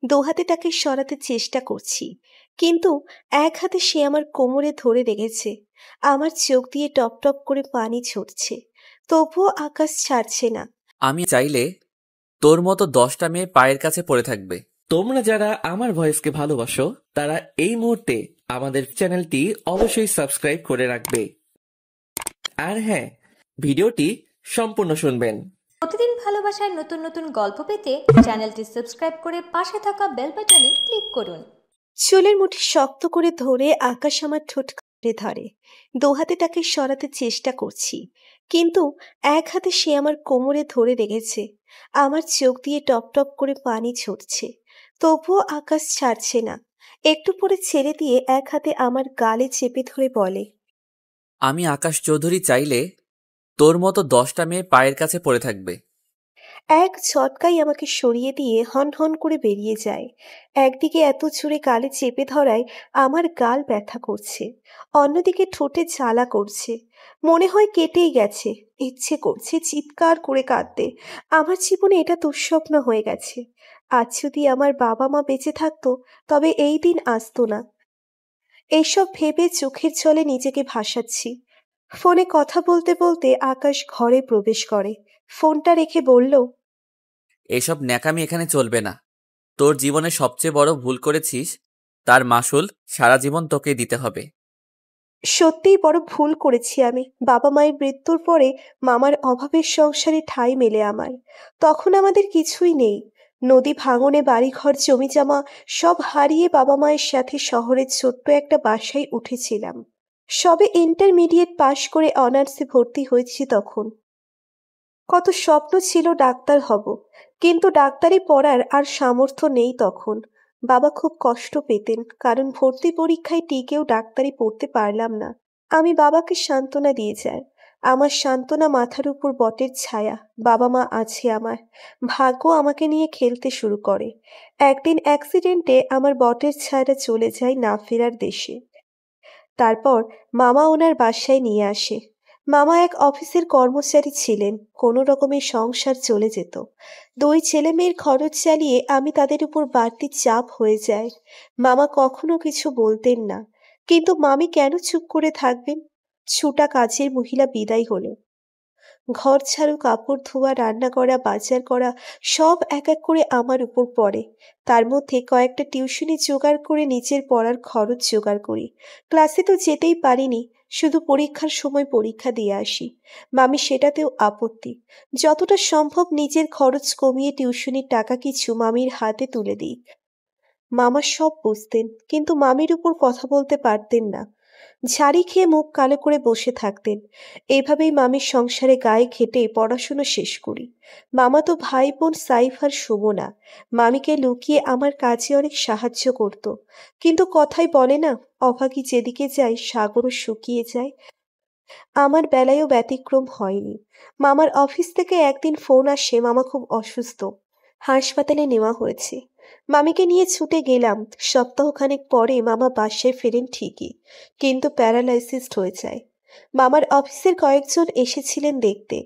দুহাতে তাকে সরাতে চেষ্টা করছি, কিন্তু এক হাতে সে আমার কোমরে ধরে রেখেছে। আমার চোখ দিয়ে টপ টপ করে পানি ঝরছে, তবুও আকাশ ছাড়ছে না। আমি চাইলে তোর মতো 10টা মেয়ে পায়ের কাছে পড়ে থাকবে। তোমরা যারা আমার ভয়েসকে ভালোবাসো তারা এই মুহূর্তে আমাদের চ্যানেলটি অবশ্যই সাবস্ক্রাইব করে রাখবে। আর হ্যাঁ, ভিডিওটি সম্পূর্ণ শুনবেন। প্রতিদিন ভালোবাসার নতুন নতুন গল্প পেতে চ্যানেলটি সাবস্ক্রাইব করে পাশে থাকা বেল বাটনে ক্লিক করুন। চুলের মুঠি শক্ত করে ধরে আকাশ আমার ঠোঁট কামড়ে ধরে। দুহাতে তাকে সরাতে চেষ্টা করছি, কিন্তু এক হাতে সে আমার কোমরে ধরে রেখেছে। আমার চোখ দিয়ে টপ টপ করে পানি ঝরছে, তবুও আকাশ ছাড়ছে না। একটু পরে ছেড়ে দিয়ে এক হাতে আমার গালে চেপে ধরে বলে, আমি আকাশ চৌধুরী চাইলে তোর মতো 10টা মেয়ে পায়ের কাছে পড়ে থাকবে। এক ঝটকাই আমাকে সরিয়ে দিয়ে হন হন করে বেরিয়ে যায়। একদিকে এত জোরে গালে চেপে ধরায় আমার গাল ব্যথা করছে, অন্যদিকে ঠোঁটে জ্বালা করছে। মনে হয় কেটেই গেছে। ইচ্ছে করছে চিৎকার করে কাঁদতে। আমার জীবনে এটা দুঃস্বপ্ন হয়ে গেছে। আজ যদি আমার বাবা মা বেঁচে থাকতো, তবে এই দিন আসতো না। এইসব ভেবে চোখের জলে নিজেকে ভাসাচ্ছি। ফোনে কথা বলতে বলতে আকাশ ঘরে প্রবেশ করে। ফোনটা রেখে বলল, এসব ন্যাকামি এখানে চলবে না। তোর জীবনে সবচেয়ে বড় ভুল করেছিস, তার মাসুল সারা জীবন তোকে দিতে হবে। সত্যিই বড় ভুল করেছি আমি। বাবা মায়ের মৃত্যুর পরে মামার অভাবের সংসারে ঠাঁই মেলে আমার। তখন আমাদের কিছুই নেই। নদী ভাঙনে বাড়িঘর জমিজমা সব হারিয়ে বাবা মায়ের সাথে শহরের ছোট্ট একটা বাসায় উঠেছিলাম। সবে ইন্টারমিডিয়েট পাশ করে অনার্সে ভর্তি হয়েছি তখন। কত স্বপ্ন ছিল ডাক্তার হব, কিন্তু ডাক্তারি পড়ার আর সামর্থ্য নেই তখন। বাবা খুব কষ্ট পেতেন, কারণ ভর্তি পরীক্ষায় টিকেও ডাক্তারি পড়তে পারলাম না। আমি বাবাকে সান্ত্বনা দিয়ে যাই। আমার সান্ত্বনা মাথার উপর বটের ছায়া। বাবা মা আছে আমার। ভাগ্য আমাকে নিয়ে খেলতে শুরু করে। একদিন অ্যাক্সিডেন্টে আমার বটের ছায়াটা চলে যায় না ফেরার দেশে। তারপর মামা ওনার বাসায় নিয়ে আসে। মামা এক অফিসের কর্মচারী ছিলেন, কোনো রকমের সংসার চলে যেত। দুই ছেলে মেয়ের খরচ চালিয়ে আমি তাদের উপর বাড়তি চাপ হয়ে যায়। মামা কখনো কিছু বলতেন না, কিন্তু মামি কেন চুপ করে থাকবেন? ছুটা কাজের মহিলা বিদায় হলো। ঘর ঝাড়ু, কাপড় ধোয়া, রান্না করা, বাজার করা সব এক এক করে আমার উপর পড়ে। তার মধ্যে কয়েকটা টিউশনি জোগাড় করে নিজের পড়ার খরচ জোগাড় করি। ক্লাসে তো যেতেই পারিনি, শুধু পরীক্ষার সময় পরীক্ষা দিয়ে আসি। মামি সেটাতেও আপত্তি। যতটা সম্ভব নিজের খরচ কমিয়ে টিউশনির টাকা কিছু মামির হাতে তুলে দিই। মামা সব বুঝতেন, কিন্তু মামির উপর কথা বলতে পারতেন না। ঝাড়ি খেয়ে মুখ কালো করে বসে থাকতেন। এভাবেই মামির সংসারে গায়ে খেটে পড়াশুনো শেষ করি। মামাতো ভাই বোন সাইফ আর সুমনা মামিকে লুকিয়ে আমার কাজে অনেক সাহায্য করত। কিন্তু কথাই বলে না, অভাগী যেদিকে যায় সাগরও শুকিয়ে যায়। আমার বেলায়ও ব্যতিক্রম হয়নি। মামার অফিস থেকে একদিন ফোন আসে মামা খুব অসুস্থ, হাসপাতালে নেওয়া হয়েছে। মামিকে নিয়ে ছুটে গেলাম। সপ্তাহখানেক পরে মামা বাসায় ফেরেন ঠিকই, কিন্তু প্যারালাইসিসড হয়ে যায়। মামার অফিসের কয়েকজন এসেছিলেন দেখতে।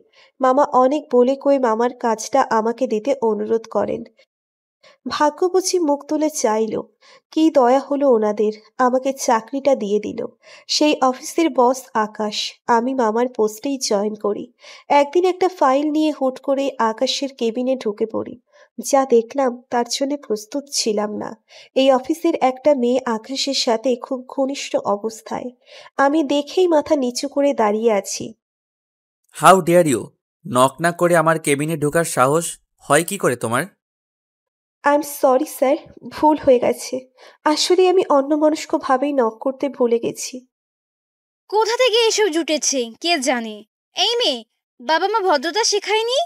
মামা অনেক বলে কয়ে মামার কাজটা আমাকে দিতে অনুরোধ করেন। ভাগ্য বুঝি মুখ তুলে চাইল। কি দয়া হলো ওনাদের, আমাকে চাকরিটা দিয়ে দিল। সেই অফিসের বস আকাশ। আমি মামার পোস্টেই জয়েন করি। একদিন একটা ফাইল নিয়ে হুট করে আকাশের কেবিনে ঢুকে পড়ি। যা দেখলাম তার জন্য প্রস্তুত ছিলাম না। এই অফিসের একটা মেয়ে আকাশের সাথে খুব ঘনিষ্ঠ অবস্থায়। আমি দেখেই মাথা নিচু করে দাঁড়িয়ে আছি। How dare you! নক না করে আমার কেবিনে ঢোকার সাহস হয় কি করে তোমার? আই এম সরি স্যার, ভুল হয়ে গেছে। আসলে আমি অন্যমনস্কভাবেই নক করতে ভুলে গেছি। কোথা থেকে এসব জুটেছে কে জানে। এই মেয়ে, বাবা মা ভদ্রতা শেখায়নি?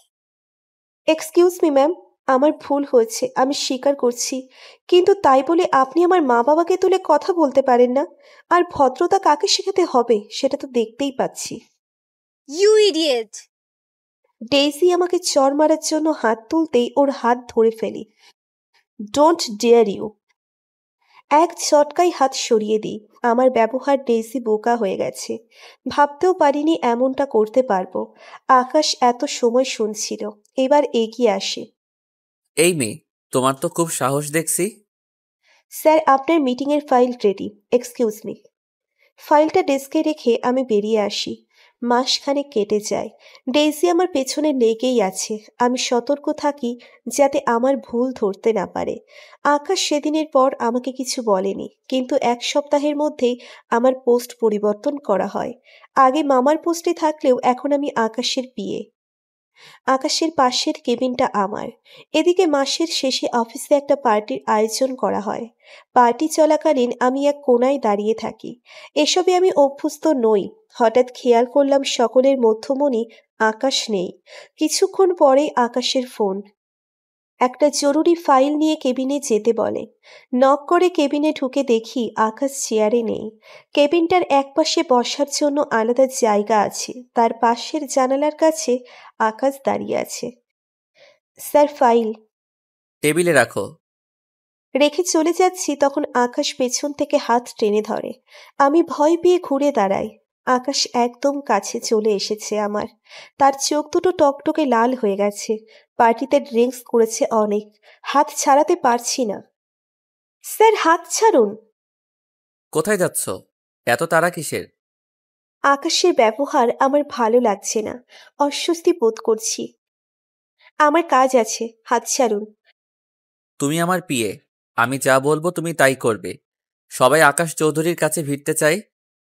এক্সকিউজ মি ম্যাম, আমার ভুল হয়েছে, আমি স্বীকার করছি। কিন্তু তাই বলে আপনি আমার মা বাবাকে তুলে কথা বলতে পারেন না। আর ভদ্রতা কাকে শেখাতে হবে সেটা তো দেখতেই পাচ্ছি। You idiot! ডেইজি আমাকে চড় মারার জন্য হাত তুলতেই ওর হাত ধরে ফেলি। Don't dare you! এক ঝটকায় হাত সরিয়ে দিই। আমার ব্যবহার ডেইজি বোকা হয়ে গেছে। ভাবতেও পারিনি এমনটা করতে পারবো। আকাশ এত সময় শুনছিল, এবার এগিয়ে আসে। এই মেয়ে, তোমার তো খুব সাহস দেখছি। স্যার, আপনার মিটিংয়ের ফাইল রেডি। Excuse me. ফাইলটা ডেস্কে রেখে আমি বেরিয়ে আসি। মাসখানেক কেটে যায়। ডেইজি আমার পেছনে লেগেই আছে। আমি সতর্ক থাকি যাতে আমার ভুল ধরতে না পারে। আকাশ সেদিনের পর আমাকে কিছু বলেনি, কিন্তু এক সপ্তাহের মধ্যেই আমার পোস্ট পরিবর্তন করা হয়। আগে মামার পোস্টে থাকলেও এখন আমি আকাশের বিয়ে। আকাশের পাশের কেবিনটা আমার। এদিকে মাসের শেষে অফিসে একটা পার্টির আয়োজন করা হয়। পার্টি চলাকালীন আমি এক কোণায় দাঁড়িয়ে থাকি। এসবে আমি অভ্যস্ত নই। হঠাৎ খেয়াল করলাম সকলের মধ্যমণি আকাশ নেই। কিছুক্ষণ পরেই আকাশের ফোন। একটা জরুরি ফাইল নিয়ে কেবিনে যেতে বলে। নক করে কেবিনে ঢুকে দেখি আকাশ চেয়ারে নেই। কেবিনটার একপাশে বসার জন্য আলাদা জায়গা আছে, তার পাশের জানালার কাছে আকাশ দাঁড়িয়ে আছে। Sir, file. টেবিলে রাখো। রেখে চলে যাচ্ছি তখন আকাশ পেছন থেকে হাত টেনে ধরে। আমি ভয় পেয়ে ঘুরে দাঁড়াই। আকাশ একদম কাছে চলে এসেছে আমার। তার চোখ দুটো টকটকে লাল হয়ে গেছে। পার্টিতে ড্রিঙ্কস করেছে অনেক। হাত ছাড়াতে পারছি না। স্যার, হাত ছাড়ুন। কোথায় যাচ্ছ? এত তাড়া কিসের? আকাশের ব্যবহার আমার ভালো লাগছে না। অস্বস্তি বোধ করছি। আমার কাজ আছে, হাত ছাড়ুন। তুমি আমার পিএ, আমি যা বলবো তুমি তাই করবে। সবাই আকাশ চৌধুরীর কাছে ভিড়তে চাই,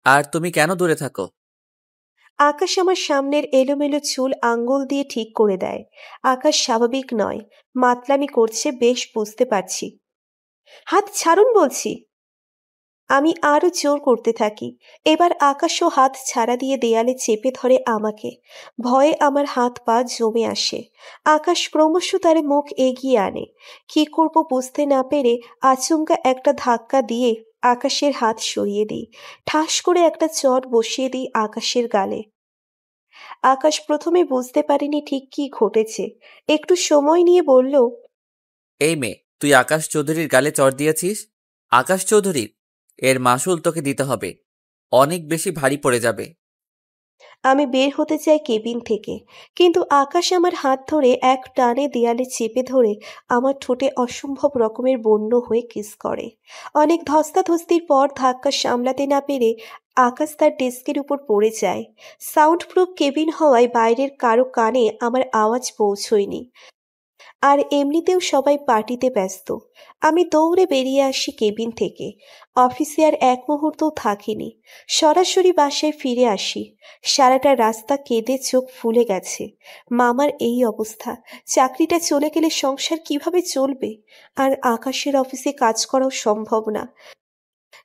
আর তুমি কেন দূরে থাকো? আকাশ আমার সামনের এলোমেলো চুল আঙ্গুল দিয়ে ঠিক করে দেয়। আকাশ স্বাভাবিক নয়, মাতলামি করছে বেশ বুঝতে পারছি। হাত ছাড়ুন বলছি। আমি আরো জোর করতে থাকি। এবার আকাশও হাত ছাড়া দিয়ে দেয়ালে চেপে ধরে আমাকে। ভয়ে আমার হাত পা জমে আসে। আকাশ ক্রমশ তার মুখ এগিয়ে আনে। কি করব বুঝতে না পেরে আচমকা একটা ধাক্কা দিয়ে আকাশের হাত সরিয়ে দিই। ঠাস করে একটা চট বসিয়ে দিই আকাশের গালে। আকাশ প্রথমে বুঝতে পারেনি ঠিক কি ঘটেছে। একটু সময় নিয়ে বলল, এই মেয়ে, তুই আকাশ চৌধুরীর গালে চড় দিয়েছিস। আকাশ চৌধুরী, এর মাসুল তোকে দিতে হবে। অনেক বেশি ভারী পড়ে যাবে। আমি বের হতে চাই কেবিন থেকে, কিন্তু আকাশ আমার হাত ধরে এক টানে দেয়ালে চেপে ধরে আমার ঠোঁটে অসম্ভব রকমের বন্য হয়ে কিস করে। অনেক ধস্তাধস্তির পর ধাক্কা সামলাতে না পেরে আকাশ তার ডেস্কের উপর পড়ে যায়। সাউন্ড প্রুফ কেবিন হওয়ায় বাইরের কারো কানে আমার আওয়াজ পৌঁছয়নি। আর এমনিতেও সবাই পার্টিতে ব্যস্ত। আমি দৌড়ে বেরিয়ে আসি কেবিন থেকে। অফিসে আর এক মুহূর্তও থাকিনি। সরাসরি বাসায় ফিরে আসি। সারাটা রাস্তা কেঁদে চোখ ফুলে গেছে। মামার এই অবস্থা, চাকরিটা চলে গেলে সংসার কিভাবে চলবে? আর আকাশের অফিসে কাজ করাও সম্ভব না।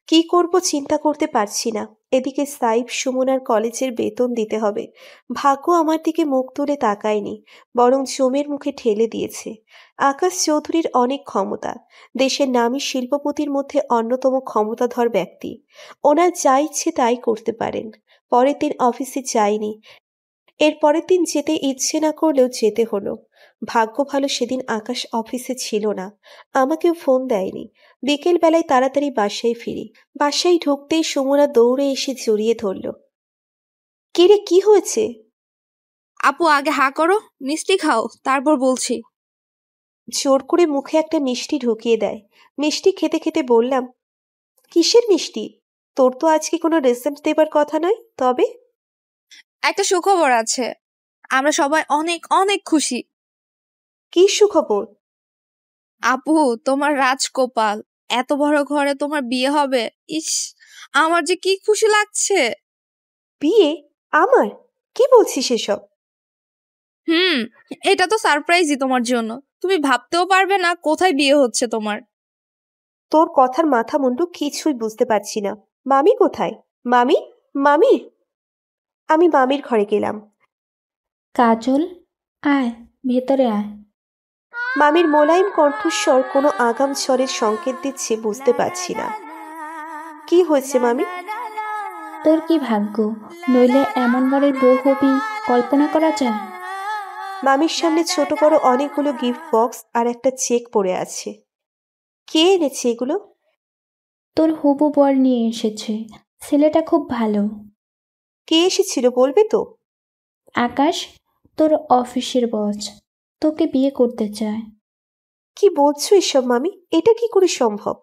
কি করব চিন্তা করতে পারছি না। এদিকে সাইফ সুমনার কলেজের বেতন দিতে হবে। ভাগ্য আমার দিকে মুখ তুলে তাকায়নি, বরং জমের মুখে ঠেলে দিয়েছে। আকাশ চৌধুরীর অনেক ক্ষমতা। দেশের নামী শিল্পপতির মধ্যে অন্যতম ক্ষমতাধর ব্যক্তি। ওনার যা ইচ্ছে তাই করতে পারেন। পরের দিন অফিসে যাইনি। এর পরের দিন যেতে ইচ্ছে না করলেও যেতে হলো। ভাগ্য ভালো সেদিন আকাশ অফিসে ছিল না। আমাকেও ফোন দেয়নি। বিকেল বেলায় তাড়াতাড়ি বাসায় ফিরি। বাসায় ঢুকতেই সুমনা দৌড়ে এসে জড়িয়ে ধরল। কিরে, কি হয়েছে? আপু আগে হা করো, মিষ্টি খাও, তারপর বলছি। জোর করে মুখে একটা মিষ্টি ঢুকিয়ে দেয়। মিষ্টি খেতে খেতে বললাম, কিসের মিষ্টি? তোর তো আজকে কোনো রেজাল্ট দেবার কথা নয়। তবে একটা সুখবর আছে, আমরা সবাই অনেক অনেক খুশি। কি সুখবর? আপু, তোমার রাজকপাল, এত বড় ঘরে তোমার বিয়ে হবে। ইস, আমার যে কি খুশি লাগছে। বিয়ে? আমার? কি বলছিস এসব? হুম, এটা তো সারপ্রাইজই তোমার জন্য। তুমি ভাবতেও পারবে না কোথায় বিয়ে হচ্ছে তোমার। তোর কথার মাথা মুন্ডু কিছুই বুঝতে পারছি না। মামি কোথায়? মামি, মামি। আমি মামির ঘরে গেলাম। কাজল, আয় ভেতরে আয়। মামির মোলায়েম কণ্ঠস্বর কোনো আগাম স্বরের সংকেত দিচ্ছে বুঝতে পারছি না। কি হয়েছে মামি? তোর কি ভাগ্য, নইলে এমন ঘরের বউ হবি কল্পনা করা যায়? মামির সামনে ছোট বড় অনেকগুলো গিফট বক্স আর একটা চেক পড়ে আছে। কে এনেছে এগুলো? তোর হবু বর নিয়ে এসেছে। ছেলেটা খুব ভালো। কে এসেছিল বলবে তো? আকাশ, তোর অফিসের বস, তোকে বিয়ে করতে চায়। কি বলছো এসব মামি? এটা কি করে সম্ভব?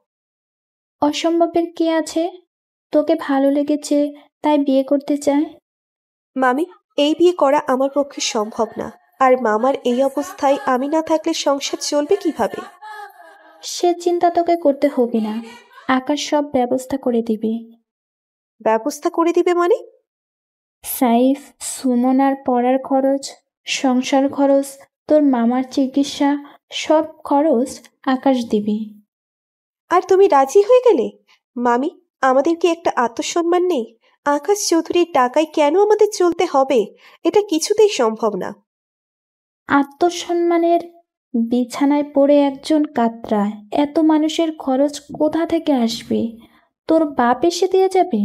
অসম্ভবের কি আছে? তোকে ভালো লেগেছে তাই বিয়ে করতে চায়। মামি, এই বিয়ে করা আমার পক্ষে সম্ভব না। আর মামার এই অবস্থায় আমি না থাকলে সংসার চলবে কিভাবে? সে চিন্তা তোকে করতে হবে না, আকাশ সব ব্যবস্থা করে দিবে। ব্যবস্থা করে দিবে মানে? সাইফ, সুমনার পড়ার খরচ, সংসার খরচ, তোর মামার চিকিৎসা, সব খরচ আকাশ দিবি। আর তুমি রাজি হয়ে গেলে? মামি, আমাদের কি একটা আত্মসম্মান নেই? আকাশ চৌধুরীর টাকায় কেন আমাদের চলতে হবে? এটা কিছুতেই সম্ভব না। আত্মসম্মানের বিছানায় পড়ে একজন কাতরায়, এত মানুষের খরচ কোথা থেকে আসবে? তোর বাপ এসে দিয়ে যাবে?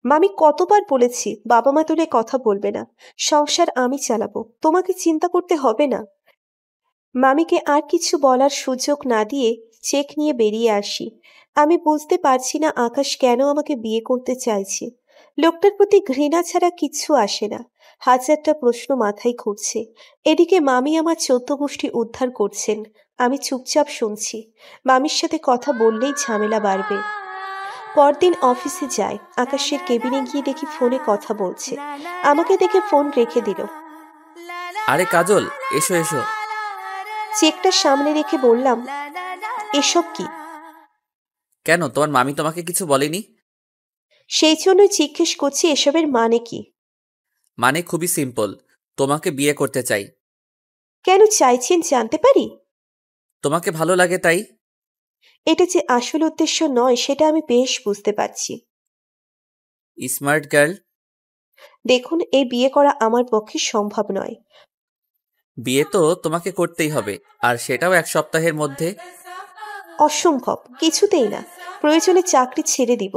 মামি, কতবার বলেছি বাবা মা তুলে কথা বলবে না। সংসার আমি চালাবো, তোমাকে চিন্তা করতে হবে না। মামিকে আর কিছু বলার সুযোগ না দিয়ে চেক নিয়ে বেরিয়ে আসি। আমি বুঝতে পারছি না আকাশ কেন আমাকে বিয়ে করতে চাইছে। লোকটার প্রতি ঘৃণা ছাড়া কিচ্ছু আসে না। হাজারটা প্রশ্ন মাথায় ঘুরছে। এদিকে মামি আমার 14 গোষ্ঠী উদ্ধার করছেন। আমি চুপচাপ শুনছি। মামির সাথে কথা বললেই ঝামেলা বাড়বে। পরদিন অফিসে যাই, আকাশের কেবিনে গিয়ে দেখি ফোনে কথা বলছে। আমাকে দেখে ফোন রেখে দিল। আরে কাজল, এসো এসো। চেকটা সামনে রেখে বললাম, এসব কি? কেন, তোমার মামি তোমাকে কিছু বলেনি? সেই জন্যই জিজ্ঞেস করছি এসবের মানে কি। মানে খুবই সিম্পল, তোমাকে বিয়ে করতে চাই। কেন চাইছেন জানতে পারি? তোমাকে ভালো লাগে তাই। এটা যে আসল উদ্দেশ্য নয় সেটা আমি বেশ বুঝতে পারছি। Smart girl. দেখুন, এই বিয়ে করা আমার পক্ষে সম্ভব নয়। বিয়ে তো তোমাকে করতেই হবে, আর সেটাও 1 সপ্তাহের মধ্যে। অসম্ভব, কিছুতেই না। প্রয়োজনে চাকরি ছেড়ে দিব।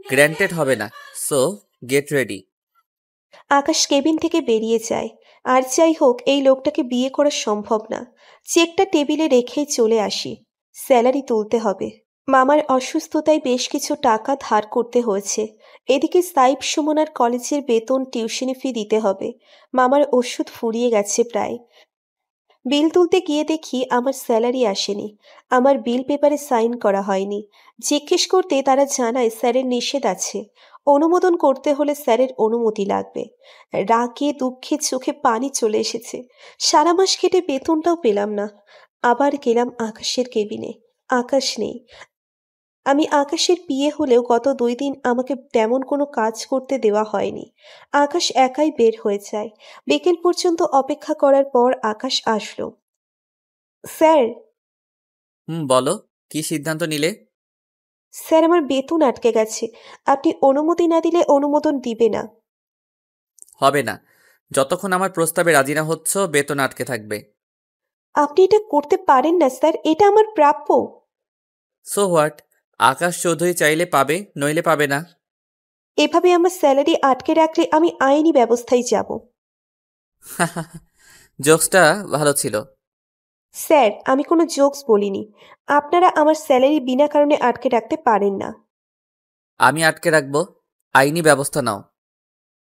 গ্র্যান্টেড হবে না, সো গেট রেডি। আকাশ কেবিন থেকে বেরিয়ে যায়। আর যাই হোক, এই লোকটাকে বিয়ে করা সম্ভব না। চেকটা টেবিলে রেখেই চলে আসি। স্যালারি তুলতে হবে। মামার অসুস্থতায় বেশ কিছু টাকা ধার করতে হয়েছে। এদিকে সাইফ সুমনার কলেজের বেতন, টিউশনি ফি দিতে হবে। মামার ওষুধ ফুরিয়ে গেছে প্রায়। বিল তুলতে গিয়ে দেখি আমার স্যালারি আসেনি। আমার বিল পেপারে সাইন করা হয়নি। জিজ্ঞেস করতে তারা জানায় স্যারের নিষেধ আছে। অনুমোদন করতে হলে স্যারের অনুমতি লাগবে। রাগে দুঃখে চোখে পানি চলে এসেছে। সারা মাস কেটে বেতনটাও পেলাম না। আবার গেলাম আকাশের কেবিনে। আকাশ নেই। আমি আকাশের বিয়ে হলেও গত 2 দিন আমাকে তেমন কোনো কাজ করতে দেওয়া হয়নি। আকাশ একাই বের হয়ে যায়। বিকেল পর্যন্ত অপেক্ষা করার পর আকাশ আসলো। স্যার। বলো, কি সিদ্ধান্ত নিলে? স্যার, আমার বেতন আটকে গেছে। আপনি অনুমতি না দিলে অনুমোদন দিবে না। হবে না, যতক্ষণ আমার প্রস্তাবে রাজি না হচ্ছ বেতন আটকে থাকবে। আপনি এটা করতে পারেন না স্যার, এটা আমার প্রাপ্য। সো হোয়াট, আকাশ চৌধুরী চাইলে পাবে, নইলে পাবে না। এভাবে আমার স্যালারি আটকে রাখলে আমি আইনি ব্যবস্থায় যাব। জোকসটা ভালো ছিল। স্যার, আমি কোনো জোকস বলিনি। আপনারা আমার স্যালারি বিনা কারণে আটকে রাখতে পারেন না। আমি আটকে রাখবো, আইনি ব্যবস্থা নাও।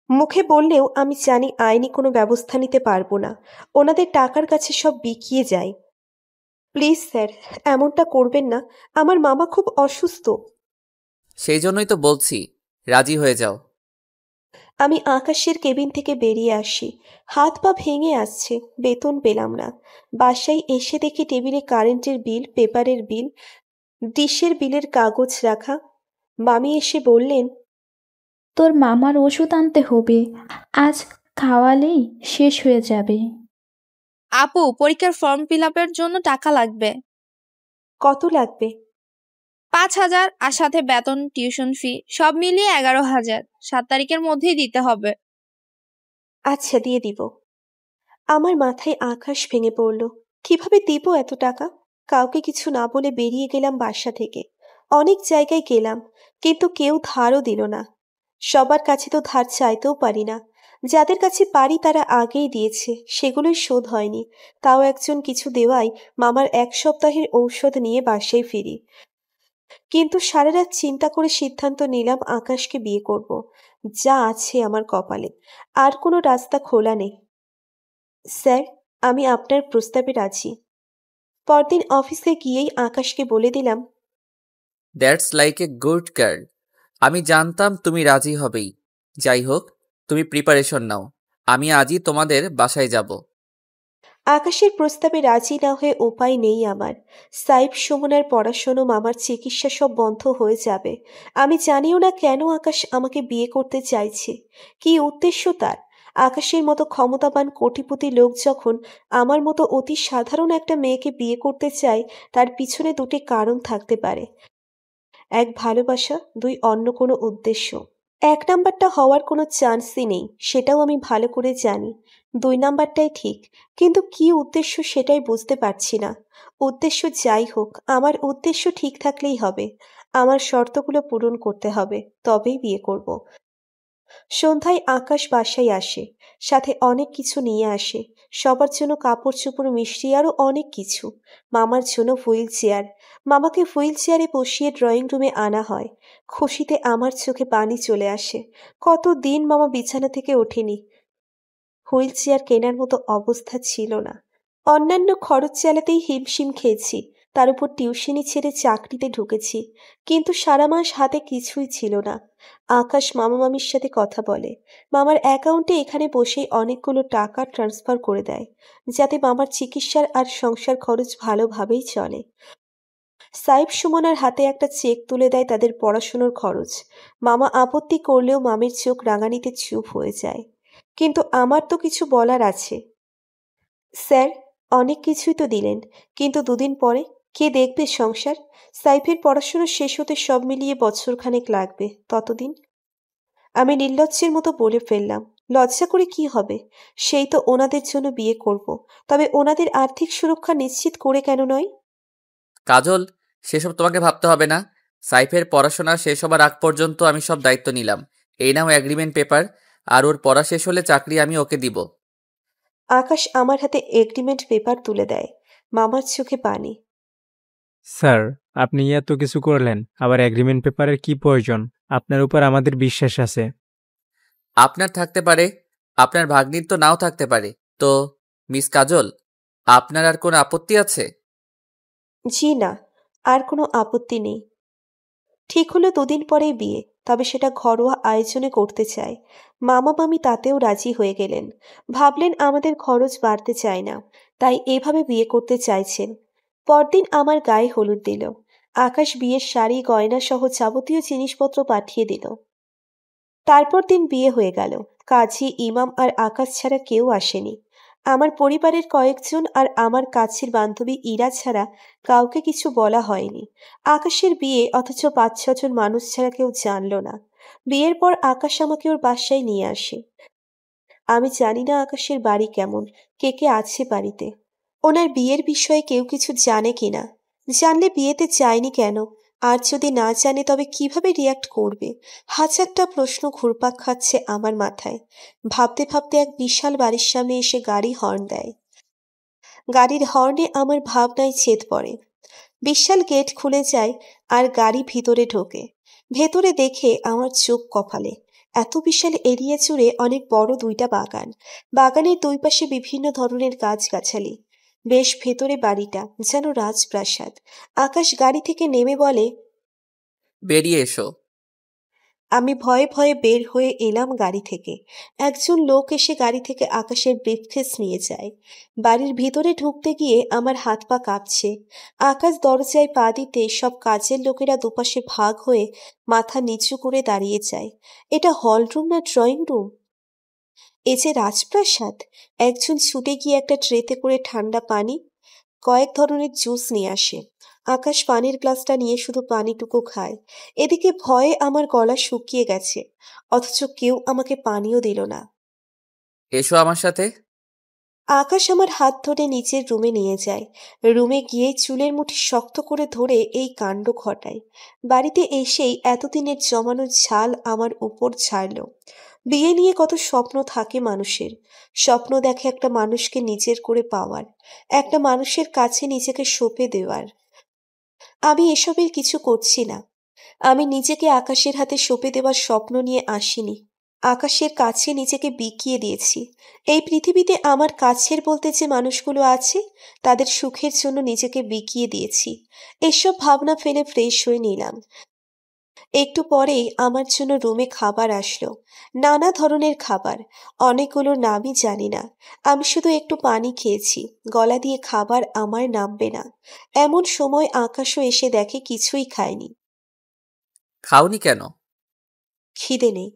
মুখে বললেও আমি জানি আইনি কোনো ব্যবস্থা নিতে পারবো না। ওনাদের টাকার কাছে সব বিকিয়ে যায়। প্লিজ স্যার, এমনটা করবেন না। আমার মামা খুব অসুস্থ। সেই জন্যই তো বলছি, রাজি হয়ে যাও। আমি আকাশের কেবিন থেকে বেরিয়ে আসি। হাত পা ভেঙে আসছে। বেতন পেলাম না। বাসায় এসে দেখি টেবিলে কারেন্টের বিল, পেপারের বিল, ডিশের বিলের কাগজ রাখা। মামি এসে বললেন, তোর মামার ওষুধ আনতে হবে, আজ খাওয়ালেই শেষ হয়ে যাবে। আপু, পরীক্ষার ফর্ম ফিল আপের জন্য টাকা লাগবে। কত লাগবে? 5,000, আর সাথে বেতন, টিউশন ফি সব মিলিয়ে 11,000। 7 তারিখের মধ্যেই দিতে হবে। আচ্ছা, দিয়ে দিব। আমার মাথায় আকাশ ভেঙে পড়ল। কিভাবে দিব এত টাকা? কাউকে কিছু না বলে বেরিয়ে গেলাম বাসা থেকে। অনেক জায়গায় গেলাম, কিন্তু কেউ ধারও দিল না। সবার কাছে তো ধার চাইতেও পারি না। যাদের কাছে পারি তারা আগেই দিয়েছে, সেগুলোই শোধ হয়নি। তাও একজন কিছু দেওয়ায় মামার 1 সপ্তাহের ঔষধ নিয়ে বাসায় ফিরি। কিন্তু সারা রাত চিন্তা করে সিদ্ধান্ত নিলাম আকাশকে বিয়ে করব। যা আছে আমার কপালে, আর কোনো রাস্তা খোলা নেই। স্যার, আমি আপনার প্রস্তাবে রাজি। পরদিন অফিসে গিয়েই আকাশকে বলে দিলাম, that's like a good girl. আমি জানতাম তুমি রাজি হবেই। যাই হোক, তুমি প্রিপারেশন নাও, আমি আজই তোমাদের বাসায় যাব। আকাশের প্রস্তাবে রাজি না হয়ে উপায় নেই আমার। সাইফ, সুমনার পড়াশোনা, মামার চিকিৎসা সব বন্ধ হয়ে যাবে। আমি জানিও না কেন আকাশ আমাকে বিয়ে করতে চাইছে, কী উদ্দেশ্য তার। আকাশের মতো ক্ষমতাবান কোটিপতি লোক যখন আমার মতো অতি সাধারণ একটা মেয়েকে বিয়ে করতে চায়, তার পিছনে দুটি কারণ থাকতে পারে। এক ভালোবাসা, দুই অন্য কোনো উদ্দেশ্য। এক নাম্বারটা হওয়ার কোনো চান্সই নেই, সেটাও আমি ভালো করে জানি। দুই নাম্বারটাই ঠিক, কিন্তু কী উদ্দেশ্য সেটাই বুঝতে পারছি না। উদ্দেশ্য যাই হোক, আমার উদ্দেশ্য ঠিক থাকলেই হবে। আমার শর্তগুলো পূরণ করতে হবে, তবেই বিয়ে করব। সন্ধ্যায় আকাশ বাসায় আসে, সাথে অনেক কিছু নিয়ে আসে। সবার জন্য কাপড় চোপড়, মিষ্টি, আরও অনেক কিছু। মামার জন্য হুইল চেয়ার। মামাকে হুইল চেয়ারে বসিয়ে ড্রয়িং রুমে আনা হয়। খুশিতে আমার চোখে পানি চলে আসে। কতদিন মামা বিছানা থেকে ওঠেনি। হুইল চেয়ার কেনার মতো অবস্থা ছিল না। অন্যান্য খরচ চালাতেই হিমশিম খেয়েছি, তার উপর টিউশনি ছেড়ে চাকরিতে ঢুকেছি। কিন্তু সারা মাস হাতে কিছুই ছিল না। আকাশ মামা মামির সাথে কথা বলে, মামার অ্যাকাউন্টে এখানে বসেই অনেকগুলো টাকা ট্রান্সফার করে দেয়, যাতে মামার চিকিৎসার আর সংসার খরচ ভালোভাবেই চলে। সাইফ, সুমনার হাতে একটা চেক তুলে দেয় তাদের পড়াশুনোর খরচ। মামা আপত্তি করলেও মামির চোখ রাঙানিতে চুপ হয়ে যায়। কিন্তু আমার তো কিছু বলার আছে। স্যার, অনেক কিছুই তো দিলেন, কিন্তু দুদিন পরে কে দেখবে সংসার? সাইফের পড়াশোনা শেষ হতে সব মিলিয়ে বছরখানেক লাগবে। ততদিন? আমি নির্লজ্জের মতো বলে ফেললাম। লজ্জা করে কি হবে? সেই তো ওনাদের জন্য বিয়ে করব। তবে ওনাদের আর্থিক সুরক্ষা নিশ্চিত করে কেন নয়? কাজল, সেসব তোমাকে ভাবতে হবে না। সাইফের পড়াশোনা শেষ হবার আগ পর্যন্ত আমি সব দায়িত্ব নিলাম। এই নাও এগ্রিমেন্ট পেপার, আর ওর পড়া শেষ হলে চাকরি আমি ওকে দিব। আকাশ আমার হাতে এগ্রিমেন্ট পেপার তুলে দেয়। মামার চোখে পানি। স্যার, আপনি এত কিছু করলেন, আবার এগ্রিমেন্ট পেপারের কি প্রয়োজন? আপনার উপর আমাদের বিশ্বাস আছে। আপনার থাকতে পারে, আপনার ভাগ্নির তো নাও থাকতে পারে। তো মিস কাজল, আপনার আর কোনো আপত্তি আছে? জি না, আর কোনো আপত্তি নেই। ঠিক হলো দুদিন পরেই বিয়ে, তবে সেটা ঘরোয়া আয়োজনে করতে চায়। মামা মামি তাতেও রাজি হয়ে গেলেন। ভাবলেন আমাদের খরচ বাড়তে চায় না, তাই এভাবে বিয়ে করতে চাইছেন। পরদিন আমার গায়ে হলুদ দিল। আকাশ বিয়ের শাড়ি, গয়না সহ যাবতীয় জিনিসপত্র পাঠিয়ে দিল। তারপর দিন বিয়ে হয়ে গেল। কাজী, ইমাম আর আকাশ ছাড়া কেউ আসেনি। আমার পরিবারের কয়েকজন আর আমার কাছের বান্ধবী ইরা ছাড়া কাউকে কিছু বলা হয়নি। আকাশের বিয়ে, অথচ ৫-৬ জন মানুষ ছাড়া কেউ জানল না। বিয়ের পর আকাশ আমাকে ওর বাসায় নিয়ে আসে। আমি জানি না আকাশের বাড়ি কেমন, কে কে আছে বাড়িতে, ওনার বিয়ের বিষয়ে কেউ কিছু জানে কিনা, জানলে বিয়েতে যায়নি কেন, আর যদি না জানে তবে কিভাবে রিয়াক্ট করবে। হাজারটা প্রশ্ন ঘুরপাক খাচ্ছে আমার মাথায়। ভাবতে ভাবতে এক বিশাল বাড়ির সামনে এসে গাড়ি হর্ন দেয়। গাড়ির হর্নে আমার ভাবনায় ছেদ পড়ে। বিশাল গেট খুলে যায় আর গাড়ি ভিতরে ঢোকে। ভেতরে দেখে আমার চোখ কপালে। এত বিশাল এরিয়া জুড়ে অনেক বড় 2টা বাগান। বাগানের দুই পাশে বিভিন্ন ধরনের গাছগাছালি। বেশ ভেতরে বাড়িটা, যেন রাজপ্রাসাদ। আকাশ গাড়ি থেকে নেমে বলে, বেরিয়ে এসো। আমি ভয়ে ভয়ে বের হয়ে এলাম গাড়ি থেকে। একজন লোক এসে গাড়ি থেকে আকাশের ব্রিফকেস নিয়ে যায়। বাড়ির ভিতরে ঢুকতে গিয়ে আমার হাত পা কাঁপছে। আকাশ দরজায় পা দিতে সব কাজের লোকেরা দুপাশে ভাগ হয়ে মাথা নিচু করে দাঁড়িয়ে যায়। এটা হলরুম না ড্রয়িং রুম? এ যে রাজপ্রাসাদ! একজন ছুটে গিয়ে একটা ট্রেতে করে ঠান্ডা পানি, কয়েক ধরনের জুস নিয়ে আসে। আকাশ পানির গ্লাসটা নিয়ে শুধু পানিটুকু খায়। এদিকে ভয়ে আমার গলা শুকিয়ে গেছে, অথচ কেউ আমাকে পানিও দিল না। এসো আমার সাথে। আকাশ আমার হাত ধরে নিচের রুমে নিয়ে যায়। রুমে গিয়ে চুলের মুঠি শক্ত করে ধরে এই কাণ্ড ঘটায়। বাড়িতে এসেই এতদিনের জমানো ঝাল আমার উপর ছাড়ল। বিয়ে নিয়ে কত স্বপ্ন থাকে মানুষের। স্বপ্ন দেখে একটা মানুষকে নিজের করে পাওয়ার, একটা মানুষের কাছে নিজেকে সঁপে দেওয়ার। আমি এসবের কিছু করছি না। আমি নিজেকে আকাশের হাতে সঁপে দেওয়ার স্বপ্ন নিয়ে আসিনি। আকাশের কাছে নিজেকে বিকিয়ে দিয়েছি। এই পৃথিবীতে আমার কাছের বলতে যে মানুষগুলো আছে তাদের সুখের জন্য নিজেকে বিকিয়ে দিয়েছি। এসব ভাবনা ফেলে ফ্রেশ হয়ে নিলাম। একটু পরেই আমার জন্য রুমে খাবার আসলো। নানা ধরনের খাবার, অনেকগুলোর নামই জানি না। আমি শুধু একটু পানি খেয়েছি, গলা দিয়ে খাবার আমার নামবে না। এমন সময় আকাশও এসে দেখে কিছুই খায়নি। খাওনি কেন? খিদে নেই।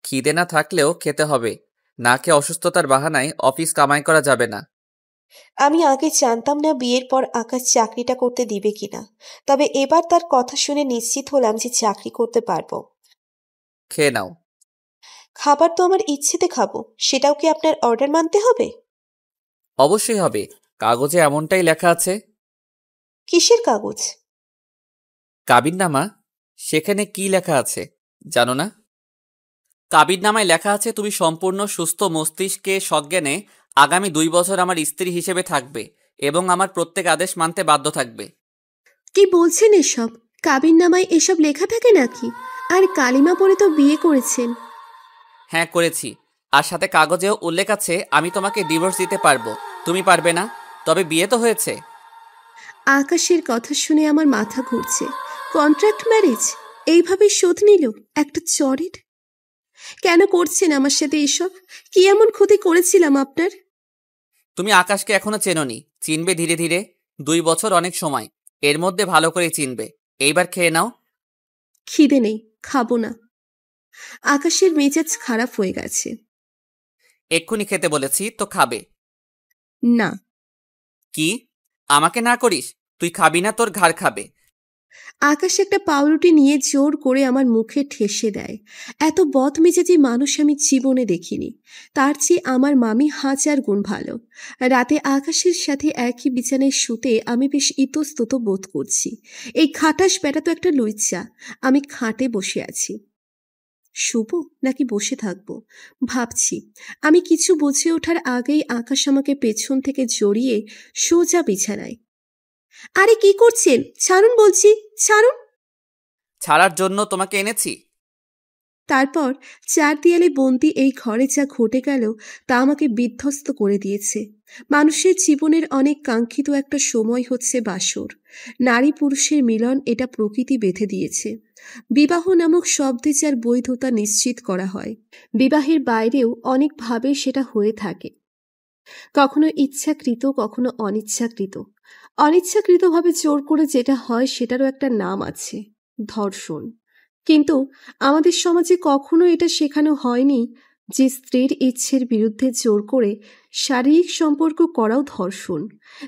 খিদে না থাকলেও খেতে হবে, না খেয়ে অসুস্থতার বাহানায় অফিস কামাই করা যাবে না। আমি আগে জানতাম না বিয়ের পর আকাশ চাকরিটা করতে দিবে কিনা, তবে এবার তার কথা শুনে নিশ্চিত হলাম যে চাকরি করতে পারবো। খেয়ে নাও। খাবার তো আমার ইচ্ছেতে খাবো, সেটাও কি আপনার অর্ডার মানতে হবে? অবশ্যই হবে, কাগজে এমনটাই লেখা আছে। কিসের কাগজ? কাবিননামা। সেখানে কি লেখা আছে জানো না? কাবিননামায় লেখা আছে তুমি সম্পূর্ণ সুস্থ মস্তিষ্কে সজ্ঞানে আগামী 2 বছর আমার স্ত্রী হিসেবে থাকবে এবং আমার প্রত্যেক আদেশ মানতে বাধ্য থাকবে। কি বলছেন এসব? কাবিননামায় এসব লেখা থাকে নাকি? আর কালিমা পড়ে তো বিয়ে করেছেন। হ্যাঁ করেছি, আর সাথে কাগজেও উল্লেখ আছে আমি তোমাকে ডিভোর্স দিতে পারবো, তুমি পারবে না। তবে বিয়ে তো হয়েছে। আকাশের কথা শুনে আমার মাথা ঘুরছে। কন্ট্রাক্ট ম্যারেজ এইভাবে শোধ নিল একটা চরের? কেন করছেন আমার সাথে এসব? কি এমন ক্ষতি করেছিলাম আপনার? তুমি আকাশকে এখনো চেনোনি, চিনবে ধীরে ধীরে। 2 বছর অনেক সময়, এর মধ্যে ভালো করে চিনবে। এইবার খেয়ে নাও। খিদে নেই, খাবো না। আকাশের মেজাজ খারাপ হয়ে গেছে। এক্ষুনি খেতে বলেছি তো খাবে। না। কি? আমাকে না করিস? তুই খাবি না, তোর ঘাড় খাবে। আকাশ একটা পাউরুটি নিয়ে জোর করে আমার মুখে ঠেসে দেয়। এত বদমেজাজি মানুষ আমি জীবনে দেখিনি। তার চেয়ে আমার মামি 1000 গুণ ভালো। রাতে আকাশের সাথে একই বিছানায় শুতে আমি বেশ ইতস্তত বোধ করছি। এই খাটাস বেটা তো একটা লুইচ্চা। আমি খাটে বসে আছি। শুভ নাকি বসে থাকবো ভাবছি। আমি কিছু বুঝে ওঠার আগেই আকাশ আমাকে পেছন থেকে জড়িয়ে সোজা বিছানায়। আরে কি করছেন? ছাড়ুন বলছি, ছাড়ুন। ছাড়ার জন্য তোমাকে এনেছি। তারপর 4 দেয়ালে বন্দি এই ঘরে যা ঘটে গেল তা আমাকে বিধ্বস্ত করে দিয়েছে। মানুষের জীবনের অনেক কাঙ্ক্ষিত একটা সময় হচ্ছে বাসর। নারী পুরুষের মিলন, এটা প্রকৃতি বেঁধে দিয়েছে। বিবাহ নামক শব্দে যার বৈধতা নিশ্চিত করা হয়। বিবাহের বাইরেও অনেকভাবে সেটা হয়ে থাকে, কখনো ইচ্ছাকৃত, কখনো অনিচ্ছাকৃত। অনিচ্ছাকৃতভাবে জোর করে যেটা হয় সেটারও একটা নাম আছে, ধর্ষণ। কিন্তু আমাদের সমাজে কখনো এটা শেখানো হয়নি যে স্ত্রীর ইচ্ছের বিরুদ্ধে জোর করে শারীরিক সম্পর্ক করাও ধর্ষণ।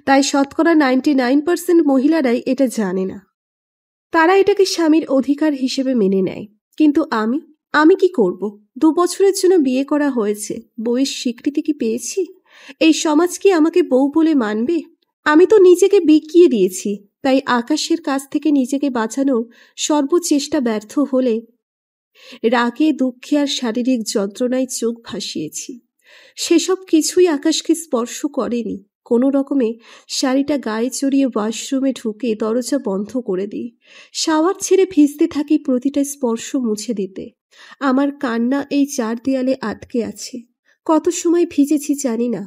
তাই শতকরা 99% মহিলারাই এটা জানে না। তারা এটাকে স্বামীর অধিকার হিসেবে মেনে নেয়। কিন্তু আমি কি করব? 2 বছরের জন্য বিয়ে করা হয়েছে, বউয়ের স্বীকৃতি কি পেয়েছি? এই সমাজ কি আমাকে বউ বলে মানবে? আমি তো নিজেকে বিকিয়ে দিয়েছি। তাই আকাশের কাছ থেকে নিজেকে বাঁচানোর সর্বচেষ্টা ব্যর্থ হলে রাগে, দুঃখে আর শারীরিক যন্ত্রণায় চোখ ভাসিয়েছি। সেসব কিছুই আকাশকে স্পর্শ করেনি। কোনো রকমে শাড়িটা গায়ে চড়িয়ে ওয়াশরুমে ঢুকে দরজা বন্ধ করে দিই। শাওয়ার ছেড়ে ভিজতে থাকি প্রতিটা স্পর্শ মুছে দিতে। আমার কান্না এই 4 দেয়ালে আটকে আছে। কত সময় ভিজেছি জানি না।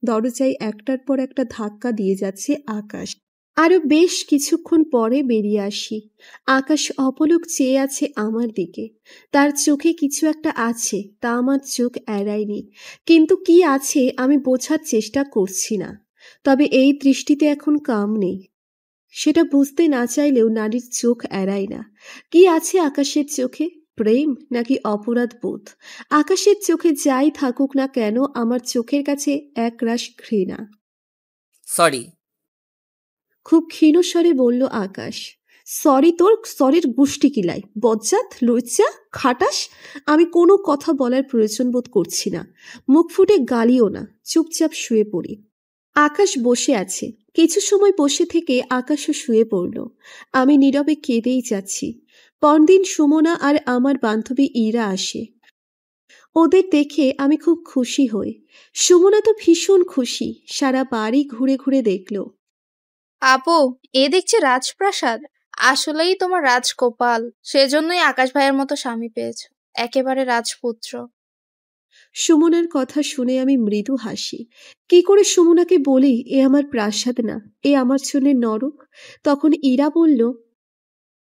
দরজায় একটার পর একটা ধাক্কা দিয়ে যাচ্ছে আকাশ। আরো বেশ কিছুক্ষণ পরে বেরিয়ে আসি। আকাশ অপলক চেয়ে আছে আমার দিকে। তার চোখে কিছু একটা আছে, তা আমার চোখ এড়ায়নি। কিন্তু কি আছে আমি বোঝার চেষ্টা করছি না। তবে এই দৃষ্টিতে এখন কাম নেই। সেটা বুঝতে না চাইলেও নারীর চোখ এড়ায় না। কি আছে আকাশের চোখে? প্রেম নাকি অপরাধ বোধ? আকাশের চোখে যাই থাকুক না কেন, আমার চোখের কাছে একরাশ ঘৃণা। সরি। খুব ক্ষীণ স্বরে বলল আকাশ। সরি? তোর সরির গুষ্টি কিলাই, বজ্জাত, লজ্জা, খাটাস। আমি কোনো কথা বলার প্রয়োজন বোধ করছি না। মুখ ফুটে গালিও না, চুপচাপ শুয়ে পড়ি। আকাশ বসে আছে। কিছু সময় বসে থেকে আকাশও শুয়ে পড়ল। আমি নীরবে কেঁদেই যাচ্ছি। পরদিন সুমনা আর আমার বান্ধবী ইরা আসে। ওদের দেখে আমি খুব খুশি হই। সুমনা তো ভীষণ খুশি, সারা বাড়ি ঘুরে ঘুরে দেখল। আপু, এ দেখছি রাজপ্রাসাদ। আসলেই তোমার রাজকপাল, সেজন্যই আকাশ ভাইয়ের মতো স্বামী পেয়েছো। একেবারে রাজপুত্র। সুমনার কথা শুনে আমি মৃদু হাসি। কি করে সুমনাকে বলি এ আমার প্রাসাদ না, এ আমার জন্য নরক? তখন ইরা বলল,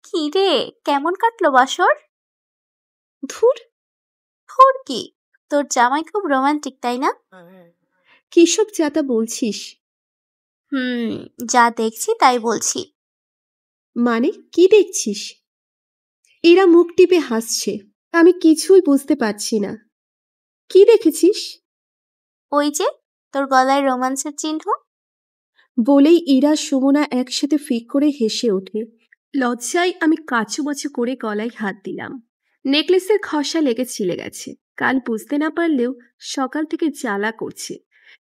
কি রে, কেমন কাটলো বাসর? ধুর, তোর কি, তোর জামাই খুব রোমান্টিক তাই না? কিসব যাতা বলছিস? যা দেখছি তাই বলছি। মানে কি দেখছিস? ইরা মুখ টিপে হাসছে। আমি কিছুই বুঝতে পারছি না। কি দেখেছিস? ওই যে তোর গলায় রোমান্সের চিহ্ন। বলেই ইরা সুমনা একসাথে ফিক করে হেসে ওঠে। লজ্জায় আমি কাচুমাচু করে গলায় হাত দিলাম। নেকলেসের খসা লেগে ছিলে গেছে। কাল বুঝতে না পারলেও সকাল থেকে জ্বালা করছে,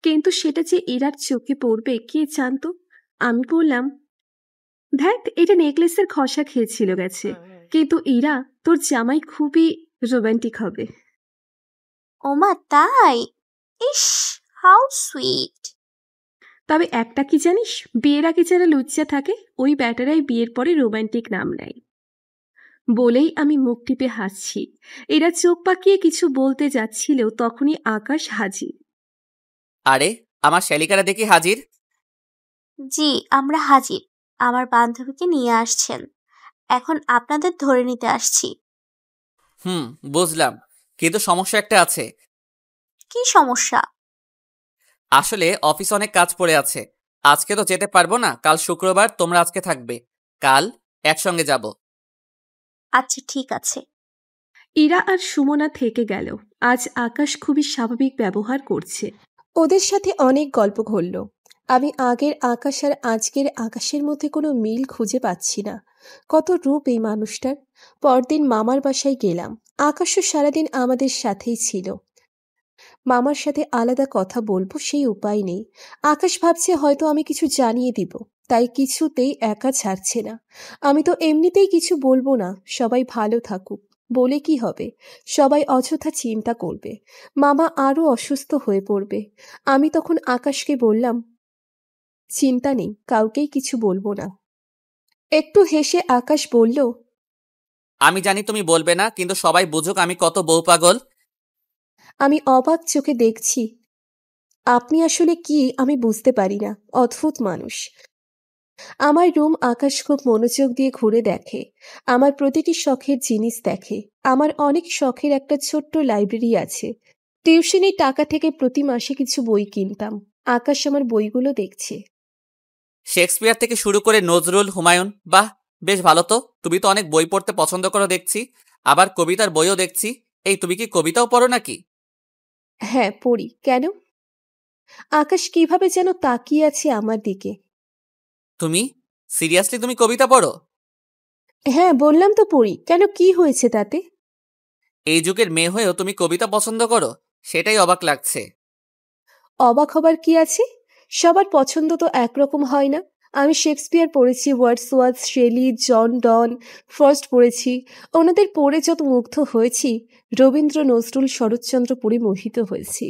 কিন্তু সেটা যে ইরার চোখে পড়বে কে জানতো। আমি বললাম, দেখ এটা নেকলেসের খসা খেয়েছিল গেছে, কিন্তু ইরা তোর জামাই খুবই রোমান্টিক হবে। ওমা তাই? ইস, হাউ সুইট। তবে একটা কি জানিস, বিয়ের আগে যারা লুচ্চা থাকে ওই ব্যাটারাই বিয়ের পরে রোমান্টিক নাম নেয়। বলেই আমি মুখ টিপে হাসছি। এরা চোখ পাকিয়ে কিছু বলতে যাচ্ছিল, তখনই আকাশ হাজির। আরে আমার শ্যালিকারা দেখি হাজির। জি, আমরা হাজির। আমার বান্ধবীকে নিয়ে আসছেন, এখন আপনাদের ধরে নিতে আসছি। বুঝলাম, কিন্তু সমস্যা একটা আছে। কি সমস্যা? আসলে অফিস অনেক কাজ পড়ে আছে, আজকে তো যেতে পারবো না। কাল শুক্রবার, তোমরা আজকে থাকবে, কাল একসঙ্গে যাব। আচ্ছা ঠিক আছে। ইরা আর সুমনা থেকে গেল। আজ আকাশ খুবই স্বাভাবিক ব্যবহার করছে। ওদের সাথে অনেক গল্প ঘটল। আমি আগের আকাশ আর আজকের আকাশের মধ্যে কোনো মিল খুঁজে পাচ্ছি না। কত রূপ এই মানুষটার। পরদিন মামার বাসায় গেলাম। আকাশও সারাদিন আমাদের সাথেই ছিল। মামার সাথে আলাদা কথা বলবো সেই উপায় নেই। আকাশ ভাবছে হয়তো আমি কিছু জানিয়ে দিব, তাই কিছুতেই একা ছাড়ছে না। আমি তো এমনিতেই কিছু বলবো না, সবাই ভালো থাকুক বলে কি হবে, সবাই অযথা চিন্তা করবে, মামা আরো অসুস্থ হয়ে পড়বে। আমি তখন আকাশকে বললাম, চিন্তা নেই, কাউকেই কিছু বলবো না। একটু হেসে আকাশ বলল, আমি জানি তুমি বলবে না, কিন্তু সবাই বুঝুক আমি কত বউ পাগল। আমি অবাক চোখে দেখছি। আপনি আসলে কি আমি বুঝতে পারি না, অদ্ভুত মানুষ। আমার রুম আকাশ খুব মনোযোগ দিয়ে ঘুরে দেখে, আমার প্রতিটি শখের জিনিস দেখে। আমার অনেক শখের একটা ছোট্ট লাইব্রেরি আছে। টিউশনের টাকা থেকে প্রতি মাসে কিছু বই কিনতাম। আকাশ আমার বইগুলো দেখছে। শেক্সপিয়ার থেকে শুরু করে নজরুল, হুমায়ুন, বাহ বেশ ভালো তো। তুমি তো অনেক বই পড়তে পছন্দ করো দেখছি, আবার কবিতার বইও দেখছি। এই তুমি কি কবিতাও পড়ো নাকি? হ্যাঁ পড়ি, কেন? আকাশ কিভাবে যেন তাকিয়ে আছে আমার দিকে। তুমি সিরিয়াসলি তুমি কবিতা পড়ো? হ্যাঁ বললাম তো পড়ি, কেন কি হয়েছে তাতে? এই যুগের মেয়ে হয়েও তুমি কবিতা পছন্দ করো, সেটাই অবাক লাগছে। অবাক হবার কি আছে? সবার পছন্দ তো একরকম হয় না। আমি শেক্সপিয়ার পড়েছি, ওয়ার্ডসওয়ার্থ, শেলি, জন ডন, ফ্রস্ট পড়েছি। ওনাদের পড়ে যত মুগ্ধ হয়েছি, রবীন্দ্র, নজরুল, শরৎচন্দ্র পড়ে মোহিত হয়েছি।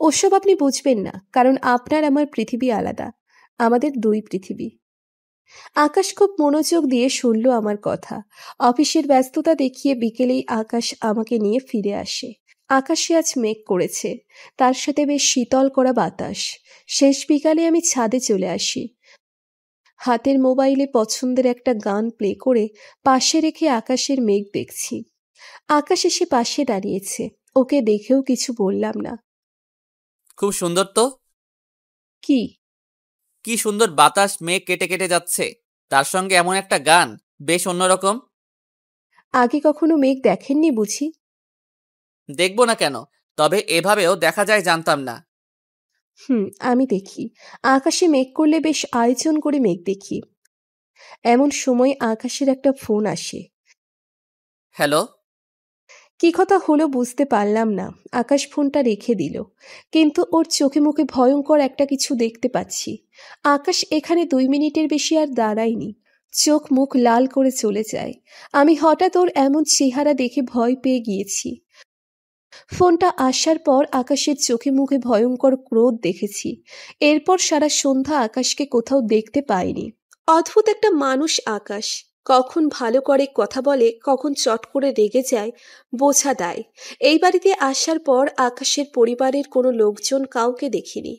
ওসব আপনি বুঝবেন না, কারণ আপনার আমার পৃথিবী আলাদা। আমাদের দুই পৃথিবী। আকাশ খুব মনোযোগ দিয়ে শুনল আমার কথা। অফিসের ব্যস্ততা দেখিয়ে বিকেলেই আকাশ আমাকে নিয়ে ফিরে আসে। আকাশে আজ মেঘ করেছে, তার সাথে বেশ শীতল করা বাতাস। শেষ বিকালে আমি ছাদে চলে আসি। হাতের মোবাইলে পছন্দের একটা গান প্লে করে পাশে রেখে আকাশের মেঘ দেখছি। আকাশ এসে পাশে দাঁড়িয়েছে। ওকে দেখেও কিছু বললাম না। খুব সুন্দর তো। কি? কি সুন্দর বাতাস, মেঘ কেটে কেটে যাচ্ছে, তার সঙ্গে এমন একটা গান, বেশ অন্যরকম। আগে কখনো মেঘ দেখেননি বুঝি? দেখবো না কেন, তবে এভাবেও দেখা যায় জানতাম না। আমি দেখি। আকাশে মেঘ করলে বেশ আয়োজন করে মেঘ দেখি। এমন সময় আকাশের একটা ফোন আসে। হ্যালো। কি কথা হলো বুঝতে পারলাম না। আকাশ ফোনটা রেখে দিল, কিন্তু ওর চোখে মুখে ভয়ঙ্কর একটা কিছু দেখতে পাচ্ছি। আকাশ এখানে 2 মিনিটের বেশি আর দাঁড়ায়নি, চোখ মুখ লাল করে চলে যায়। আমি হঠাৎ ওর এমন চেহারা দেখে ভয় পেয়ে গিয়েছি। ফোনটা আসার পর আকাশের চোখে মুখে ভয়ঙ্কর ক্রোধ দেখেছি। এরপর সারা সন্ধ্যা আকাশকে কোথাও দেখতে পাইনি। অদ্ভুত একটা মানুষ আকাশ। কখন ভালো করে কথা বলে, কখন চট করে রেগে যায়, বোঝা দায়। এই বাড়িতে আসার পর আকাশের পরিবারের কোনো লোকজন কাউকে দেখিনি।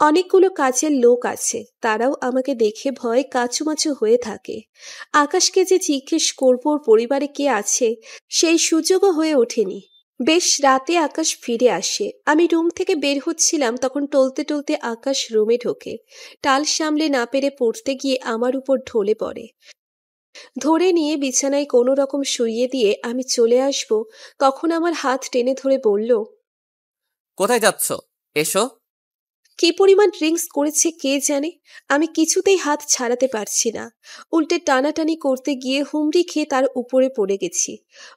অনেকগুলো কাজের লোক আছে, তারাও আমাকে দেখে ভয়ে কাঁচুমাচু হয়ে থাকে। আকাশকে যে জিজ্ঞেস করব ওর পরিবারে কে আছে, সেই সুযোগও হয়ে ওঠেনি। বেশ রাতে আকাশ ফিরে আসে। আমি রুম থেকে বের হচ্ছিলাম, তখন টলতে টলতে আকাশ রুমে ঢোকে। টাল সামলে না পেরে পড়তে গিয়ে আমার উপর ঢলে পড়ে। ধরে নিয়ে বিছানায় কোনো রকম শুইয়ে দিয়ে আমি চলে আসব, তখন আমার হাত টেনে ধরে বলল, কোথায় যাচ্ছ? এসো। কি পরিমাণ ড্রিঙ্কস করেছে কে জানে, আমি কিছুতেই হাত ছাড়াতে পারছি না। উল্টে টানাটানি করতে গিয়ে হুমড়ি খেয়ে তার উপরে পড়ে গেছি।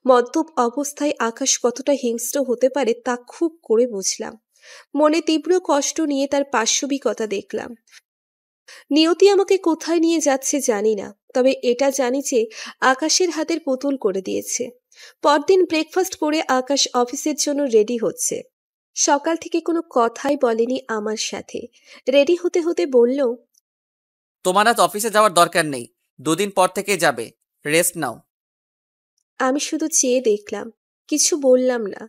মদ্যপ অবস্থায় আকাশ কতটা হিংস্র হতে পারে তা খুব করে বুঝলাম। মনে তীব্র কষ্ট নিয়ে তার পাশবিকতা দেখলাম। নিয়তি আমাকে কোথায় নিয়ে যাচ্ছে জানি না, তবে এটা জানি যে আকাশের হাতের পুতুল করে দিয়েছে। পরদিন ব্রেকফাস্ট করে আকাশ অফিসের জন্য রেডি হচ্ছে। সকাল থেকে কোনো কথাই বলেনি আমার সাথে। রেডি হতে হতে বলল, তোমার আজ অফিসে যাওয়ার দরকার নেই, 2 দিন পর থেকে যাবে, রেস্ট নাও। আমি শুধু চেয়ে দেখলাম, কিছু বললাম না।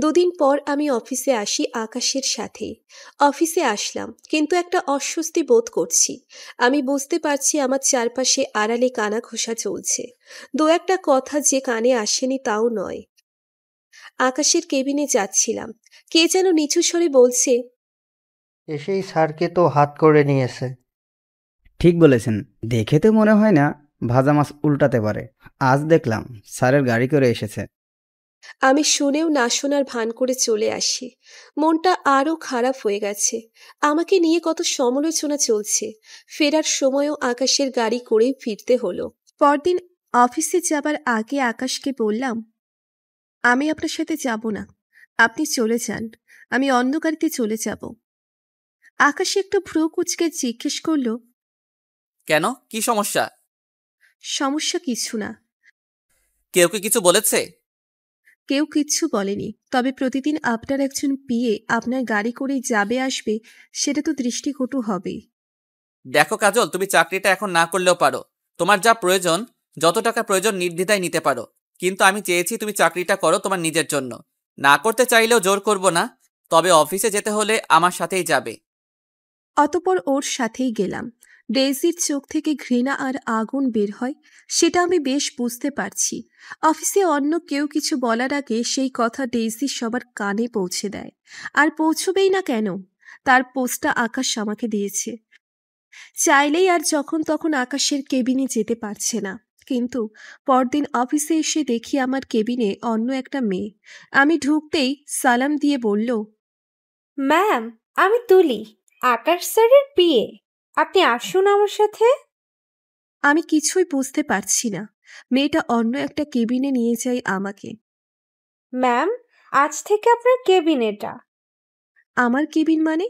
2 দিন পর আমি অফিসে আসি আকাশের সাথে। অফিসে আসলাম, কিন্তু একটা অস্বস্তি বোধ করছি। আমি বুঝতে পারছি আমার চারপাশে আড়ালে কানা ঘোষা চলছে। 2-1টা কথা যে কানে আসেনি তাও নয়। আকাশের কেবিনে যাচ্ছিলাম, কে যেন নিচু স্বরে বলছে, এসেই স্যারকে তো হাত করে নিয়েছে। ঠিক বলেছেন, দেখে তো মনে হয় না ভাজা মাছ উল্টাতে পারে। আজ দেখলাম স্যারের গাড়ি করে এসেছে। আমি শুনেও না শোনার ভান করে চলে আসি। মনটা আরও খারাপ হয়ে গেছে। আমাকে নিয়ে কত সমালোচনা চলছে। ফেরার সময়ও আকাশের গাড়ি করেই ফিরতে হলো। পরদিন অফিসে যাবার আগে আকাশকে বললাম, আমি আপনার সাথে যাব না, আপনি চলে যান, আমি অন্য গাড়িতে চলে যাব। আকাশ একটু ভ্রু কুঁচকে জিজ্ঞেস করল, কেন, কি সমস্যা? সমস্যা কিছু না। কেউ কি কিছু বলেছে? কেউ কিচ্ছু বলেনি, তবে প্রতিদিন আপনার একজন পিএ আপনার গাড়ি করেই যাবে আসবে, সেটা তো দৃষ্টিকটু হবেই। দেখো কাজল, তুমি চাকরিটা এখন না করলেও পারো। তোমার যা প্রয়োজন, যত টাকা প্রয়োজন নির্দ্বিধায় নিতে পারো, কিন্তু আমি চেয়েছি তুমি চাকরিটা করো তোমার নিজের জন্য। না করতে চাইলেও জোর করব না, তবে অফিসে যেতে হলে আমার সাথেই যাবে। অতপর ওর সাথেই গেলাম। ডেইজির চোখ থেকে ঘৃণা আর আগুন বের হয়, সেটা আমি বেশ বুঝতে পারছি। অফিসে অন্য কেউ কিছু বলার আগে সেই কথা ডেইজি সবার কানে পৌঁছে দেয়। আর পৌঁছবেই না কেন, তার পোস্টটা আকাশ আমাকে দিয়েছে। চাইলেই আর যখন তখন আকাশের কেবিনে যেতে পারছে না। কিন্তু পরদিন অফিসে এসে দেখি আমার কেবিনে অন্য একটা মেয়ে। আমি ঢুকতেই সালাম দিয়ে বলল, ম্যাম, আমি তুলি, আকাশ স্যারের পিএ। আপনি আসুন আমার সাথে। আমি কিছুই বুঝতে পারছি না। মেয়েটা অন্য একটা কেবিনে নিয়ে যায় আমাকে। ম্যাম, আজ থেকে আপনার কেবিন এটা। আমার কেবিন মানে?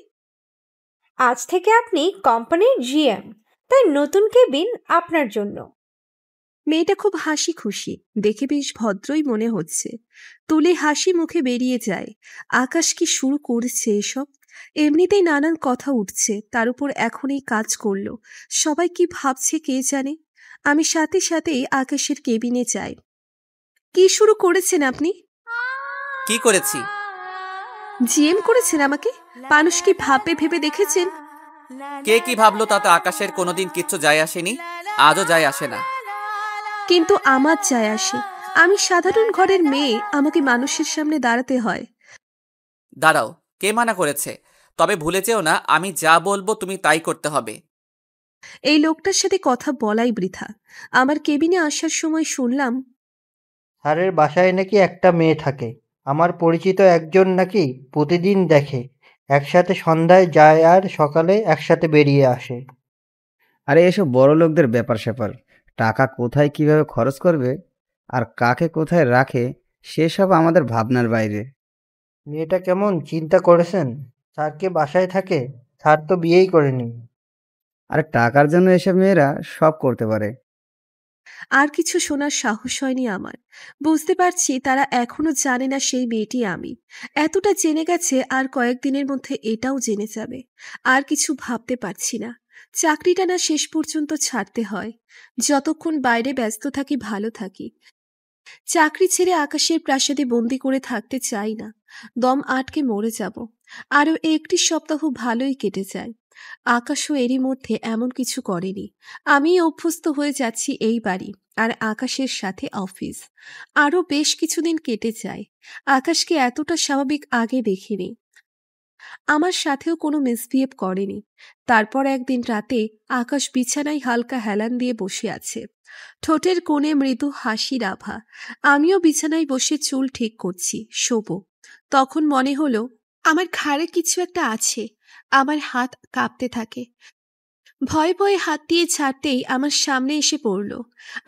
আজ থেকে আপনি কোম্পানির জিএম, তাই নতুন কেবিন আপনার জন্য। মেয়েটা খুব হাসি খুশি, দেখে বেশ ভদ্রই মনে হচ্ছে। তুলে হাসি মুখে বেরিয়ে যায়। আকাশ কি শুরু করেছে এসব? এমনিতেই নানান কথা উঠছে, তার উপর এখন এই কাজ করলো। সবাই কি ভাবছে কে জানে। আমি সাথে সাথেই আকাশের কেবিনে যাই। কি শুরু করেছেন আপনি? কি করেছি? জিএম করেছেন আমাকে? মানুষ কি ভাববে ভেবে দেখেছেন? কে কি ভাবলো তাতে আকাশের কোনোদিন কিচ্ছু যায় আসেনি, আজও যায় আসে না। কিন্তু আমার যায় আসে। আমি সাধারণ ঘরের মেয়ে, আমাকে মানুষের সামনে দাঁড়াতে হয়। দাঁড়াও, কে মানা করেছে? তবে ভুলে যেও না, আমি যা বলবো তুমি তাই করতে হবে। এই লোকটার সাথে কথা বলাই বৃথা। আমার কেবিনে আসার সময় শুনলাম, স্যারের বাসায় নাকি একটা মেয়ে থাকে। আমার পরিচিত একজন নাকি প্রতিদিন দেখে, একসাথে সন্ধ্যায় যায় আর সকালে একসাথে বেরিয়ে আসে। আরে এসব বড় লোকদের ব্যাপার স্যাপার, টাকা কোথায় কিভাবে খরচ করবে আর কাকে কোথায় রাখে সেসব আমাদের ভাবনার বাইরে। মেয়েটা কেমন চিন্তা করেছেন? স্যারকে বাসায় থাকে, স্যার তো বিয়েই করেনি। আরে টাকার জন্য এসব মেয়েরা সব করতে পারে। আর কিছু শোনার সাহস হয়নি আমার। বুঝতে পারছি তারা এখনো জানে না সেই মেয়েটি আমি। এতটা জেনে গেছে, আর কয়েকদিনের মধ্যে এটাও জেনে যাবে। আর কিছু ভাবতে পারছি না। চাকরিটা না শেষ পর্যন্ত ছাড়তে হয়। যতক্ষণ বাইরে ব্যস্ত থাকি ভালো থাকি। চাকরি ছেড়ে আকাশের প্রাসাদে বন্দি করে থাকতে চাই না। দম আটকে মরে যাব। আরও 1টি সপ্তাহ ভালোই কেটে যায়। আকাশও এরই মধ্যে এমন কিছু করেনি। আমি অভ্যস্ত হয়ে যাচ্ছি এই বাড়ি আর আকাশের সাথে অফিস। আরও বেশ কিছুদিন কেটে যায়। আকাশকে এতটা স্বাভাবিক আগে দেখিনি। আমার সাথেও কোনো মিসবিহেভ করেনি। তারপর একদিন রাতে আকাশ বিছানায় হালকা হেলান দিয়ে বসে আছে। ঠোঁটের কোণে মৃদু হাসির আভা। আমিও বিছানায় বসে চুল ঠিক করছি, শোবো। তখন মনে হলো আমার ঘাড়ে কিছু একটা আছে। আমার হাত কাঁপতে থাকে। ভয়ে ভয়ে হাত দিয়ে ছাড়তেই আমার সামনে এসে পড়ল।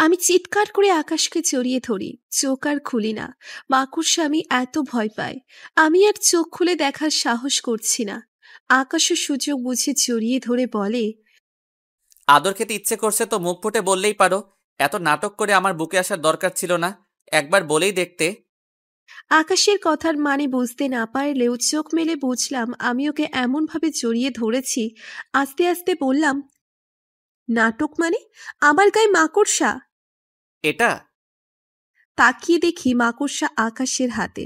আমি চিৎকার করে আকাশকে জড়িয়ে ধরি। চোখ আর খুলি না। মাকড়সা আমি এত ভয় পাই। আমি আর চোখ খুলে দেখার সাহস করছি না। আকাশও সুযোগ বুঝে জড়িয়ে ধরে বলে, আদর খেতে ইচ্ছে করছে তো মুখ ফুটে বললেই পারো। এত নাটক করে আমার বুকে আসার দরকার ছিল না। একবার বলেই দেখতে। আকাশের কথার মানে বুঝতে না পারলেও চোখ মেলে বুঝলাম আমি ওকে এমনভাবে জড়িয়ে ধরেছি। আস্তে আস্তে বললাম, নাটক মানে? আমার গায়ে মাকড়সা? এটা তাকিয়ে দেখি মাকড়সা আকাশের হাতে।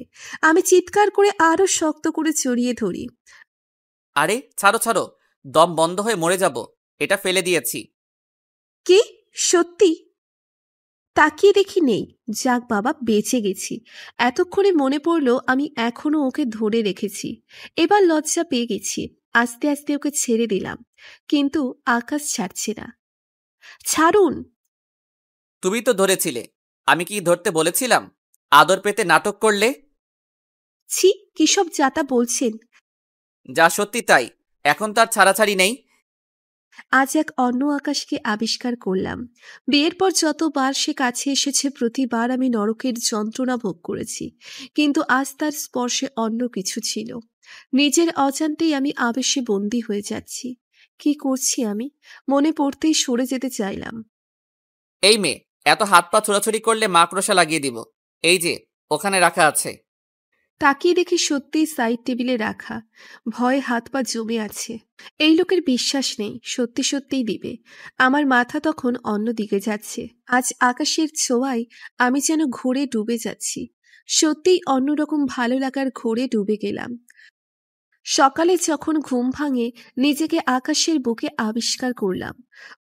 আমি চিৎকার করে আরো শক্ত করে জড়িয়ে ধরি। আরে ছাড়ো ছাড়ো, দম বন্ধ হয়ে মরে যাব। এটা ফেলে দিয়েছি। কি? সত্যি? তাকিয়ে দেখি নেই। যাক বাবা, বেঁচে গেছি। এতক্ষণে মনে পড়লো আমি এখনো ওকে ধরে রেখেছি। এবার লজ্জা পেয়ে গেছি। আস্তে আস্তে ওকে ছেড়ে দিলাম, কিন্তু আকাশ ছাড়ছে না। ছাড়ুন। তুমি তো ধরেছিলে। আমি কি ধরতে বলেছিলাম? আদর পেতে নাটক করলে। ছি, কিসব যাতা বলছেন? যা সত্যি তাই। এখন তার ছাড়াছাড়ি নেই। আজ এক অন্য আকাশকে আবিষ্কার করলাম। বিয়ের পর যতবার সে কাছে এসেছে প্রতিবার আমি নরকের যন্ত্রণা ভোগ করেছি, কিন্তু আজ তার স্পর্শে অন্য কিছু ছিল। নিজের অজান্তেই আমি আবেশে বন্দী হয়ে যাচ্ছি। কি করছি আমি? মনে পড়তেই সরে যেতে চাইলাম। এই মেয়ে, এত হাত পা ছোড়াছুড়ি করলে মাকড়সা লাগিয়ে দিব। এই যে ওখানে রাখা আছে। তাকিয়ে দেখি সত্যিই সাইড টেবিলে রাখা। ভয়ে হাত পা জমে আছে। এই লোকের বিশ্বাস নেই, সত্যি সত্যিই দিবে। আমার মাথা তখন অন্যদিকে যাচ্ছে। আজ আকাশের ছোঁয়ায় আমি যেন ঘোরে ডুবে যাচ্ছি। সত্যিই অন্যরকম ভালো লাগার ঘোরে ডুবে গেলাম। সকালে যখন ঘুম ভাঙে নিজেকে আকাশের বুকে আবিষ্কার করলাম।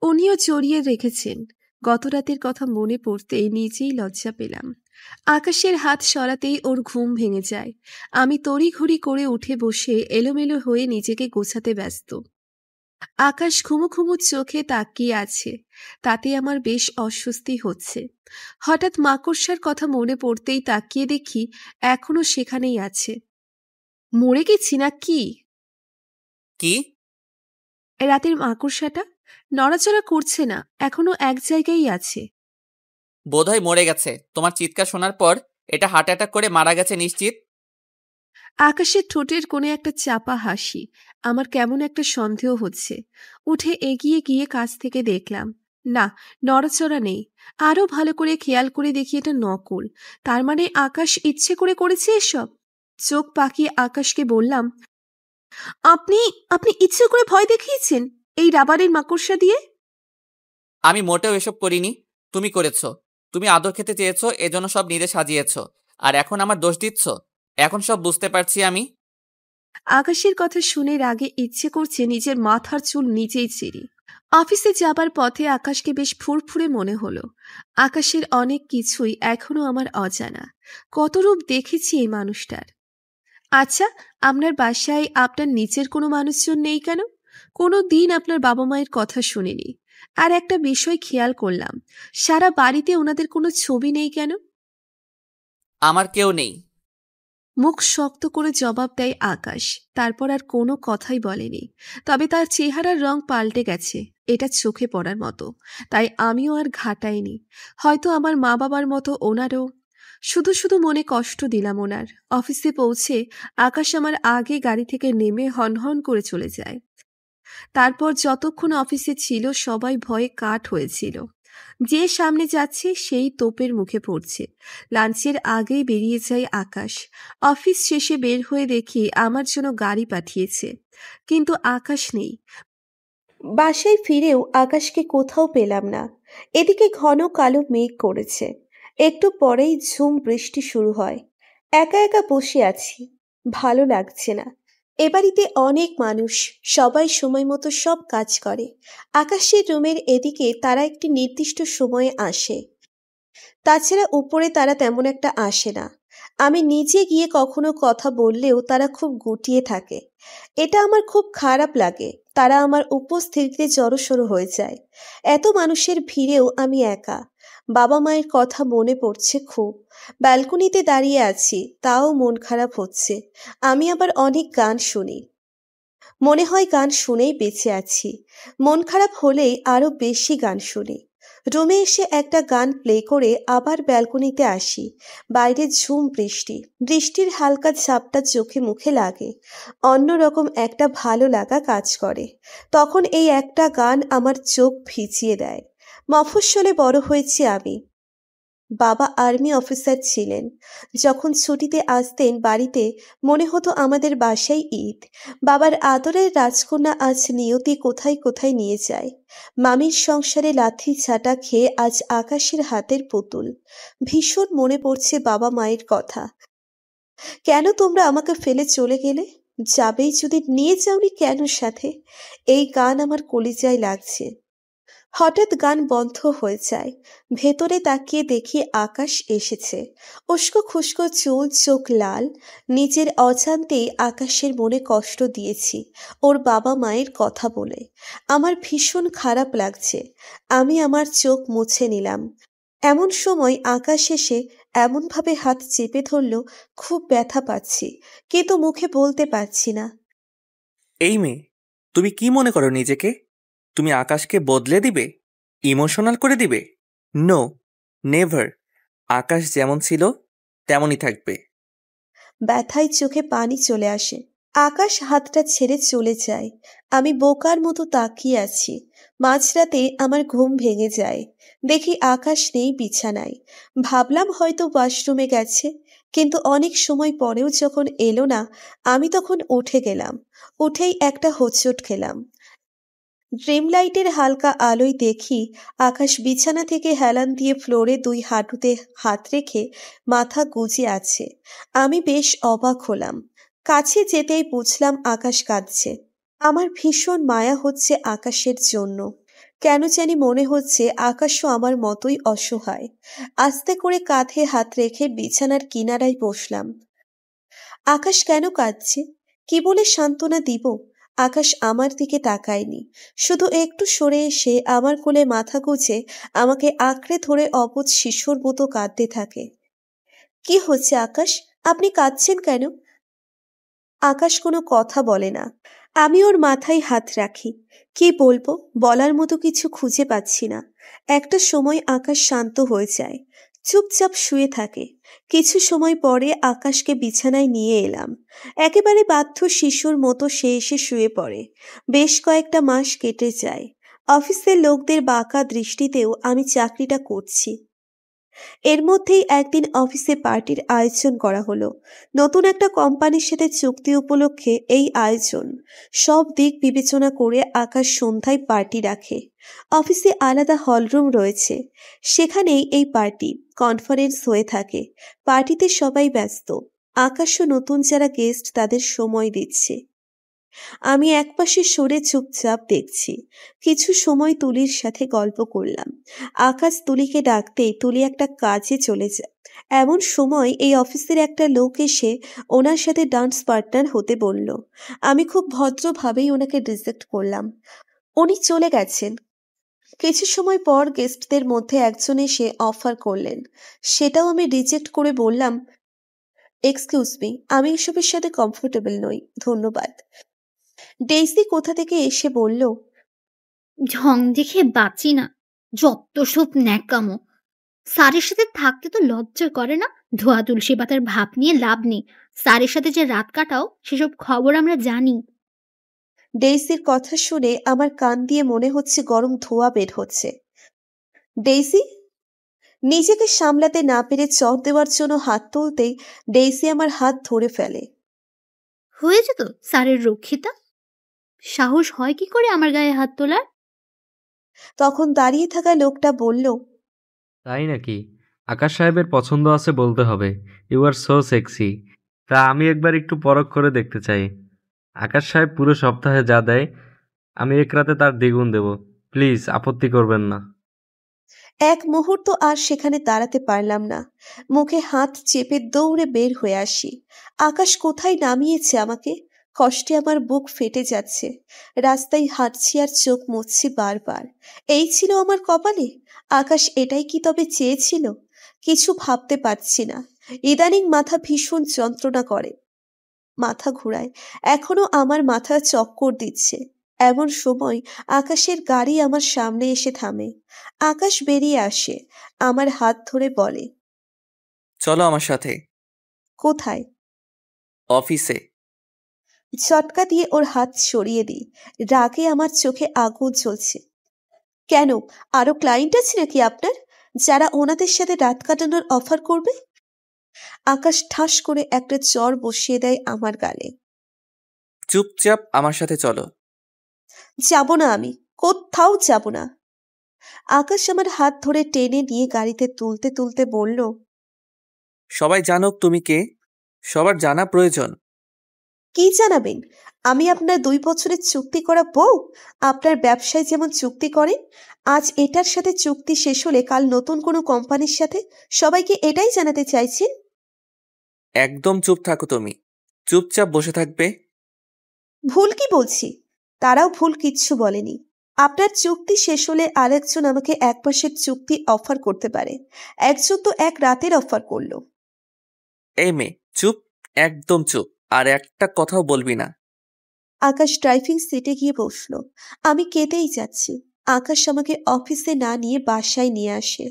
উনিও জড়িয়ে রেখেছেন। গতরাতের কথা মনে পড়তেই নিজেই লজ্জা পেলাম। আকাশের হাত সরাতেই ওর ঘুম ভেঙে যায়। আমি তড়িঘড়ি করে উঠে বসে এলোমেলো হয়ে নিজেকে গোছাতে ব্যস্ত। আকাশ ঘুমো ঘুমো চোখে তাকিয়ে আছে। তাতে আমার বেশ অস্বস্তি হচ্ছে। হঠাৎ মাকড়সার কথা মনে পড়তেই তাকিয়ে দেখি এখনো সেখানেই আছে। মরে গেছি না কি? কি? রাতের মাকড়সাটা নড়াচড়া করছে না, এখনো এক জায়গায় আছে। বোধহয় মরে গেছে। তোমার চিৎকার শোনার পর এটা হার্ট অ্যাটাক করে মারা গেছে নিশ্চিত। আকাশের ঠোঁটের কোণে একটা চাপা হাসি। আমার কেমন একটা সন্দেহ হচ্ছে। উঠে এগিয়ে গিয়ে কাছ থেকে দেখলাম, না, নড়াচড়া নেই। আরো ভালো করে খেয়াল করে দেখি এটা নকল। তার মানে আকাশ ইচ্ছে করে করেছে এসব। চোখ পাকিয়ে আকাশকে বললাম, আপনি আপনি ইচ্ছে করে ভয় দেখিয়েছেন এই রাবারের মাকড়সা দিয়ে? আমি মোটেও এসব করিনি। তুমি করেছো। তুমি আদর খেতে চেয়েছো, এজন্য সব নিজে সাজিয়েছো। আর এখন আমার দোষ দিচ্ছ? এখন সব বুঝতে পারছি আমি। আকাশের কথা শুনে রাগে ইচ্ছে করছে নিজের মাথার চুল নিজেই ছিঁড়ি। অফিসে যাবার পথে আকাশকে বেশ ফুরফুরে মনে হলো। আকাশের অনেক কিছুই এখনো আমার অজানা। কত রূপ দেখেছি এই মানুষটার। আচ্ছা, আপনার বাসায় আপনার নিচের কোনো মানুষজন নেই কেন? কোনো দিন আপনার বাবা মায়ের কথা শুনিনি। আর একটা বিষয় খেয়াল করলাম, সারা বাড়িতে ওনাদের কোনো ছবি নেই কেন? আমার কেউ নেই। মুখ শক্ত করে জবাব দেয় আকাশ। তারপর আর কোনো কথাই বলেনি। তবে তার চেহারার রং পাল্টে গেছে, এটা চোখে পড়ার মতো। তাই আমিও আর ঘাটাইনি। হয়তো আমার মা বাবার মতো ওনারও। শুধু শুধু মনে কষ্ট দিলাম ওনার। অফিসে পৌঁছে আকাশ আমার আগে গাড়ি থেকে নেমে হনহন করে চলে যায়। তারপর যতক্ষণ অফিসে ছিল সবাই ভয়ে কাঠ হয়েছিল। যে সামনে যাচ্ছে সেই তোপের মুখে পড়ছে। লাঞ্চের আগেই বেরিয়ে যায় আকাশ। অফিস শেষে বের হয়ে দেখি আমার জন্য গাড়ি পাঠিয়েছে, কিন্তু আকাশ নেই। বাসায় ফিরেও আকাশকে কোথাও পেলাম না। এদিকে ঘন কালো মেঘ করেছে। একটু পরেই ঝুম বৃষ্টি শুরু হয়। একা একা বসে আছি, ভালো লাগছে না। এ বাড়িতে অনেক মানুষ, সবাই সময় মতো সব কাজ করে। আকাশের রুমের এদিকে তারা একটি নির্দিষ্ট সময়ে আসে, তাছাড়া উপরে তারা তেমন একটা আসে না। আমি নিচে গিয়ে কখনো কথা বললেও তারা খুব গুটিয়ে থাকে। এটা আমার খুব খারাপ লাগে। তারা আমার উপস্থিতিতে জড়সড় হয়ে যায়। এত মানুষের ভিড়েও আমি একা। বাবা মায়ের কথা মনে পড়ছে খুব। ব্যালকনিতে দাঁড়িয়ে আছি, তাও মন খারাপ হচ্ছে। আমি আবার অনেক গান শুনি, মনে হয় গান শুনেই বেঁচে আছি। মন খারাপ হলেই আরো বেশি গান শুনি। রুমে এসে একটা গান প্লে করে আবার ব্যালকনিতে আসি। বাইরে ঝুম বৃষ্টি, বৃষ্টির হালকা ঝাপটা চোখে মুখে লাগে। অন্যরকম একটা ভালো লাগা কাজ করে। তখন এই একটা গান আমার চোখ ভিজিয়ে দেয়। মফস্বলে বড় হয়েছি আমি। বাবা আর্মি অফিসার ছিলেন। যখন ছুটিতে আসতেন বাড়িতে, মনে হতো আমাদের বাসায় ঈদ। বাবার আদরের রাজকন্যা আজ নিয়তি কোথায় কোথায় নিয়ে যায়। মামির সংসারে লাথি ছাটা খেয়ে আজ আকাশের হাতের পুতুল। ভীষণ মনে পড়ছে বাবা মায়ের কথা। কেন তোমরা আমাকে ফেলে চলে গেলে? যাবেই যদি, নিয়ে যাওনি কেন সাথে? এই গান আমার কলিজায় লাগছে। হঠাৎ গান বন্ধ হয়ে যায়। ভেতরে তাকিয়ে দেখি আকাশ এসেছে। উস্কো খুস্কো চুল, চোখ লাল। নিজের অজান্তেই আকাশের মনে কষ্ট দিয়েছি ওর বাবা মায়ের কথা বলে। আমার ভীষণ খারাপ লাগছে। আমি আমার চোখ মুছে নিলাম। এমন সময় আকাশ এসে এমনভাবে হাত চেপে ধরল, খুব ব্যথা পাচ্ছি, কিন্তু মুখে বলতে পারছি না। এই মেয়ে, তুমি কি মনে করো নিজেকে? তুমি আকাশকে বদলে দিবে, ইমোশনাল করে দিবে? No, never. আকাশ যেমন ছিল তেমনই থাকবে। ব্যথায় চোখে পানি চলে আসে। আকাশ হাতটা ছেড়ে চলে যায়। আমি বোকার মতো তাকিয়ে আছি। মাঝরাতে আমার ঘুম ভেঙে যায়। দেখি আকাশ নেই বিছানায়। ভাবলাম হয়তো ওয়াশরুমে গেছে, কিন্তু অনেক সময় পরেও যখন এলো না, আমি তখন উঠে গেলাম। উঠেই একটা হোঁচট খেলাম। ড্রিম লাইটের হালকা আলোয় দেখি আকাশ বিছানা থেকে হেলান দিয়ে ফ্লোরে দুই হাঁটুতে হাত রেখে মাথা গুজে আছে। আমি বেশ অবাক হলাম। কাছে যেতেই বুঝলাম আকাশ কাঁদছে। আমার ভীষণ মায়া হচ্ছে আকাশের জন্য। কেন জানি মনে হচ্ছে আকাশও আমার মতোই অসহায়। আস্তে করে কাঁধে হাত রেখে বিছানার কিনারায় বসলাম। আকাশ কেন কাঁদছে? কি বলে সান্ত্বনা দিব? আকাশ আমার দিকে তাকায়নি, শুধু একটু সরে এসে আমার কোলে মাথা গুজে আমাকে আঁকড়ে ধরে অবুঝ শিশুর মতো কাঁদতে থাকে। কি হচ্ছে আকাশ? আপনি কাঁদছেন কেন? আকাশ কোনো কথা বলে না। আমি ওর মাথায় হাত রাখি। কি বলবো, বলার মতো কিছু খুঁজে পাচ্ছি না। একটা সময় আকাশ শান্ত হয়ে যায়, চুপচাপ শুয়ে থাকে। কিছু সময় পরে আকাশকে বিছানায় নিয়ে এলাম। একেবারে বাধ্য শিশুর মতো সে এসে শুয়ে পড়ে। বেশ কয়েকটা মাস কেটে যায়। অফিসের লোকদের বাঁকা দৃষ্টিতেও আমি চাকরিটা করছি। এর মধ্যেই একদিন অফিসে পার্টির আয়োজন করা হলো। নতুন একটা কোম্পানির সাথে চুক্তি উপলক্ষে এই আয়োজন। সব দিক বিবেচনা করে আকাশ সন্ধ্যায় পার্টি রাখে। অফিসে আলাদা হলরুম রয়েছে, সেখানেই এই পার্টি কনফারেন্স হয়ে থাকে। পার্টিতে সবাই ব্যস্ত। আকাশও নতুন যারা গেস্ট তাদের সময় দিচ্ছে। আমি একপাশে সরে চুপচাপ দেখছি। কিছু সময় তুলির সাথে গল্প করলাম। আকাশ তুলিকে ডাকতেই তুলি একটা কাজে চলে যায়। এমন সময় এই অফিসের একটা লোক এসে ওনার সাথে ডান্স পার্টনার হতে বলল। আমি খুব ভদ্রভাবেই ওনাকে রিজেক্ট করলাম। উনি চলে গেছেন। কিছু সময় পর গেস্টদের মধ্যে একজন এসে অফার করলেন, সেটাও আমি রিজেক্ট করে বললাম, এক্সকিউজ মি, আমি এসবের সাথে কমফোর্টেবল নই, ধন্যবাদ। ডেইসি কোথা থেকে এসে বলল, ঢং দেখে বাঁচি না, যত সব ন্যাকামো। স্যারের সাথে থাকতে তো লজ্জা করে না? ধোয়া তুলসী পাতার ভাব নিয়ে লাভ নেই। স্যারের সাথে যে রাত কাটাও সেসব খবর আমরা জানি। ডেইসির কথা শুনে আমার কান দিয়ে মনে হচ্ছে গরম ধোঁয়া বের হচ্ছে। ডেইসি! নিজেকে সামলাতে না পেরে চট দেওয়ার জন্য হাত তুলতেই ডেইসি আমার হাত ধরে ফেলে। হয়েছে তো স্যারের রক্ষিতা। সাহস হয় কি করে আমার গায়ে হাত তোলার? তখন দাঁড়িয়ে থাকা লোকটা বলল, তাই নাকি? আকাশ সাহেবের পছন্দ আছে বলতে হবে। You are so sexy. তা আমি একবার একটু পরখ করে দেখতে চাই। আকাশ সাহেব পুরো সপ্তাহে যা দেয় আমি এক রাতে তার দ্বিগুণ দেব। প্লিজ আপত্তি করবেন না। এক মুহূর্ত আর সেখানে দাঁড়াতে পারলাম না। মুখে হাত চেপে দৌড়ে বের হয়ে আসি। আকাশ কোথায় নামিয়েছে আমাকে! কষ্টে আমার বুক ফেটে যাচ্ছে। রাস্তায় হাঁটছি আর চোখ মুছছি বারবার। এই ছিল আমার কপালে? আকাশ এটাই কি তবে চেয়েছিল? কিছু ভাবতে পারছি না। ইদানিং মাথা ভীষণ যন্ত্রণা করে, মাথা ঘুরায়। এখনো আমার মাথা চক্কর দিচ্ছে। এমন সময় আকাশের গাড়ি আমার সামনে এসে থামে। আকাশ বেরিয়ে আসে, আমার হাত ধরে বলে, চলো আমার সাথে। কোথায়? অফিসে। ঝটকা দিয়ে ওর হাত সরিয়ে দিই। রাগে আমার চোখে আগুন জ্বলছে। কেন, আরো ক্লায়েন্ট আছে নাকি আপনার, যারা ওনাদের সাথে রাত কাটানোর অফার করবে? আকাশ ঠাস করে একটা চর বসিয়ে দেয় আমার গালে। চুপচাপ আমার সাথে চলো। যাব না, আমি কোথাও যাব না। আকাশ আমার হাত ধরে টেনে নিয়ে গাড়িতে তুলতে তুলতে বলল, সবাই জানুক তুমি কে। সবার জানা প্রয়োজন। কি জানাবেন? আমি আপনার 2 বছরের চুক্তি করা বউ? আপনার ব্যবসায় যেমন চুক্তি করেন, আজ এটার সাথে চুক্তি শেষ হলে কাল নতুন কোনো কোম্পানির সাথে, সবাইকে এটাই জানাতে চাইছেন? একদম চুপ থাকো তুমি। চুপচাপ বসে থাকবে। ভুল কি বলছি? তারাও ভুল কিচ্ছু বলেনি। আপনার চুক্তি শেষ হলে আরেকজন আমাকে 1 মাসের চুক্তি অফার করতে পারে। একজন তো 1 রাতের অফার করলো। এই মেয়ে চুপ, একদম চুপ, আর একটা কথাও বলবি না। আকাশ ড্রাইভিং সিটে গিয়ে বসলো। আমি কেঁদেই যাচ্ছি। আকাশ আমাকে অফিসে না নিয়ে বাসায় নিয়ে আসে।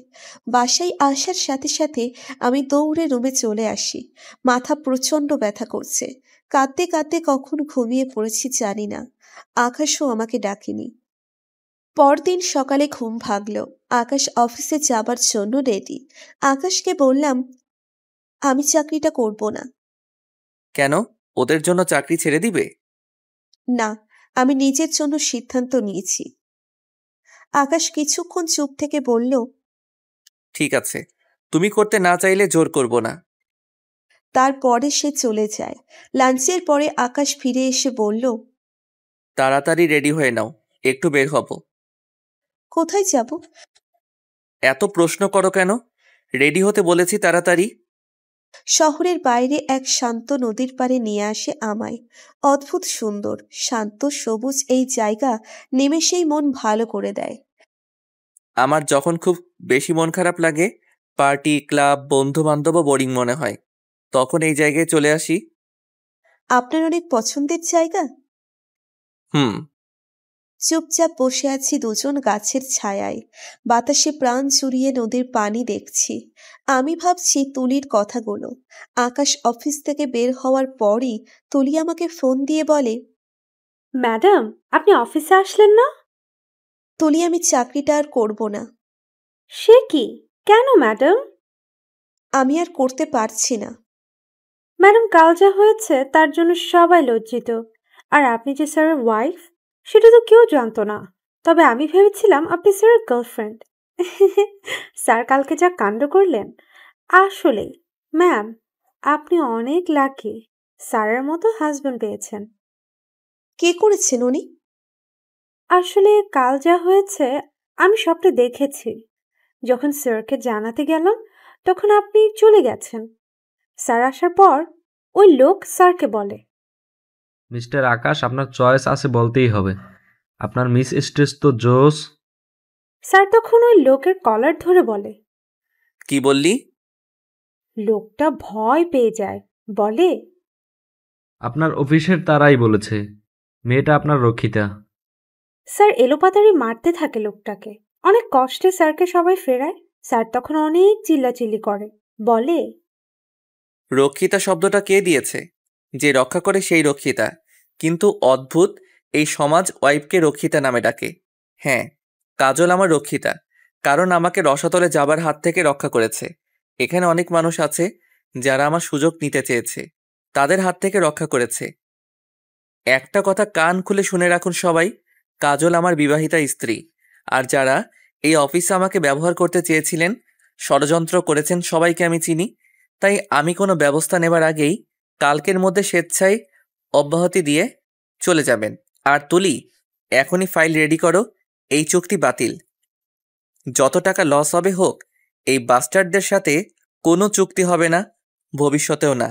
বাসায় আসার সাথে সাথে আমি দৌড়ে রুমে চলে আসি। মাথা প্রচণ্ড ব্যথা করছে। কাঁদতে কাঁদতে কখন ঘুমিয়ে পড়েছি জানি না। আকাশও আমাকে ডাকেনি। পরদিন সকালে ঘুম ভাগলো। আকাশ অফিসে যাবার জন্য রেডি। আকাশকে বললাম, আমি চাকরিটা করব না। কেন? ওদের জন্য চাকরি ছেড়ে দিবে? না, আমি নিজের জন্য সিদ্ধান্ত নিয়েছি। আকাশ কিছুক্ষণ চুপ থেকে বলল, ঠিক আছে, তুমি করতে না চাইলে জোর করব না। তারপরে সে চলে যায়। লাঞ্চের পরে আকাশ ফিরে এসে বলল, তাড়াতাড়ি রেডি হয়ে নাও, একটু বের হব। কোথায় যাব? এত প্রশ্ন করো কেন? রেডি হতে বলেছি, তাড়াতাড়ি। শহরের বাইরে এক শান্ত নদীর পাড়ে নিয়ে আসে আমায়। অদ্ভুত সুন্দর, শান্ত, সবুজ এই জায়গা নিমেষেই মন ভালো করে দেয়। আমার যখন খুব বেশি মন খারাপ লাগে, পার্টি, ক্লাব, বন্ধু বান্ধব বোরিং মনে হয়, তখন এই জায়গায় চলে আসি। আপনার অনেক পছন্দের জায়গা? হুম। চুপচাপ বসে আছি দুজন গাছের ছায়ায়। বাতাসে প্রাণ জুড়িয়ে নদীর পানি দেখছি। আমি ভাবছি তুলির কথাগুলো। আকাশ অফিস থেকে বের হওয়ার পরই তুলি আমাকে ফোন দিয়ে বলে, ম্যাডাম, আপনি অফিসে আসলেন না? তুলি, আমি চাকরিটা আর করব না। সে কি? কেন ম্যাডাম? আমি আর করতে পারছি না। ম্যাডাম, কাল যা হয়েছে তার জন্য সবাই লজ্জিত। আর আপনি যে স্যারের ওয়াইফ সেটা তো কেউ জানতো না। তবে আমি ভেবেছিলাম আপনি স্যারের গার্লফ্রেন্ড। স্যার কালকে যা কাণ্ড করলেন, আসলে ম্যাম আপনি অনেক লাকি, স্যারের মতো হাজবেন্ড পেয়েছেন। কে করেছেন উনি? আসলে কাল যা হয়েছে আমি সবটা দেখেছি। যখন স্যারকে জানাতে গেলাম তখন আপনি চলে গেছেন। স্যার আসার পর ওই লোক স্যারকে বলে, মিস্টার আকাশ, আপনার চয়েস আছে বলতেই হবে। আপনার মিস স্ট্রেস তো জোস। স্যার তখন ওই লোকের কলার ধরে বলে, কি বললি? লোকটা ভয় পেয়ে যায়, বলে, আপনার অফিসের তারাই বলেছে মেয়েটা আপনার রক্ষিতা। স্যার এলোপাতাড়ি মারতে থাকে লোকটাকে। অনেক কষ্টে স্যারকে সবাই ফেরায়। স্যার তখন অনেক চিল্লাচিল্লি করে, বলে, রক্ষিতা শব্দটা কে দিয়েছে? যে রক্ষা করে সেই রক্ষিতা। কিন্তু অদ্ভুত, এই সমাজ ওয়াইফকে রক্ষিতা নামে ডাকে। হ্যাঁ, কাজল আমার রক্ষিতা, কারণ আমাকে রসাতলে যাবার হাত থেকে রক্ষা করেছে। এখানে অনেক মানুষ আছে যারা আমার সুযোগ নিতে চেয়েছে, তাদের হাত থেকে রক্ষা করেছে। একটা কথা কান খুলে শুনে রাখুন সবাই, কাজল আমার বিবাহিতা স্ত্রী। আর যারা এই অফিসে আমাকে ব্যবহার করতে চেয়েছিলেন, ষড়যন্ত্র করেছেন, সবাইকে আমি চিনি। তাই আমি কোনো ব্যবস্থা নেবার আগেই কালকের মধ্যে স্বেচ্ছায় অব্যাহতি দিয়ে চলে যাবেন। আর তুলি, এখনই ফাইল রেডি করো। এই চুক্তি বাতিল। যত টাকা লস হবে হোক, এই বাস্টারদের সাথে কোনো চুক্তি হবে না, ভবিষ্যতেও না।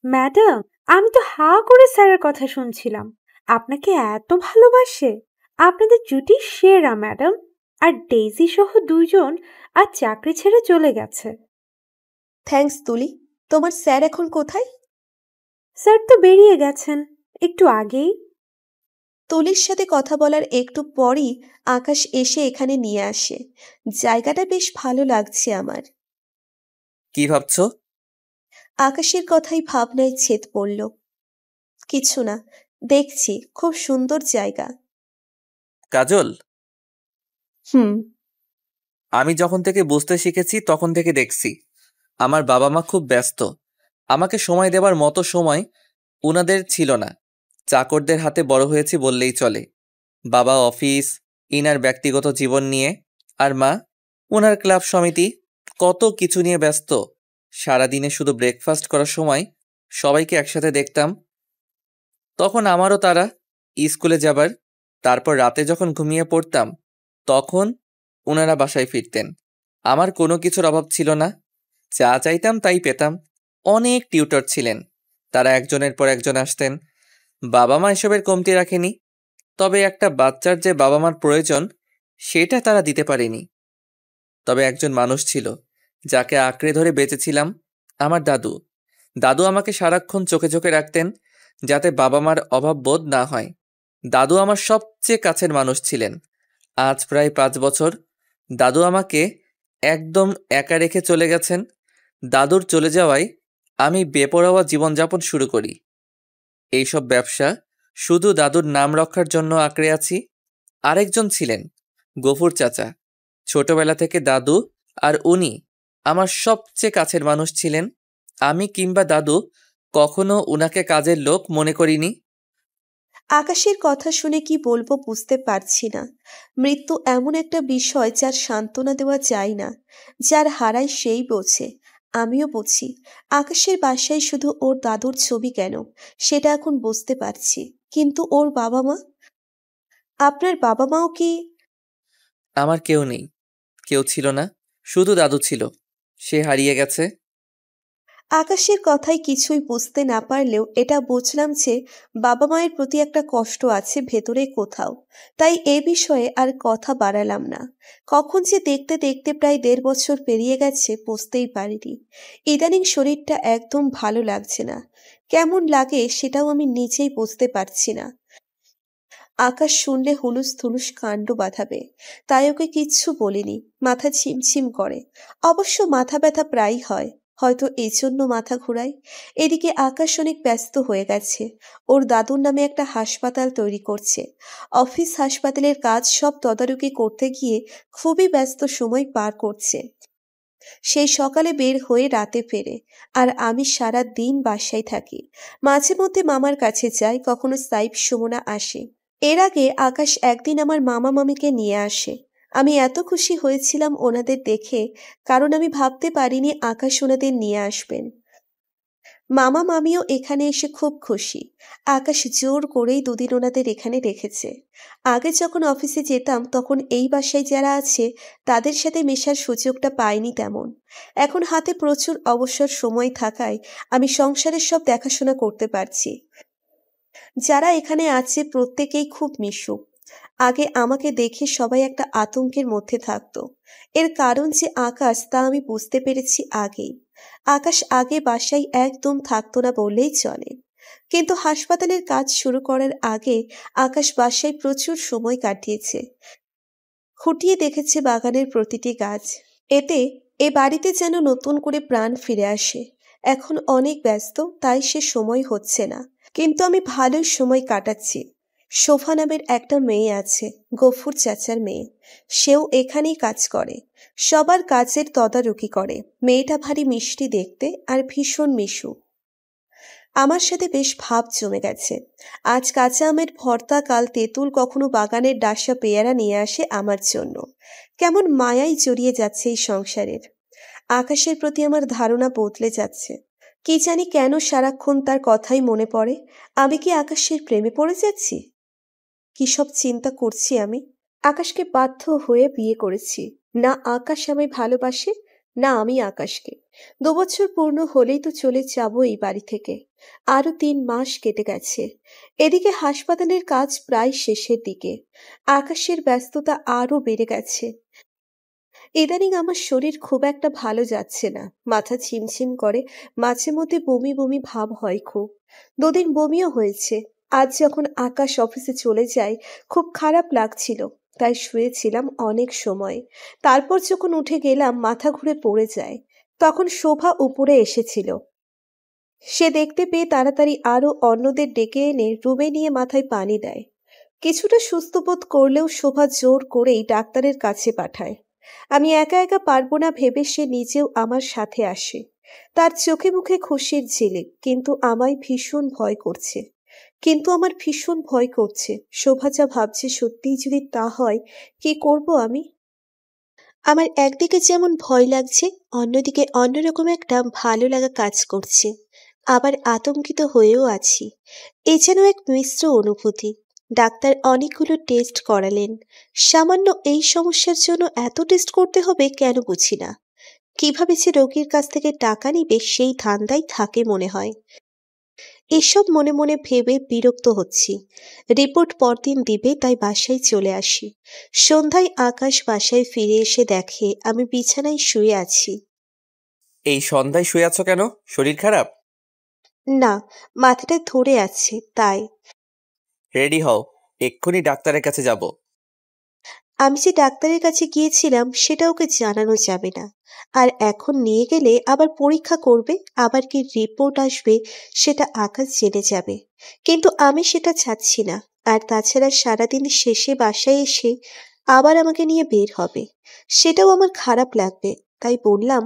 ম্যাডাম, আমি তো হা করে স্যারের কথা শুনছিলাম। আপনাকে এত ভালোবাসে। আপনাদের জুটি সেরা ম্যাডাম। আর ডেইজি সহ 2 জন আর চাকরি ছেড়ে চলে গেছে। থ্যাঙ্কস তুলি। তোমার স্যার এখন কোথায়? স্যার তো বেরিয়ে গেছেন একটু আগেই। তুলির সাথে কথা বলার একটু পরই আকাশ এসে এখানে নিয়ে আসে। জায়গাটা বেশ ভালো লাগছে আমার। কি ভাবছো? আকাশের কথাই ভাবনায় ছেদ পড়ল। কিছু না, দেখছি খুব সুন্দর জায়গা। কাজল, হুম। আমি যখন থেকে বুঝতে শিখেছি তখন থেকে দেখছি আমার বাবা মা খুব ব্যস্ত। আমাকে সময় দেবার মতো সময় উনাদের ছিল না। চাকরদের হাতে বড় হয়েছি বললেই চলে। বাবা অফিস, ইনার ব্যক্তিগত জীবন নিয়ে, আর মা উনার ক্লাব সমিতি, কত কিছু নিয়ে ব্যস্ত। সারাদিনে শুধু ব্রেকফাস্ট করার সময় সবাইকে একসাথে দেখতাম। তখন আমারও তারা স্কুলে যাবার, তারপর রাতে যখন ঘুমিয়ে পড়তাম তখন ওনারা বাসায় ফিরতেন। আমার কোনো কিছুর অভাব ছিল না। যা চাইতাম তাই পেতাম। অনেক টিউটর ছিলেন, তারা একজনের পর একজন আসতেন। বাবা মা এসবের কমতি রাখেনি, তবে একটা বাচ্চার যে বাবা মার প্রয়োজন সেটা তারা দিতে পারেনি। তবে একজন মানুষ ছিল যাকে আঁকড়ে ধরে বেঁচেছিলাম, আমার দাদু। দাদু আমাকে সারাক্ষণ চোখে চোখে রাখতেন যাতে বাবা মার অভাব বোধ না হয়। দাদু আমার সবচেয়ে কাছের মানুষ ছিলেন। আজ প্রায় 5 বছর দাদু আমাকে একদম একা রেখে চলে গেছেন। দাদুর চলে যাওয়ায় আমি বেপরোয়া জীবনযাপন শুরু করি। এইসব ব্যবসা শুধু দাদুর নাম রক্ষার জন্য আঁকড়ে আছি। আরেকজন ছিলেন গফুর চাচা। ছোটবেলা থেকে দাদু আর উনি আমার সবচেয়ে কাছের মানুষ ছিলেন। আমি কিংবা দাদু কখনো উনাকে কাজের লোক মনে করিনি। আকাশের কথা শুনে কি বলবো বুঝতে পারছি না। মৃত্যু এমন একটা বিষয় যার সান্ত্বনা দেওয়া যায় না। যার হারায় সেই বোঝে। আমিও বুঝি আকাশের বাসায় শুধু ওর দাদুর ছবি কেন, সেটা এখন বুঝতে পারছি। কিন্তু ওর বাবা মা? আপনার বাবা মাও কি? আমার কেউ নেই, কেউ ছিল না, শুধু দাদু ছিল। সে হারিয়ে গেছে। আকাশের কথায় কিছুই বুঝতে না পারলেও এটা বুঝলাম যে বাবা মায়ের প্রতি একটা কষ্ট আছে ভেতরে কোথাও। তাই এ বিষয়ে আর কথা বাড়ালাম না। কখন যে দেখতে দেখতে প্রায় 1.5 বছর পেরিয়ে গেছে বুঝতেই পারিনি। ইদানিং শরীরটা একদম ভালো লাগছে না। কেমন লাগে সেটাও আমি নিজেই বুঝতে পারছি না। আকাশ শুনলে হুলুস থুলুস কাণ্ড বাঁধাবে, তাই ওকে কিচ্ছু বলিনি। মাথা ঝিমঝিম করে। অবশ্য মাথা ব্যথা প্রায়ই হয়, হয়তো এই জন্য মাথা ঘুরায়। এদিকে আকাশ অনেক ব্যস্ত হয়ে গেছে। ওর দাদুর নামে একটা হাসপাতাল তৈরি করছে। অফিস হাসপাতালের কাজ সব তদারকি করতে গিয়ে খুবই ব্যস্ত সময় পার করছে। সেই সকালে বের হয়ে রাতে ফেরে, আর আমি সারা দিন বাসায় থাকি। মাঝে মধ্যে মামার কাছে যাই, কখনো সাইফ সুমনা আসে। এর আগে আকাশ একদিন আমার মামা মামিকে নিয়ে আসে। আমি এত খুশি হয়েছিলাম ওনাদের দেখে, কারণ আমি ভাবতে পারিনি আকাশ ওনাদের নিয়ে আসবেন। মামা মামিও এখানে এসে খুব খুশি। আকাশ জোর করেই 2 দিন ওনাদের এখানে রেখেছে। আগে যখন অফিসে যেতাম তখন এই বাসায় যারা আছে তাদের সাথে মেশার সুযোগটা পাইনি তেমন। এখন হাতে প্রচুর অবসর সময় থাকায় আমি সংসারের সব দেখাশোনা করতে পারছি। যারা এখানে আছে প্রত্যেকেই খুব মিশুক। আগে আমাকে দেখে সবাই একটা আতঙ্কের মধ্যে থাকতো। এর কারণ যে আকাশ তা আমি বুঝতে পেরেছি আগেই। আকাশ আগে বাসায় একদম থাকতো না বললেই চলে। কিন্তু হাসপাতালের কাজ শুরু করার আগে আকাশ বাসায় প্রচুর সময় কাটিয়েছে। খুঁটিয়ে দেখেছে বাগানের প্রতিটি গাছ। এতে এ বাড়িতে যেন নতুন করে প্রাণ ফিরে আসে। এখন অনেক ব্যস্ত, তাই সে সময় হচ্ছে না। কিন্তু আমি ভালোই সময় কাটাচ্ছি। শোভা নামের একটা মেয়ে আছে, গফুর চাচার মেয়ে। সেও এখানেই কাজ করে, সবার কাজের তদারকি করে। মেয়েটা ভারী মিষ্টি দেখতে আর ভীষণ মিশু। আমার সাথে বেশ ভাব জমে গেছে। আজ কাঁচা আমের ভর্তা, কাল তেঁতুল, কখনো বাগানের ডাসা পেয়ারা নিয়ে আসে আমার জন্য। কেমন মায়াই জড়িয়ে যাচ্ছে এই সংসারের। আকাশের প্রতি আমার ধারণা বদলে যাচ্ছে। কি জানি কেন সারাক্ষণ তার কথাই মনে পড়ে। আমি কি আকাশের প্রেমে পড়ে যাচ্ছি? কি সব চিন্তা করছি আমি। আকাশকে বাধ্য হয়ে বিয়ে করেছি। না আকাশ আমায় ভালোবাসে, না আমি আকাশকে। 2 বছর পূর্ণ হলেই তো চলে যাব এই বাড়ি থেকে। আরো 3 মাস কেটে গেছে। এদিকে হাসপাতালের কাজ প্রায় শেষের দিকে। আকাশের ব্যস্ততা আরো বেড়ে গেছে। ইদানিং আমার শরীর খুব একটা ভালো যাচ্ছে না। মাথা ঝিমঝিম করে, মাঝে মধ্যে বমি বমি ভাব হয় খুব। 2 দিন বমিও হয়েছে। আজ যখন আকাশ অফিসে চলে যায় খুব খারাপ লাগছিল, তাই শুয়েছিলাম অনেক সময়। তারপর যখন উঠে গেলাম মাথা ঘুরে পড়ে যায়। তখন শোভা উপরে এসেছিল। সে দেখতে পেয়ে তাড়াতাড়ি আরো অন্যদের ডেকে এনে রুমে নিয়ে মাথায় পানি দেয়। কিছুটা সুস্থ বোধ করলেও শোভা জোর করেই ডাক্তারের কাছে পাঠায়। আমি একা একা পারবো না ভেবে সে নিজেও আমার সাথে আসে। তার চোখে মুখে খুশির ঝিলিক, কিন্তু আমায় ভীষণ ভয় করছে। শোভা যা ভাবছে সত্যিই যদি তা হয়, কি করব আমি? আমার একদিকে যেমন ভয় লাগছে, অন্যদিকে অন্যরকম একটা ভালো লাগা কাজ করছে। আবার আতঙ্কিত হয়েও আছি। এ যেন এক মিশ্র অনুভূতি। ডাক্তার অনেকগুলো টেস্ট করালেন। সামান্য এই সমস্যার জন্য এত টেস্ট করতে হবে কেন বুঝি না। কিভাবে যে রোগীর কাছ থেকে টাকা নিবে সেই ধান্দাই থাকে মনে হয়। এসব মনে মনে ভেবে বিরক্ত হচ্ছি। রিপোর্ট পরদিন দিবে, তাই বাসায় চলে আসি। সন্ধ্যায় আকাশ বাসায় ফিরে এসে দেখে আমি বিছানায় শুয়ে আছি। এই সন্ধ্যায় শুয়ে আছো কেন? শরীর খারাপ? না, মাথাটা ধরে আছে তাই। রেডি হও, এক্ষুনি ডাক্তারের কাছে যাব। আমি যে ডাক্তারের কাছে গিয়েছিলাম সেটা ওকে জানানো যাবে না। আর এখন নিয়ে গেলে আবার পরীক্ষা করবে, আবার কি রিপোর্ট আসবে সেটা আকাশ জেনে যাবে। কিন্তু আমি সেটা চাচ্ছি না। আর তাছাড়া সারাদিন শেষে বাসায় এসে আবার আমাকে নিয়ে বের হবে, সেটাও আমার খারাপ লাগবে। তাই বললাম,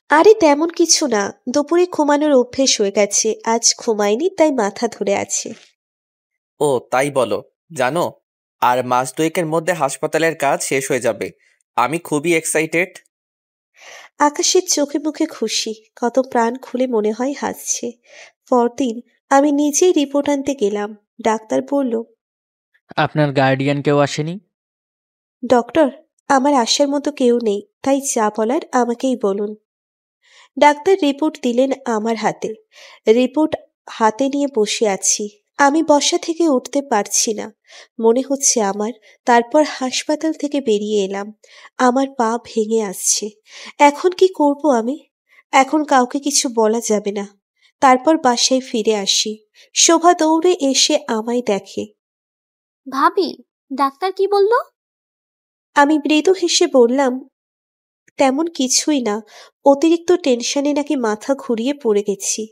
আরে তেমন কিছু না, দুপুরে ঘুমানোর অভ্যেস হয়ে গেছে, আজ ঘুমাইনি তাই মাথা ধরে আছে। ও তাই বলো। জানো, আর মাস 2 মধ্যে হাসপাতালের কাজ শেষ হয়ে যাবে। আমি খুবই এক্সাইটেড। আকাশের চোখে মুখে খুশি, কত প্রাণ খুলে মনে হয় হাসছে। পরদিন আমি নিজেই রিপোর্ট আনতে গেলাম। ডাক্তার বলল, আপনার গার্ডিয়ান কেউ আসেনি? ডক্টর, আমার আসার মতো কেউ নেই, তাই যা বলার আমাকেই বলুন। ডাক্তার রিপোর্ট দিলেন আমার হাতে। রিপোর্ট হাতে নিয়ে বসে আছি। আমি বসা থেকে উঠতে পারছি না, মনে হচ্ছে আমার। তারপর হাসপাতাল থেকে বেরিয়ে এলাম। আমার পা ভেঙে আসছে। এখন কি করব আমি? এখন কাউকে কিছু বলা যাবে না। তারপর বাসায় ফিরে আসি। শোভা দৌড়ে এসে আমায় দেখে। ভাবি, ডাক্তার কি বলল? আমি মৃদু হেসে বললাম, তেমন কিছুই না, অতিরিক্ত টেনশনে নাকি মাথা ঘুরিয়ে পড়ে গেছি।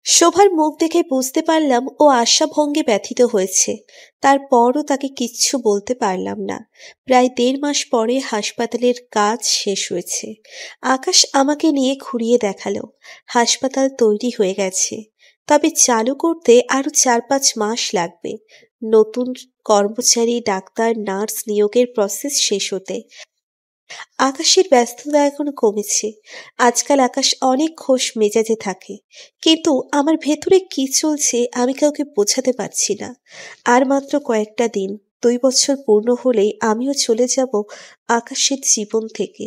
শোভার মুখ দেখে বুঝতে পারলাম ও আশাভঙ্গে ব্যথিত হয়েছে। তারপরও তাকে কিচ্ছু বলতে পারলাম না। প্রায় 1.5 মাস পরে হাসপাতালের কাজ শেষ হয়েছে। আকাশ আমাকে নিয়ে ঘুরিয়ে দেখালো। হাসপাতাল তৈরি হয়ে গেছে, তবে চালু করতে আরো 4-5 মাস লাগবে। নতুন কর্মচারী, ডাক্তার, নার্স নিয়োগের প্রসেস শেষ হতে। আকাশের ব্যস্ততা এখন কমেছে। আজকাল আকাশ অনেক খোশ মেজাজে থাকে, কিন্তু আমার ভেতরে কি চলছে আমি কাউকে বোঝাতে পারছি না। আর মাত্র কয়েকটা দিন, 2 বছর পূর্ণ হলেই আমিও চলে যাব আকাশের জীবন থেকে।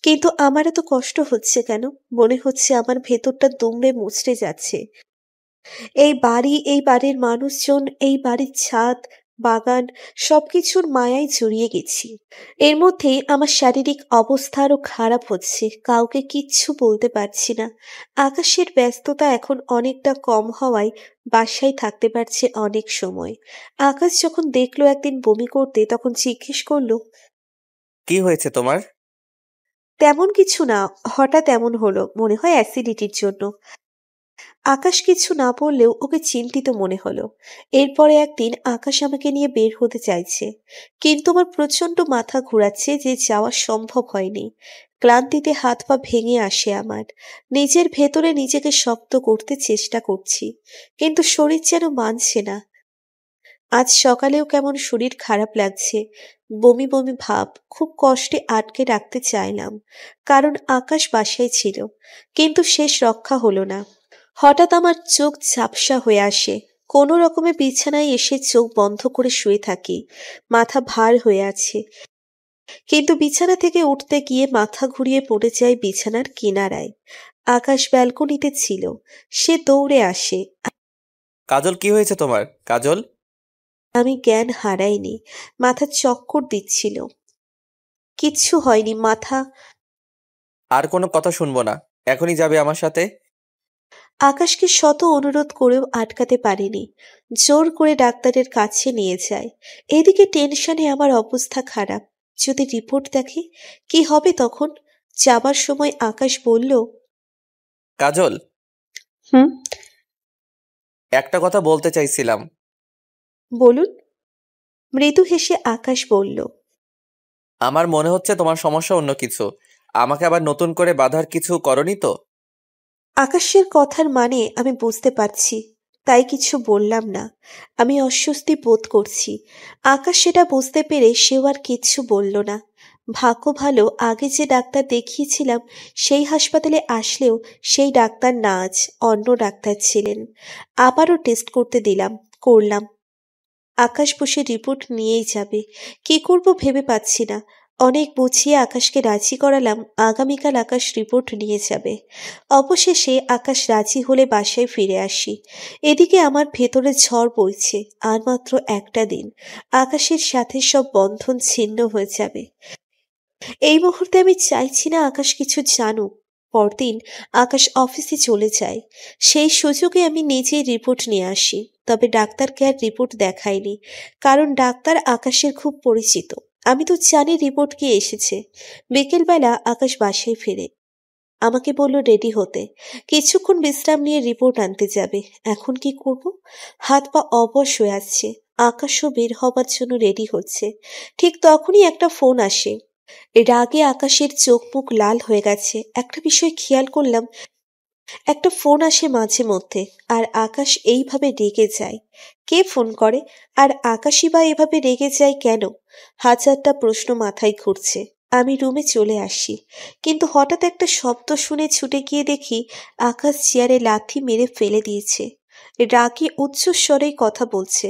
কিন্তু আমার এত কষ্ট হচ্ছে কেন? মনে হচ্ছে আমার ভেতরটা দুমড়ে মুচড়ে যাচ্ছে। এই বাড়ি, এই বাড়ির মানুষজন, এই বাড়ির ছাদ, বাগান, সবকিছুর মায়ায় জড়িয়ে গেছি। এর মধ্যে আমার শারীরিক অবস্থা আরো খারাপ হচ্ছে। কাউকে কিচ্ছু বলতে পারছি না। আকাশের ব্যস্ততা এখন অনেকটা কম হওয়ায় বাসায় থাকতে পারছে অনেক সময়। আকাশ যখন দেখলো একদিন বমি করতে, তখন জিজ্ঞেস করলো, কি হয়েছে তোমার? তেমন কিছু না, হঠাৎ এমন হলো, মনে হয় অ্যাসিডিটির জন্য। আকাশ কিছু না বললেও ওকে চিন্তিত মনে হলো। এরপরে একদিন আকাশ আমাকে নিয়ে বের হতে চাইছে, কিন্তু আমার প্রচন্ড মাথা ঘুরাচ্ছে যে যাওয়া সম্ভব হয়নি। ক্লান্তিতে হাত পা ভেঙে আসে আমার। নিজের ভেতরে নিজেকে শক্ত করতে চেষ্টা করছি, কিন্তু শরীর যেন মানছে না। আজ সকালেও কেমন শরীর খারাপ লাগছে, বমি বমি ভাব। খুব কষ্টে আটকে রাখতে চাইলাম, কারণ আকাশ বাসায় ছিল, কিন্তু শেষ রক্ষা হলো না। হঠাৎ আমার চোখ ঝাপসা হয়ে আসে। কোনো রকমে বিছানায় এসে চোখ বন্ধ করে শুয়ে থাকি। মাথা ভার হয়ে আছে, কিন্তু বিছানা থেকে উঠতে গিয়ে মাথা ঘুরিয়ে পড়ে যায় বিছানার কিনারায়। আকাশ ব্যালকনিতে ছিল। সে দৌড়ে আসে। কাজল, কি হয়েছে তোমার? কাজল। আমি জ্ঞান হারাইনি, মাথা চক্কর দিচ্ছিল। কিচ্ছু হয়নি, মাথা। আর কোনো কথা শুনবো না, এখনই যাবে আমার সাথে। আকাশকে শত অনুরোধ করেও আটকাতে পারিনি। জোর করে ডাক্তারের কাছে নিয়ে যায়। এদিকে টেনশনে আমার অবস্থা খারাপ। যদি রিপোর্ট দেখে কি হবে তখন? যাবার সময় আকাশ বলল, কাজল, হুম, একটা কথা বলতে চাইছিলাম। বলুন। মৃদু হেসে আকাশ বলল, আমার মনে হচ্ছে তোমার সমস্যা অন্য কিছু। আমাকে আবার নতুন করে বাঁধার কিছু করনি তো? আকাশের কথার মানে আমি বুঝতে পারছি, তাই কিছু বললাম না। আমি অস্বস্তি বোধ করছি। আকাশ সেটা বুঝতে পেরে সেও আর কিচ্ছু বলল না। ভাগ্য ভালো, আগে যে ডাক্তার দেখিয়েছিলাম সেই হাসপাতালে আসলেও সেই ডাক্তার না, আজ অন্য ডাক্তার ছিলেন। আবারও টেস্ট করতে করলাম। আকাশ বসে রিপোর্ট নিয়েই যাবে। কি করব ভেবে পাচ্ছি না। অনেক বুঝিয়ে আকাশকে রাজি করালাম আগামীকাল আকাশ রিপোর্ট নিয়ে যাবে। অবশেষে আকাশ রাজি হলে বাসায় ফিরে আসি। এদিকে আমার ভেতরে ঝড় বইছে। আর মাত্র একটা দিন, আকাশের সাথে সব বন্ধন ছিন্ন হয়ে যাবে। এই মুহূর্তে আমি চাইছি না আকাশ কিছু জানুক। পরদিন আকাশ অফিসে চলে যায়। সেই সুযোগে আমি নিজেই রিপোর্ট নিয়ে আসি। তবে ডাক্তারকে আর রিপোর্ট দেখাইনি, কারণ ডাক্তার আকাশের খুব পরিচিত। আমি তো জানি রিপোর্ট কি এসেছে। বিকেলবেলা আকাশ বাসায় ফেরে। আমাকে বলল রেডি হতে, কিছুক্ষণ বিশ্রাম নিয়ে রিপোর্ট আনতে যাবে। এখন কি করব? হাত পা অবশ হয়ে আসছে। আকাশও বের হবার জন্য রেডি হচ্ছে। ঠিক তখনই একটা ফোন আসে। রাগে আকাশের চোখ মুখ লাল হয়ে গেছে। একটা বিষয় খেয়াল করলাম, একটা ফোন আসে মাঝে মধ্যে, আর আকাশ এইভাবে রেগে যায়। কে ফোন করে? আর আকাশই বা এভাবে রেগে যায় কেন? হাজারটা প্রশ্ন মাথায় ঘুরছে। আমি রুমে চলে আসি, কিন্তু হঠাৎ একটা শব্দ শুনে ছুটে গিয়ে দেখি আকাশ চেয়ারে লাথি মেরে ফেলে দিয়েছে। রাগে উচ্চস্বরে কথা বলছে।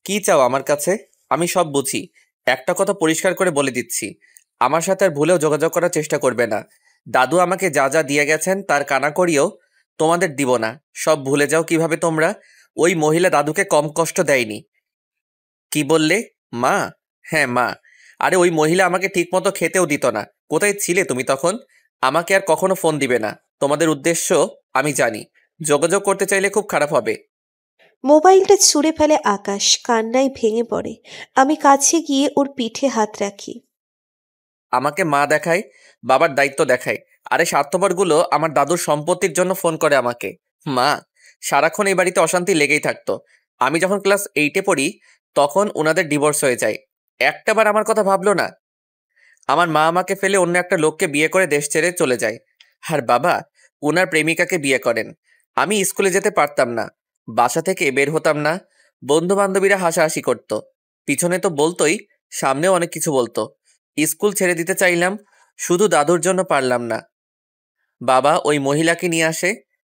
কি চাও আমার কাছে? আমি সব বুঝি। একটা কথা পরিষ্কার করে বলে দিচ্ছি, আমার সাথে আর ভুলেও যোগাযোগ করার চেষ্টা করবে না। দাদু আমাকে যা যা দিয়ে গেছেন তার কানাকড়িও তোমাদের দিব না। সব ভুলে যাও কিভাবে তোমরা। ওই মহিলা দাদুকে কম কষ্ট দেয়নি। কি বললে? মা? হ্যাঁ, মা। আরে ওই মহিলা আমাকে ঠিকমতো খেতেও দিত না। কোথায় ছিলে তুমি তখন? আমাকে আর কখনো ফোন দিবে না। তোমাদের উদ্দেশ্য আমি জানি। যোগাযোগ করতে চাইলে খুব খারাপ হবে। মোবাইলটা ছুঁড়ে ফেলে আকাশ, কান্নায় ভেঙে পড়ে। আমি কাছে গিয়ে ওর পিঠে হাত রাখি। আমাকে মা দেখায়, বাবার দায়িত্ব দেখায়। আরে স্বার্থপরগুলো আমার দাদুর সম্পত্তির জন্য ফোন করে আমাকে। মা, সারাক্ষণ এই বাড়িতে অশান্তি লেগেই থাকতো। আমি যখন ক্লাস 8-এ পড়ি তখন ওনাদের ডিভোর্স হয়ে যায়। একটাবার আমার কথা ভাবলো না। আমার মা আমাকে ফেলে অন্য একটা লোককে বিয়ে করে দেশ ছেড়ে চলে যায়। আর বাবা ওনার প্রেমিকাকে বিয়ে করেন। আমি স্কুলে যেতে পারতাম না, বাসা থেকে বের হতাম না। বন্ধু বান্ধবীরা হাসাহাসি করত, পিছনে তো বলতোই, সামনেও অনেক কিছু বলতো। স্কুল ছেড়ে দিতে চাইলাম, শুধু দাদুর জন্য পারলাম না। বাবা ওই মহিলাকে নিয়ে আসে,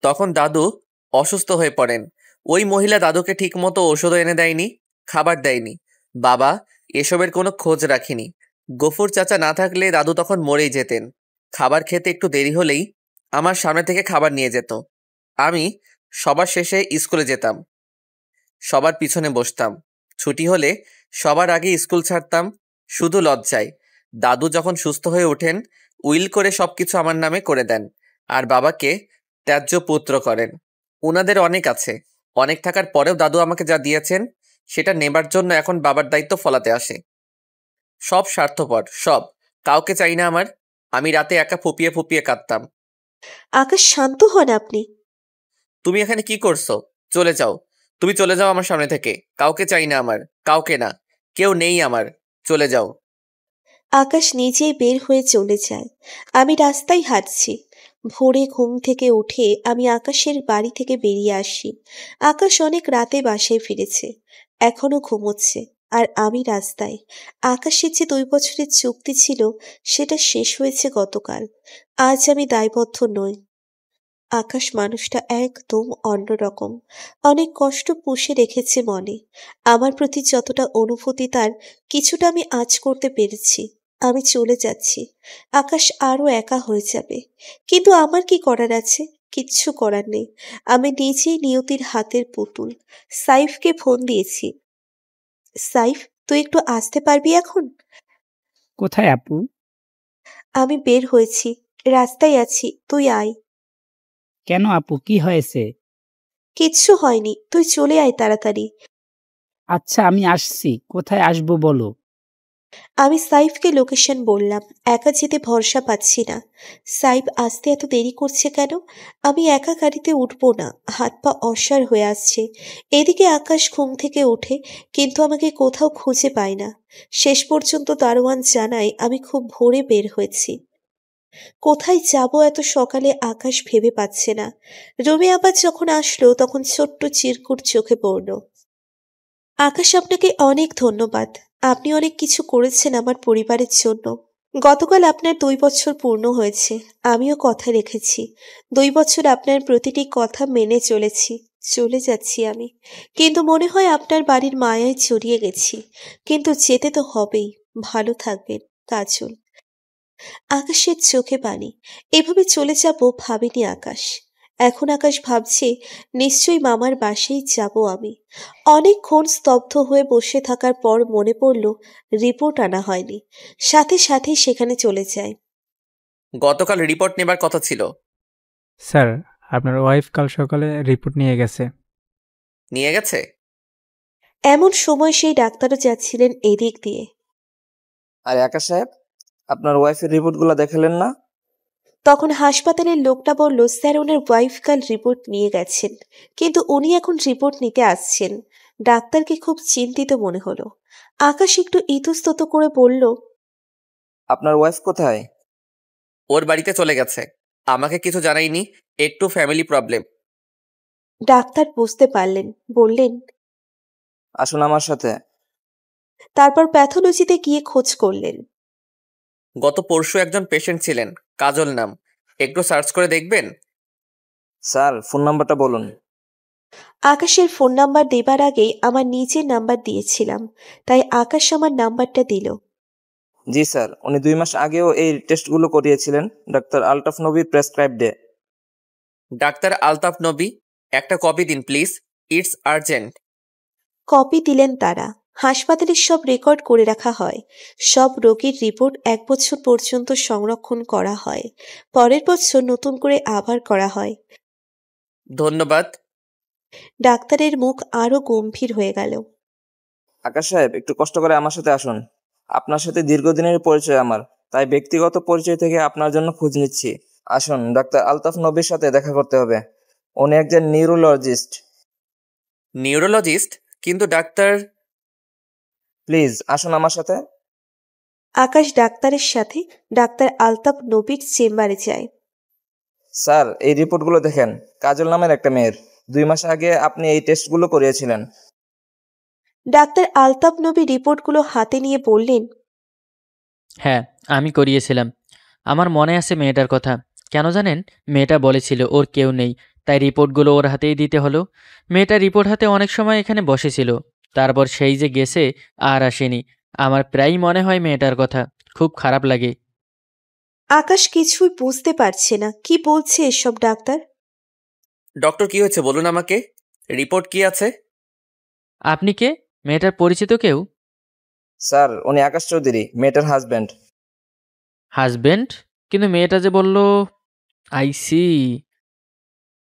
তখন দাদু অসুস্থ হয়ে পড়েন। ওই মহিলা দাদুকে ঠিকমতো ওষুধও এনে দেয়নি, খাবার দেয়নি। বাবা এসবের কোনো খোঁজ রাখিনি। গফুর চাচা না থাকলে দাদু তখন মরেই যেতেন। খাবার খেতে একটু দেরি হলেই আমার সামনে থেকে খাবার নিয়ে যেত। আমি সবার শেষে স্কুলে যেতাম, সবার পিছনে বসতাম। ছুটি হলে সবার আগে স্কুল ছাড়তাম, শুধু লজ্জায়। দাদু যখন সুস্থ হয়ে ওঠেন উইল করে সবকিছু আমার নামে করে দেন, আর বাবাকে ত্যায্য পুত্র করেন। ওনাদের অনেক আছে, অনেক থাকার পরেও দাদু আমাকে যা দিয়েছেন সেটা নেবার জন্য এখন বাবার দায়িত্ব ফলাতে আসে। সব স্বার্থপর, সব। কাউকে চাই না আমার। আমি রাতে একা ফুপিয়ে ফুপিয়ে কাঁদতাম। আকাশ, শান্ত হন আপনি। তুমি এখানে কি করছো? চলে যাও, তুমি চলে যাও আমার সামনে থেকে। কাউকে চাই না আমার, কাউকে না, কেউ নেই আমার, চলে যাও। আকাশ নিজেই বের হয়ে চলে যায়। আমি রাস্তায় হাঁটছি। ভোরে ঘুম থেকে উঠে আমি আকাশের বাড়ি থেকে বেরিয়ে আসি। আকাশ অনেক রাতে বাসায় ফিরেছে, এখনো ঘুমোচ্ছে, আর আমি রাস্তায়। আকাশের যে 2 বছরের চুক্তি ছিল সেটা শেষ হয়েছে গতকাল। আজ আমি দায়বদ্ধ নই। আকাশ মানুষটা একদম অন্যরকম। অনেক কষ্ট পুষে রেখেছে মনে। আমার প্রতি যতটা অনুভূতি তার, কিছুটা আমি আঁচ করতে পেরেছি। আমি চলে যাচ্ছি। আকাশ আরো একা হয়ে যাবে। কিন্তু আমার কি করার আছে? কিচ্ছু করার নেই। আমি নিজেই নিয়তির হাতের পুতুল। সাইফকে ফোন দিয়েছি। সাইফ, তুই একটু আসতে পারবি এখন? কোথায় আপু? আমি বের হয়েছি, রাস্তায় আছি, তুই আয়। কেন আপু, কি হয়েছে? কিচ্ছু হয়নি, তুই চলে আয় তাড়াতাড়ি। আচ্ছা আমি আসছি, কোথায় আসবো বলো? আমি সাইফকে লোকেশন বললাম। একা যেতে ভরসা পাচ্ছি না। সাইফ আসতে এত দেরি করছে কেন? আমি একা গাড়িতে উঠবো না, হাত পা অসাড় হয়ে আসছে। এদিকে আকাশ ঘুম থেকে ওঠে, কিন্তু আমাকে কোথাও খুঁজে পায় না। শেষ পর্যন্ত দারোয়ান জানায় আমি খুব ভোরে বের হয়েছি। কোথায় যাব এত সকালে আকাশ ভেবে পাচ্ছে না। রুমে আবার যখন আসলো তখন ছোট্ট চিরকুট চোখে পড়ল। আকাশ, আপনাকে অনেক ধন্যবাদ। আপনি অনেক কিছু করেছেন আমার পরিবারের জন্য। গতকাল আপনার 2 বছর পূর্ণ হয়েছে। আমিও কথা রেখেছি। 2 বছর আপনার প্রতিটি কথা মেনে চলেছি। চলে যাচ্ছি আমি, কিন্তু মনে হয় আপনার বাড়ির মায়ায় জড়িয়ে গেছি। কিন্তু যেতে তো হবেই। ভালো থাকবেন, কাজল। আকাশের চোখে পানি। এভাবে চলে যাব ভাবিনি আকাশ। এখন আকাশ ভাবছে নিশ্চয়ই মামার বাসায় যাব আমি। অনেকক্ষণ স্তব্ধ হয়ে বসে থাকার পর মনে পড়ল রিপোর্ট আনা হয়নি। সাথে সাথেই সেখানে চলে যায়। গতকাল রিপোর্ট নেবার কথা ছিল। স্যার, আপনার ওয়াইফ কাল সকালে রিপোর্ট নিয়ে গেছে। নিয়ে গেছে? এমন সময় সেই ডাক্তারও যাচ্ছিলেন এদিক দিয়ে। আরে আকাশ সাহেব, আপনার ওয়াইফের রিপোর্টগুলো দেখালেন না? তখন হাসপাতালের লোকটা বলল, স্যার ওনার ওয়াইফ কাল রিপোর্ট নিয়ে গেছেন, কিন্তু উনি এখন রিপোর্ট নিতে আসছেন। ডাক্তারকে খুব চিন্তিত মনে হলো। আকাশ একটু ইতস্তত করে বলল, আপনার ওয়াইফ কোথায়? ওর বাড়িতে চলে গেছে, আমাকে কিছু জানায়নি, একটু ফ্যামিলি প্রবলেম। ডাক্তার বুঝতে পারলেন, বললেন, আসুন আমার সাথে। তারপর প্যাথোলজিতে গিয়ে খোঁজ করলেন। গত পরশু একজন পেশেন্ট ছিলেন, কাজল নাম, একটু সার্চ করে দেখবেন। স্যার ফোন নাম্বারটা বলুন। আকাশের ফোন নাম্বার দেবার আগেই আমার নিজের নাম্বার দিয়েছিলাম, তাই আকাশ আমার নাম্বারটা দিল। জি স্যার, উনি 2 মাস আগেও এই টেস্টগুলো করিয়েছিলেন ডাক্তার আলতাফ নবীর প্রেসক্রাইবডে। ডাক্তার আলতাফ নবী, একটা কপি দিন প্লিজ, ইটস আর্জেন্ট। কপি দিলেন তারা। হাসপাতালের সব রেকর্ড করে রাখা হয়। সব রোগীর রিপোর্ট 1 বছর পর্যন্ত সংরক্ষণ করা হয়। পরের বছর নতুন করে আবার করা হয়। ধন্যবাদ। ডাক্তারের মুখ আরো গম্ভীর হয়ে গেল। আকাশ সাহেব, একটু কষ্ট করে আমার সাথে আসুন। আপনার সাথে দীর্ঘদিনের পরিচয় আমার, তাই ব্যক্তিগত পরিচয় থেকে আপনার জন্য খোঁজ নিচ্ছি। আসুন, ডাক্তার আলতাফ নবীর সাথে দেখা করতে হবে। উনি একজন নিউরোলজিস্ট। নিউরোলজিস্ট? কিন্তু ডাক্তার। প্লিজ আসুন আমার সাথে। আকাশ ডাক্তারের সাথে ডাক্তার আলতাফ নবীর চেম্বারে যায়। স্যার, এই রিপোর্টগুলো দেখেন। কাজল নামের একটা মেয়ের 2 মাস আগে আপনি এই টেস্টগুলো করিয়েছিলেন। ডাক্তার আলতাফ নবী রিপোর্টগুলো হাতে নিয়ে বললেন, হ্যাঁ, আমি করিয়েছিলাম। আমার মনে আছে মেয়েটার কথা। কেন জানেন? মেয়েটা বলেছিল ওর কেউ নেই, তাই রিপোর্টগুলো ওর হাতেই দিতে হলো। মেয়েটা রিপোর্ট হাতে অনেক সময় এখানে বসেছিল, তারপর সেই যে গেছে আর আসেনি। আমার প্রায়ই মনে হয় মেয়েটার কথা, খুব খারাপ লাগে। আকাশ কিছুই বুঝতে পারছে না, কি বলছে এসব ডাক্তার। ডক্টর, কি হয়েছে বলুন আমাকে, রিপোর্ট কি আছে? আপনি কে? মেয়েটার পরিচিত কেউ? স্যার, উনি আকাশ চৌধুরী, মেয়েটার হাজব্যান্ড। হাজবেন্ড? কিন্তু মেয়েটা যে বলল। I C.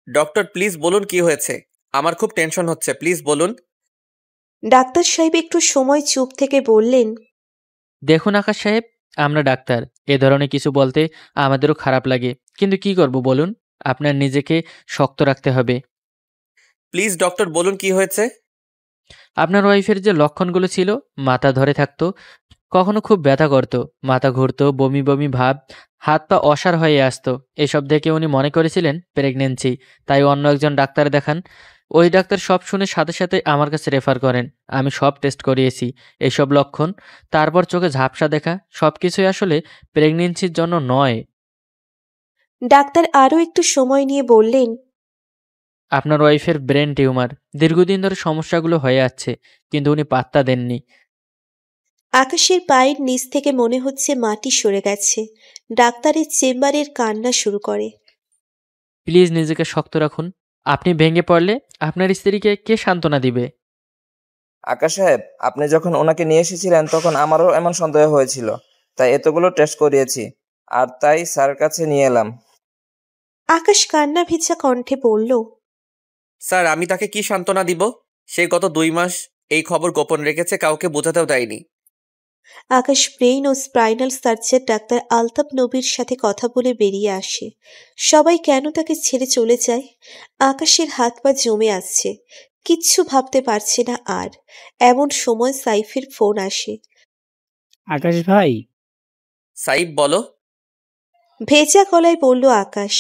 ডক্টর প্লিজ বলুন কি হয়েছে, আমার খুব টেনশন হচ্ছে, প্লিজ বলুন। ডাক্তার সাহেব একটু সময় চুপ থেকে বললেন, দেখুন আকাশ সাহেব, আমরা ডাক্তার, এ ধরনের কিছু বলতে আমাদেরও খারাপ লাগে, কিন্তু কি করব বলুন? আপনার নিজেকে শক্ত রাখতে হবে। প্লিজ ডক্টর বলুন কি হয়েছে। আপনার ওয়াইফের যে লক্ষণগুলো ছিল, মাথা ধরে থাকতো, কখনো খুব ব্যথা করতো, মাথা ঘুরতো, বমি বমি ভাব, হাত পা অসাড় হয়ে আসতো। এসব দেখে উনি মনে করেছিলেন প্রেগনেন্সি, তাই অন্য একজন ডাক্তার দেখান। ওই ডাক্তার সব শুনে সাথে সাথে আমার কাছে রেফার করেন। আমি সব টেস্ট করিয়েছি, এইসব লক্ষণ, তারপর চোখে ঝাপসা দেখা, সব কিছুই আসলে প্রেগনেন্সির জন্য নয়। ডাক্তার আরও একটু সময় নিয়ে বললেন, আপনার ওয়াইফের ব্রেন টিউমার, দীর্ঘদিন ধরে সমস্যাগুলো হয়ে যাচ্ছে, কিন্তু উনি পাত্তা দেননি। আকাশের পায়ের নিচ থেকে মনে হচ্ছে মাটি সরে গেছে। ডাক্তারের চেম্বারের কান্না শুরু করে। প্লিজ নিজেকে শক্ত রাখুন। আপনি ভেঙে পড়লে আপনার স্ত্রীকে কে সান্ত্বনা দিবে? আকাশ সাহেব, আপনি যখন ওনাকে নিয়ে এসেছিলেন তখন আমারও এমন সন্দেহ হয়েছিল, তাই এতগুলো টেস্ট করিয়েছি, আর তাই স্যারের কাছে নিয়ে এলাম। আকাশ কান্না ভেজা কণ্ঠে বলল, স্যার, আমি তাকে কি সান্ত্বনা দিব? সে গত 2 মাস এই খবর গোপন রেখেছে, কাউকে বোঝাতেও দেয়নি। আকাশ ব্রেইন ও স্পাইনাল সার্জন ডাক্তার আলতাফ নবীর সাথে কথা বলে বেরিয়ে আসে। সবাই কেন তাকে ছেড়ে চলে যায়? আকাশের হাত পা জমে আসছে, কিচ্ছু ভাবতে পারছে না আর। এমন সময় সাইফের ফোন আসে। আকাশ ভাই। সাইফ, বলো। ভেজা গলায় বলল আকাশ।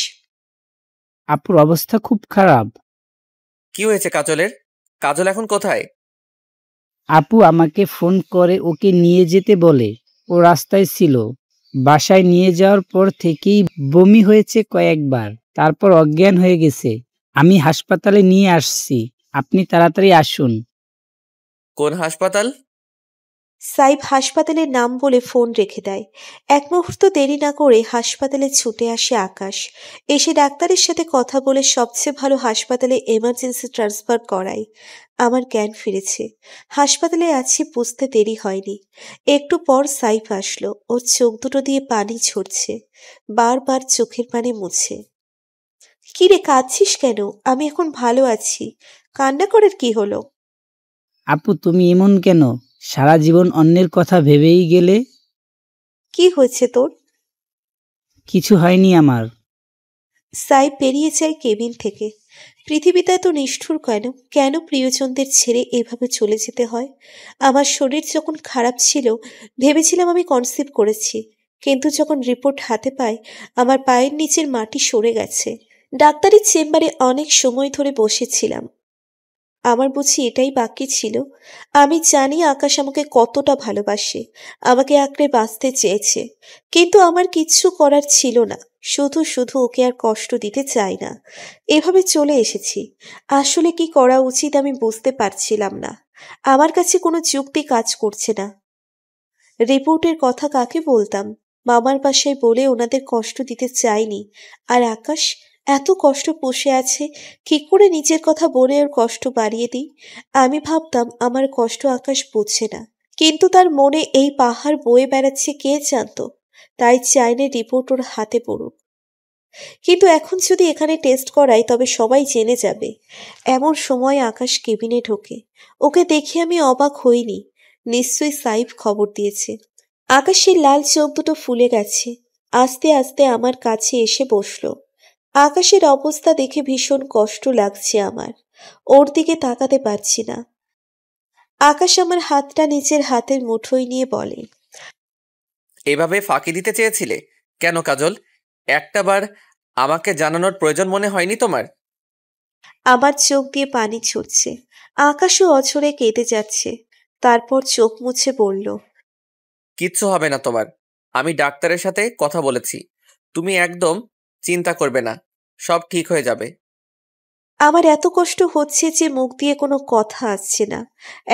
আপুর অবস্থা খুব খারাপ। কি হয়েছে কাজলের? কাজল এখন কোথায়? আপু আমাকে ফোন করে ওকে নিয়ে যেতে বলে। ও রাস্তায় ছিল। বাসায় নিয়ে যাওয়ার পর থেকেই বমি হয়েছে কয়েকবার, তারপর অজ্ঞান হয়ে গেছে। আমি হাসপাতালে নিয়ে আসছি, আপনি তাড়াতাড়ি আসুন। কোন হাসপাতাল? সাইফ হাসপাতালের নাম বলে ফোন রেখে দেয়। এক মুহূর্ত দেরি না করে হাসপাতালে ছুটে আসে আকাশ। এসে ডাক্তারের সাথে কথা বলে সবচেয়ে ভালো হাসপাতালে এমার্জেন্সি ট্রান্সফার করাই। আমার জ্ঞান ফিরেছে। হাসপাতালে আছি বুঝতে দেরি হয়নি। একটু পর সাইফ আসলো। ওর চোখ দুটো দিয়ে পানি ঝরছে, বারবার চোখের পানি মুছে। কিরে, কাঁদছিস কেন? আমি এখন ভালো আছি, কান্না করার কি হলো? আপু তুমি এমন কেন? সারা জীবন অন্যের কথা ভেবেই গেলে। কি হয়েছে তোর? কিছু হয়নি আমার। সাইফ বেরিয়ে যায় কেবিন থেকে। পৃথিবীতে এত নিষ্ঠুর কেন? কেন প্রিয়জনদের ছেড়ে এভাবে চলে যেতে হয়? আমার শরীর যখন খারাপ ছিল ভেবেছিলাম আমি কনসিভ করেছি, কিন্তু যখন রিপোর্ট হাতে পাই আমার পায়ের নিচের মাটি সরে গেছে। ডাক্তারের চেম্বারে অনেক সময় ধরে বসেছিলাম। আমার বুঝি এটাই বাকি ছিল? আমি জানি আকাশ আমাকে কতটা ভালোবাসে, আমাকে আঁকড়ে বাঁচতে চেয়েছে, কিন্তু আমার কিচ্ছু করার ছিল না। শুধু শুধু ওকে আর কষ্ট দিতে চাই না, এভাবে চলে এসেছি। আসলে কি করা উচিত আমি বুঝতে পারছিলাম না। আমার কাছে কোনো যুক্তি কাজ করছে না। রিপোর্টের কথা কাকে বলতাম? মামার বাসায় বলে ওনাদের কষ্ট দিতে চাইনি। আর আকাশ এত কষ্ট পুষে আছে, কি করে নিজের কথা বলে ওর কষ্ট বাড়িয়ে দিই? আমি ভাবতাম আমার কষ্ট আকাশ বুঝছে না, কিন্তু তার মনে এই পাহাড় বয়ে বেড়াচ্ছে কে জানতো। তাই চাইনে রিপোর্ট ওর হাতে পড়ুক। কিন্তু এখন যদি এখানে টেস্ট করাই তবে সবাই জেনে যাবে। এমন সময় আকাশ কেবিনে ঢোকে। ওকে দেখে আমি অবাক হইনি। নিশ্চয়ই সাইফ খবর দিয়েছে। আকাশের লাল চোখ দুটো ফুলে গেছে। আস্তে আস্তে আমার কাছে এসে বসলো। আকাশের অবস্থা দেখে ভীষণ কষ্ট লাগছে আমার। ওর দিকে তাকাতে পারছি না। আকাশ আমার হাতটা নিজের হাতের মুঠোয় নিয়ে বলে, এভাবে ফাঁকি দিতে চেয়েছিলে কেন কাজল? একটাবার আমাকে জানানোর প্রয়োজন মনে হয়নি তোমার? আমার চোখ দিয়ে পানি ছুটছে। আকাশও অঝরে কেঁদে যাচ্ছে। তারপর চোখ মুছে বলল, কিচ্ছু হবে না তোমার। আমি ডাক্তারের সাথে কথা বলেছি, তুমি একদম চিন্তা করবে না, সব ঠিক হয়ে যাবে। আমার এত কষ্ট হচ্ছে যে মুখ দিয়ে কোনো কথা আসছে না।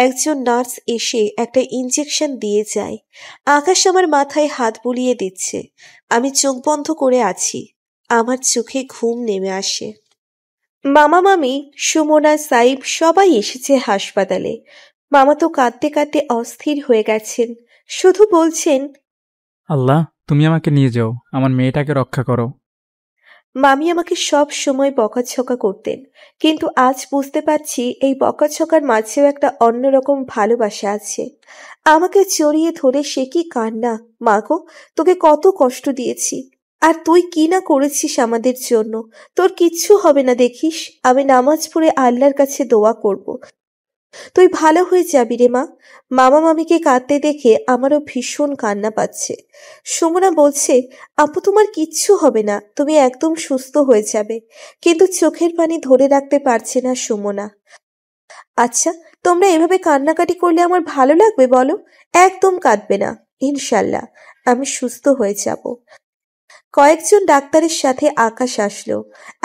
একজন নার্স এসে একটা ইঞ্জেকশন দিয়ে যায়। আকাশ আমার মাথায় হাত বুলিয়ে দিচ্ছে। আমি চোখ বন্ধ করে আছি। আমার চোখে ঘুম নেমে আসে। মামা মামি, সুমনা, সাইব সবাই এসেছে হাসপাতালে। মামা তো কাঁদতে কাঁদতে অস্থির হয়ে গেছেন। শুধু বলছেন, আল্লাহ, তুমি আমাকে নিয়ে যাও, আমার মেয়েটাকে রক্ষা করো। মামি আমাকে সব সময় বকাঝকা করতেন, কিন্তু আজ বুঝতে পারছি এই বকাঝকার মাঝেও একটা অন্যরকম ভালোবাসা আছে। আমাকে জড়িয়ে ধরে সে কি কান্না! মা গো, তোকে কত কষ্ট দিয়েছি। আর তুই কি না করেছিস আমাদের জন্য। তোর কিচ্ছু হবে না দেখিস। আমি নামাজ পড়ে আল্লাহর কাছে দোয়া করব। তুই ভালো হয়ে যাবি রে মা। মামা মামিকে কাঁদতে দেখে আমারও ভীষণ কান্না পাচ্ছে। সুমনা বলছে, আপু তোমার কিচ্ছু হবে না, তুমি একদম সুস্থ হয়ে যাবে। কিন্তু চোখের পানি ধরে রাখতে পারছে না সুমনা। আচ্ছা, তোমরা এভাবে কান্নাকাটি করলে আমার ভালো লাগবে বলো? একদম কাঁদবে না, ইনশাল্লাহ আমি সুস্থ হয়ে যাব। কয়েকজন ডাক্তারের সাথে আকাশ আসলো।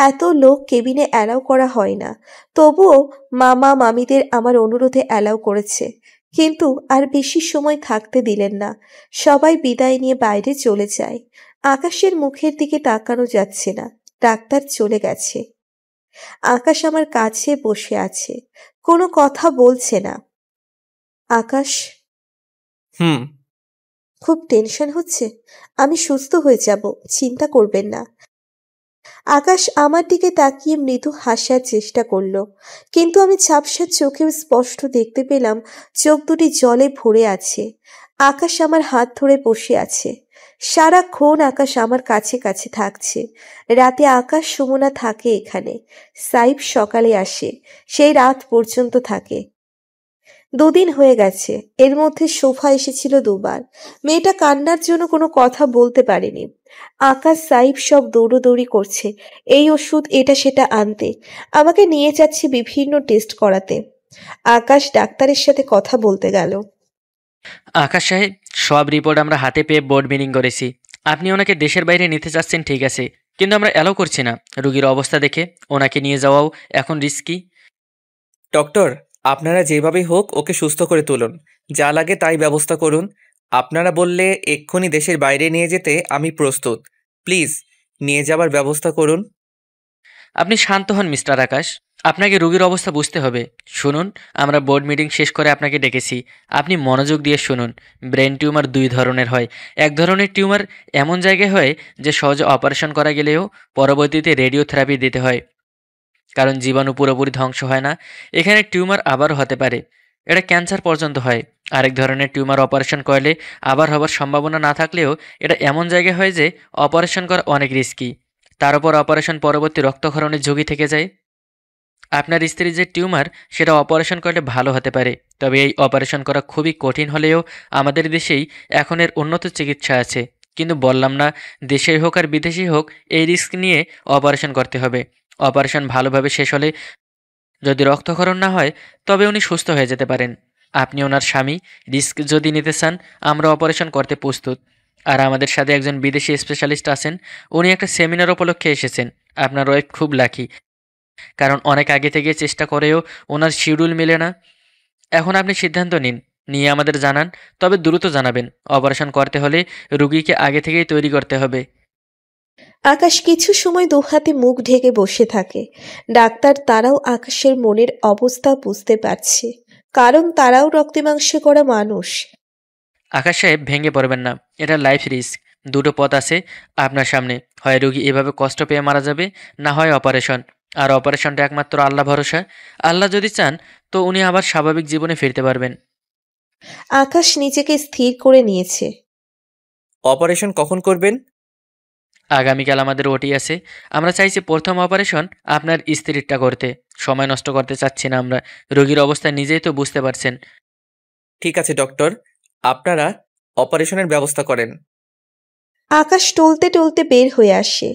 এত লোক কেবিনে অ্যালাউ করা হয় না, তবুও মামা মামিদের আমার অনুরোধে অ্যালাউ করেছে। কিন্তু আর বেশি সময় থাকতে দিলেন না। সবাই বিদায় নিয়ে বাইরে চলে যায়। আকাশের মুখের দিকে তাকানো যাচ্ছে না। ডাক্তার চলে গেছে। আকাশ আমার কাছে বসে আছে, কোনো কথা বলছে না। আকাশ, খুব টেনশন হচ্ছে। আমি সুস্থ হয়ে যাব, চিন্তা করবেন না। আকাশ আমার দিকে তাকিয়ে মৃদু হাসার চেষ্টা করলো, কিন্তু আমি ঝাপসা চোখে স্পষ্ট দেখতে পেলাম চোখ দুটি জলে ভরে আছে। আকাশ আমার হাত ধরে বসে আছে। সারাক্ষণ আকাশ আমার কাছে কাছে থাকছে। রাতে আকাশ সুমনা থাকে এখানে। সাইফ সকালে আসে, সেই রাত পর্যন্ত থাকে। 2 দিন হয়ে গেছে। এর মধ্যে সোফা এসেছিল 2 বার। মেয়েটা কান্নার জন্য কোনো কথা বলতে পারেনি। আকাশ সাইফ সব দৌড়োদৌড়ি করছে, এই ওষুধ এটা সেটা আনতে। আমাকে নিয়ে যাচ্ছে বিভিন্ন টেস্ট করাতে। আকাশ ডাক্তারের সাথে কথা বলতে গেল। আকাশ সাহেব, সব রিপোর্ট আমরা হাতে পেয়ে বোর্ড মিটিং করেছি। আপনি ওনাকে দেশের বাইরে নিতে চাচ্ছেন, ঠিক আছে, কিন্তু আমরা অ্যালাউ করছি না। রুগীর অবস্থা দেখে ওনাকে নিয়ে যাওয়াও এখন রিস্কি। ডক্টর, আপনারা যেভাবেই হোক ওকে সুস্থ করে তুলুন। যা লাগে তাই ব্যবস্থা করুন। আপনারা বললে এক্ষুনি দেশের বাইরে নিয়ে যেতে আমি প্রস্তুত। প্লিজ নিয়ে যাবার ব্যবস্থা করুন। আপনি শান্ত হন মিস্টার আকাশ। আপনাকে রোগীর অবস্থা বুঝতে হবে। শুনুন, আমরা বোর্ড মিটিং শেষ করে আপনাকে ডেকেছি। আপনি মনোযোগ দিয়ে শুনুন। ব্রেন টিউমার 2 ধরনের হয়। এক ধরনের টিউমার এমন জায়গায় হয় যে সহজে অপারেশন করা গেলেও পরবর্তীতে রেডিওথেরাপি দিতে হয়, কারণ জীবাণু পুরোপুরি ধ্বংস হয় না। এখানে টিউমার আবারও হতে পারে, এটা ক্যান্সার পর্যন্ত হয়। আরেক ধরনের টিউমার অপারেশন করলে আবার হবার সম্ভাবনা না থাকলেও এটা এমন জায়গায় হয় যে অপারেশন করা অনেক রিস্কি। তার উপর অপারেশন পরবর্তী রক্তক্ষরণের ঝুঁকি থেকে যায়। আপনার স্ত্রীর যে টিউমার সেটা অপারেশন করলে ভালো হতে পারে, তবে এই অপারেশন করা খুবই কঠিন হলেও আমাদের দেশেই এখন এর উন্নত চিকিৎসা আছে। কিন্তু বললাম না, দেশেই হোক আর বিদেশেই হোক এই রিস্ক নিয়ে অপারেশন করতে হবে। অপারেশন ভালোভাবে শেষ হলে যদি রক্তক্ষরণ না হয় তবে উনি সুস্থ হয়ে যেতে পারেন। আপনি ওনার স্বামী, রিস্ক যদি নিতে চান আমরা অপারেশন করতে প্রস্তুত। আর আমাদের সাথে একজন বিদেশি স্পেশালিস্ট আছেন, উনি একটা সেমিনার উপলক্ষে এসেছেন। আপনার ওয়াইফ খুব লাকি, কারণ অনেক আগে থেকে চেষ্টা করেও ওনার শিডিউল মেলে না। এখন আপনি সিদ্ধান্ত নিন, নিয়ে আমাদের জানান, তবে দ্রুত জানাবেন। অপারেশন করতে হলে রুগীকে আগে থেকেই তৈরি করতে হবে। আকাশ কিছু সময় 2 হাতে মুখ ঢেকে বসে থাকে। ডাক্তার তারাও আকাশের মনের অবস্থা বুঝতে পারছে, কারণ তারাও রক্তে মাংসে করা মানুষ। আকাশ সাহেব, ভেঙে পড়বেন না, এটা লাইফ রিস্ক। 2টো পথ আছে আপনার সামনে, হয় রুগী এভাবে কষ্ট পেয়ে মারা যাবে, না হয় অপারেশন। আর অপারেশনটা একমাত্র আল্লাহ ভরসা। আল্লাহ যদি চান তো উনি আবার স্বাভাবিক জীবনে ফিরতে পারবেন। আকাশ নিজেকে স্থির করে নিয়েছে। অপারেশন কখন করবেন? আগামীকাল আমাদের ওটি আছে। আমরা চাইছি প্রথম অপারেশন আপনার স্ত্রীরটা করতে। সময় নষ্ট করতে চাচ্ছি না আমরা। রোগীর অবস্থা নিজেই তো বুঝতে পারছেন। ঠিক আছে ডক্টর, আপনারা অপারেশনের ব্যবস্থা করেন। আকাশ টলতে টলতে বের হয়ে আসে।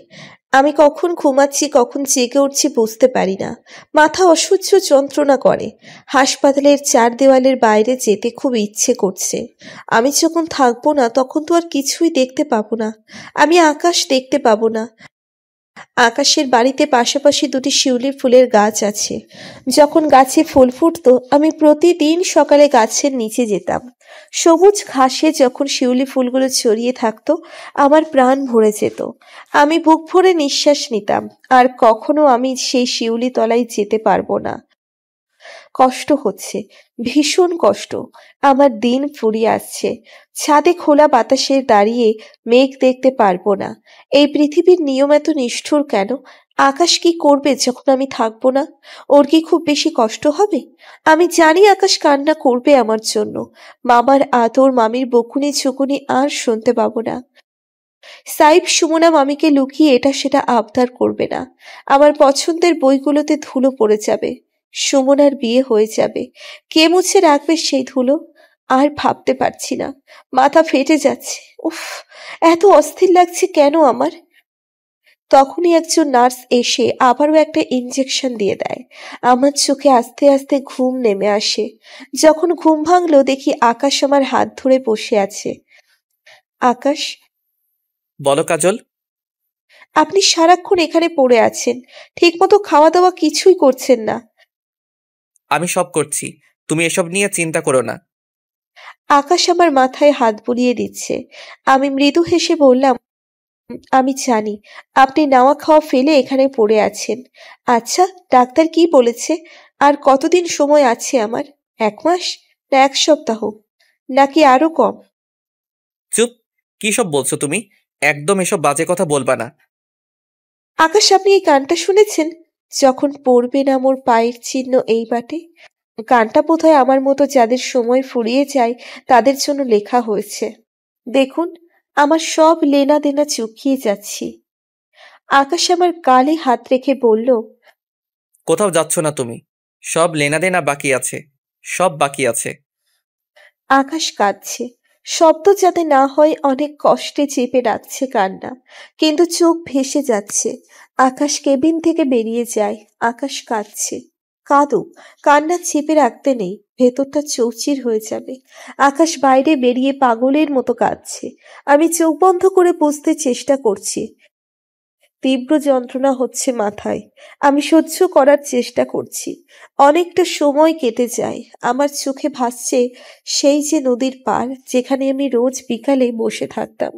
আমি কখন ঘুমাচ্ছি কখন জেগে উঠছি বুঝতে পারি না। মাথা অসহ্য যন্ত্রণা করে। হাসপাতালের 4 দেওয়ালের বাইরে যেতে খুব ইচ্ছে করছে। আমি যখন থাকবো না তখন তো আর কিছুই দেখতে পাবো না। আমি আকাশ দেখতে পাবো না। আকাশের বাড়িতে পাশাপাশি 2টি শিউলি ফুলের গাছ আছে। যখন গাছে ফুল ফুটতো আমি প্রতিদিন সকালে গাছের নিচে যেতাম। সবুজ ঘাসে যখন শিউলি ফুলগুলো ছড়িয়ে থাকতো আমার প্রাণ ভরে যেত। আমি বুক ভরে নিঃশ্বাস নিতাম। আর কখনো আমি সেই শিউলি তলায় যেতে পারবো না। কষ্ট হচ্ছে, ভীষণ কষ্ট। আমার দিন ফুরিয়ে আসছে। ছাদে খোলা বাতাসে দাঁড়িয়ে মেঘ দেখতে পারবো না। এই পৃথিবীর নিয়ম এত নিষ্ঠুর কেন? আকাশ কি করবে যখন আমি থাকবো না? ওর কি খুব বেশি কষ্ট হবে? আমি জানি আকাশ কান্না করবে আমার জন্য। মামার আদর, মামির বকুনি ঝুকুনি আর শুনতে পাবো না। সাইব সুমনা মামিকে লুকিয়ে এটা সেটা আবদার করবে না। আমার পছন্দের বইগুলোতে ধুলো পড়ে যাবে। সুমনার বিয়ে হয়ে যাবে। কে মুছে রাখবে সেই ধুলো? আর ভাবতে পারছি না, মাথা ফেটে যাচ্ছে। উফ, এত অস্থির লাগছে কেন আমার? তখনই একজন নার্স এসে আবারও একটা ইনজেকশন দিয়ে দেয়। আমার চোখে আস্তে আস্তে ঘুম নেমে আসে। যখন ঘুম ভাঙলো দেখি আকাশ আমার হাত ধরে বসে আছে। আকাশ, বলো কাজল। আপনি সারাক্ষণ এখানে পড়ে আছেন, ঠিকমতো খাওয়া দাওয়া কিছুই করছেন না। আমি সব করছি, তুমি এসব নিয়ে চিন্তা করো না। আকাশ আমার মাথায় হাত বুলিয়ে দিচ্ছে। আমি মৃদু হেসে বললাম, আমি জানি আপনি নাওয়া খাওয়া ফেলে এখানে পড়ে আছেন। আচ্ছা, ডাক্তার কি বলেছে? আর কতদিন সময় আছে আমার? 1 মাস, না 1 সপ্তাহ, নাকি আরো কম? চুপ, কি সব বলছো তুমি? একদম এসব বাজে কথা বলবা না। আকাশ, আপনি এই গানটা শুনেছেন? যখন পড়বে না মোর পায়ের চিহ্ন এই বাটে। গানটা বোধহয় আমার মতো যাদের সময় ফুরিয়ে যায় তাদের জন্য লেখা হয়েছে। দেখুন, আমার সব লেনা দেনা চুকিয়ে যাচ্ছি। আকাশ আমার গালে হাত রেখে বলল, কোথাও যাচ্ছ না তুমি। সব লেনাদেনা বাকি আছে, সব বাকি আছে। আকাশ কাঁদছে। শব্দ যাতে না হয় অনেক কষ্টে চেপে রাখছে কান্না, কিন্তু চোখ ভেসে যাচ্ছে। আকাশ কেবিন থেকে বেরিয়ে যায়। আকাশ কাঁদছে। কাঁদুক, কান্না চেপে রাখতে নেই, ভেতরটা চৌচির হয়ে যাবে। আকাশ বাইরে বেরিয়ে পাগলের মতো কাঁদছে। আমি চোখ বন্ধ করে বুঝতে চেষ্টা করছি। তীব্র যন্ত্রণা হচ্ছে মাথায়। আমি সহ্য করার চেষ্টা করছি। অনেকটা সময় কেটে যায়। আমার চোখে ভাসছে সেই যে নদীর পাড়, যেখানে আমি রোজ বিকালে বসে থাকতাম,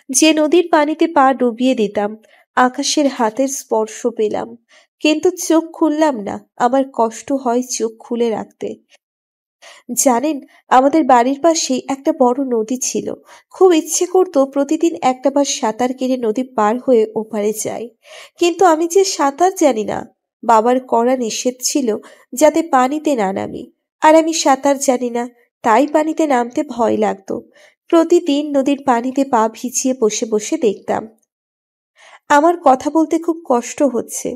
যে নদীর পানিতে পা ডুবিয়ে দিতাম। আকাশের হাতের স্পর্শ পেলাম, কিন্তু চোখ খুললাম না। আমার কষ্ট হয় চোখ খুলে রাখতে। জানেন, আমাদের বাড়ির পাশেই একটা বড় নদী ছিল। খুব ইচ্ছে করতো প্রতিদিন একটাবার সাঁতার কেটে নদী পার হয়ে ওপারে যাই, কিন্তু আমি যে সাঁতার জানি না। বাবার কড়া নিষেধ ছিল যাতে পানিতে না নামি, আর আমি সাঁতার জানি না, তাই পানিতে নামতে ভয় লাগতো। প্রতিদিন নদীর পানিতে পা ভিজিয়ে বসে বসে দেখতাম। আমার কথা বলতে খুব কষ্ট হচ্ছে,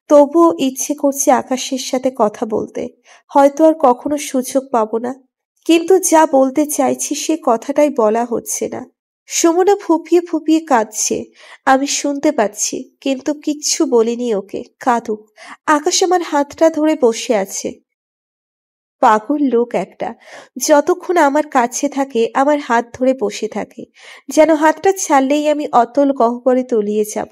তবুও ইচ্ছে করছে আকাশের সাথে কথা বলতে। হয়তো আর কখনো সুযোগ পাবো না, কিন্তু যা বলতে চাইছি সে কথাটাই বলা হচ্ছে না। সুমনা ফুপিয়ে ফুপিয়ে কাঁদছে, আমি শুনতে পাচ্ছি, কিন্তু কিচ্ছু বলিনি ওকে। কাঁদুক। আকাশ আমার হাতটা ধরে বসে আছে। পাগল লোক একটা, যতক্ষণ আমার কাছে থাকে আমার হাত ধরে বসে থাকে, যেন হাতটা ছাড়লেই আমি অতল গহ্বরে তলিয়ে যাব।